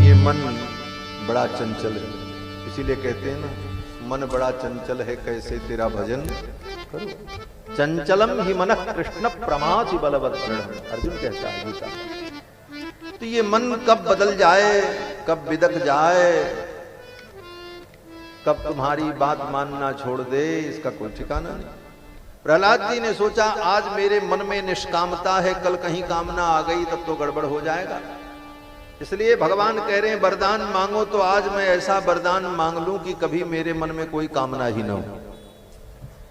A: ये मन बड़ा चंचल है, इसीलिए कहते हैं ना, मन बड़ा चंचल है कैसे तेरा भजन करो। चंचलम ही मन कृष्ण प्रमाथि बलवत् दृढ़, अर्जुन कहता है गीता। तो ये मन कब बदल जाए, कब बिदक जाए, कब तुम्हारी बात मानना छोड़ दे, इसका कोई ठिकाना नहीं। प्रहलाद जी ने सोचा आज मेरे मन में निष्कामता है, कल कहीं कामना आ गई तब तो गड़बड़ हो जाएगा। इसलिए भगवान कह रहे हैं वरदान मांगो, तो आज मैं ऐसा वरदान मांग लूं कि कभी मेरे मन में कोई कामना ही न हो।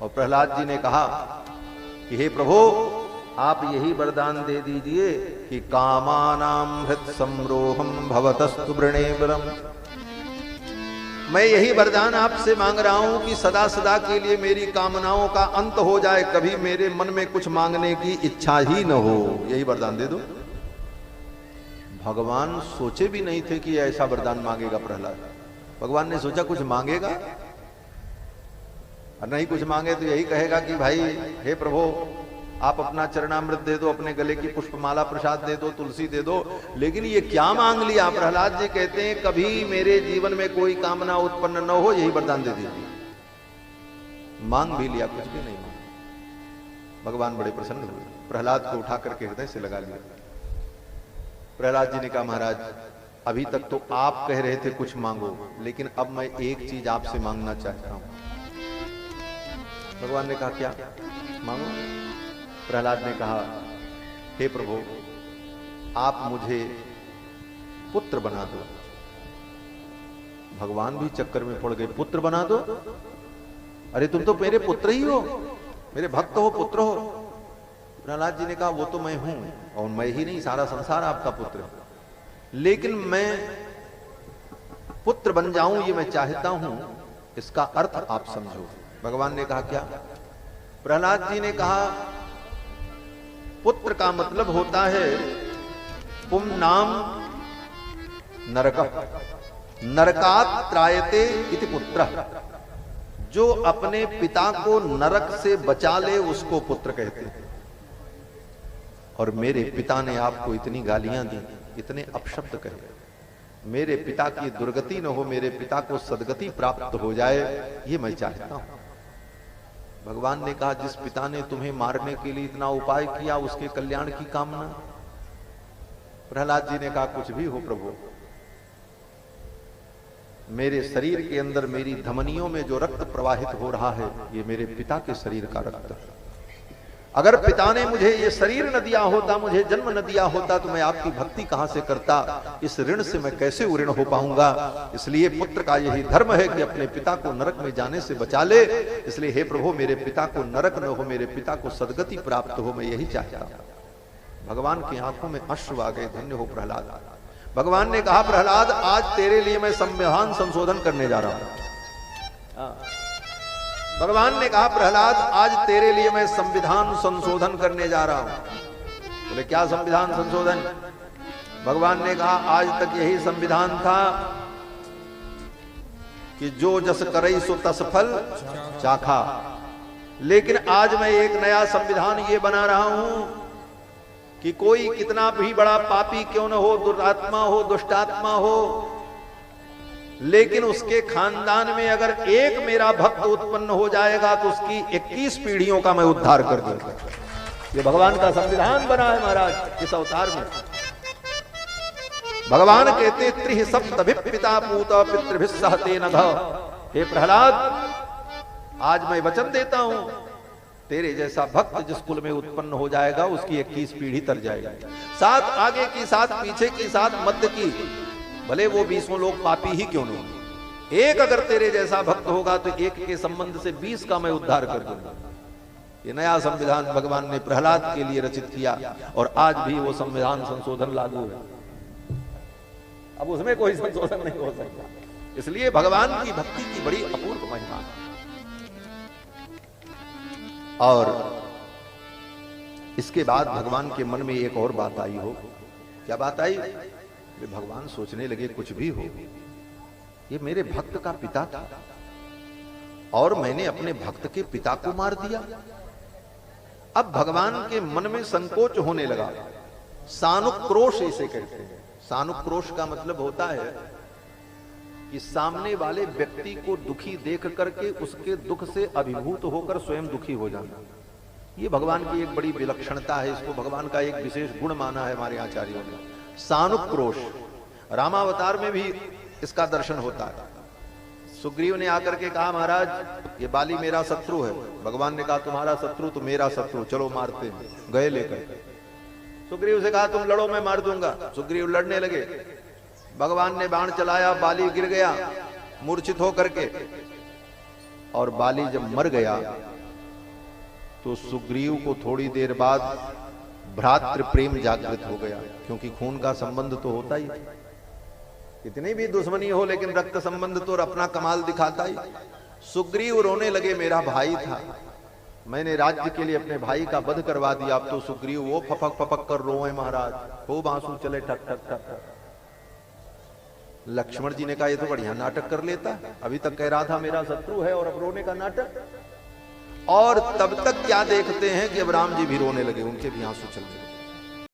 A: और प्रहलाद जी ने कहा कि हे प्रभु आप यही वरदान दे दीजिए कि कामानाम हृत संरोहम भवतस्तु वृणेवरम। मैं यही वरदान आपसे मांग रहा हूं कि सदा सदा के लिए मेरी कामनाओं का अंत हो जाए, कभी मेरे मन में कुछ मांगने की इच्छा ही न हो, यही वरदान दे दो। भगवान सोचे भी नहीं थे कि ऐसा वरदान मांगेगा प्रहलाद। भगवान ने सोचा कुछ मांगेगा, और नहीं कुछ मांगे तो यही कहेगा कि भाई हे प्रभु आप अपना चरणामृत दे दो, अपने गले की पुष्पमाला प्रसाद दे दो, तुलसी दे दो। लेकिन ये क्या मांग लिया? प्रहलाद जी कहते हैं कभी मेरे जीवन में कोई कामना उत्पन्न न हो, यही वरदान दे दीजिए। मांग भी लिया, कुछ भी नहीं मांगा। भगवान बड़े प्रसन्न हुए, प्रहलाद को उठा करके हृदय से लगा लिया। प्रहलाद जी ने कहा महाराज अभी तक तो आप कह रहे थे कुछ मांगो, लेकिन अब मैं एक चीज आपसे मांगना चाहता हूं। भगवान ने कहा क्या? मांगो। प्रहलाद ने कहा हे प्रभु आप मुझे पुत्र बना दो। भगवान भी चक्कर में पड़ गए, पुत्र बना दो? अरे तुम तो मेरे पुत्र ही हो, मेरे भक्त हो, पुत्र हो। प्रहलाद जी ने कहा वो तो मैं हूं, और मैं ही नहीं सारा संसार आपका पुत्र है, लेकिन मैं पुत्र बन जाऊं ये मैं चाहता हूं, इसका अर्थ आप समझो। भगवान ने कहा क्या? प्रहलाद जी ने कहा पुत्र का मतलब होता है पुंनाम नरकः नरकात् त्रायते इति पुत्रः। जो अपने पिता को नरक से बचा ले उसको पुत्र कहते हैं। और मेरे पिता ने आपको इतनी गालियां दी, इतने अपशब्द कहे, मेरे पिता की दुर्गति न हो, मेरे पिता को सदगति प्राप्त हो जाए, ये मैं चाहता हूं। भगवान ने कहा जिस पिता ने तुम्हें मारने के लिए इतना उपाय किया उसके कल्याण की कामना। प्रहलाद जी ने कहा कुछ भी हो प्रभु, मेरे शरीर के अंदर मेरी धमनियों में जो रक्त प्रवाहित हो रहा है ये मेरे पिता के शरीर का रक्त है। अगर पिता ने मुझे ये शरीर न दिया होता, मुझे जन्म न दिया होता, तो मैं आपकी भक्ति कहां से करता? इस ऋण से मैं कैसे ऋण हो पाऊंगा? इसलिए पुत्र का यही धर्म है कि अपने पिता को नरक में जाने से बचा ले। इसलिए हे प्रभु मेरे पिता को नरक न हो, मेरे पिता को सदगति प्राप्त हो, मैं यही चाहता हूं। भगवान की आंखों में अश्रु आ गए, धन्य हो प्रहलाद। भगवान ने कहा प्रहलाद आज तेरे लिए मैं संविधान संशोधन करने जा रहा हूं। भगवान ने कहा प्रहलाद आज तेरे लिए मैं संविधान संशोधन करने जा रहा हूं। बोले क्या संविधान संशोधन? भगवान ने कहा आज तक यही संविधान था कि जो जस करई सो तस फल चाखा, लेकिन आज मैं एक नया संविधान ये बना रहा हूं कि कोई कितना भी बड़ा पापी क्यों न हो, दुरात्मा हो, दुष्टात्मा हो, लेकिन उसके खानदान में अगर एक मेरा भक्त उत्पन्न हो जाएगा तो उसकी 21 पीढ़ियों का मैं उद्धार कर दूंगा। ये भगवान का संविधान बना है महाराज इस अवतार में। भगवान कहते त्रिह सप्तभि पिता पूत पितृभिः सह तेन ध। हे प्रहलाद, आज मैं वचन देता हूं, तेरे जैसा भक्त जिस कुल में उत्पन्न हो जाएगा उसकी 21 पीढ़ी तर जाएगी। 7 आगे की 7 पीछे की 7 मध्य की, भले वो 20 लोग पापी ही क्यों न हो, एक अगर तेरे जैसा भक्त होगा तो एक के संबंध से 20 का मैं उद्धार कर दूंगा। ये नया संविधान भगवान ने प्रहलाद के लिए रचित किया और आज भी वो संविधान संशोधन लागू है। अब उसमें कोई संशोधन नहीं हो सकता। इसलिए भगवान की भक्ति की बड़ी अपूर्व महिमा है। और इसके बाद भगवान के मन में एक और बात आई हो। क्या बात आई? भगवान सोचने लगे कुछ भी हो, ये मेरे भक्त का पिता था और मैंने अपने भक्त के पिता को मार दिया। अब भगवान के मन में संकोच होने लगा। सानुक्रोश इसे कहते हैं। सानुक्रोश का मतलब होता है कि सामने वाले व्यक्ति को दुखी देख करके उसके दुख से अभिभूत होकर स्वयं दुखी हो जाना। ये भगवान की एक बड़ी विलक्षणता है। इसको भगवान का एक विशेष गुण माना है हमारे आचार्यों ने, सानुक्रोश। रामावतार में भी इसका दर्शन होता है। सुग्रीव ने आकर के कहा महाराज ये बाली मेरा शत्रु है। भगवान ने कहा तुम्हारा शत्रु तो मेरा शत्रु, चलो मारते हैं। गए लेकर। सुग्रीव से कहा तुम लड़ो मैं मार दूंगा। सुग्रीव लड़ने लगे। भगवान ने बाण चलाया, बाली गिर गया मूर्छित होकर के। और बाली जब मर गया तो सुग्रीव को थोड़ी देर बाद भ्रातृ प्रेम जागृत हो गया, क्योंकि खून का संबंध तो होता ही, कितनी भी दुश्मनी हो लेकिन रक्त संबंध तो अपना कमाल दिखाता ही। सुग्रीव रोने लगे, मेरा भाई था, मैंने राज्य के लिए अपने भाई का वध करवा दिया। अब तो सुग्रीव वो फपक फपक कर रोए महाराज, खूब आंसू चले ठक ठक ठक ठक। लक्ष्मण जी ने कहा ये तो बढ़िया नाटक कर लेता, अभी तक कह रहा था मेरा शत्रु है और अब रोने का नाटक। और तब तक क्या देखते हैं कि अब राम जी भी रोने लगे, उनके भी आंसू चलने लगे।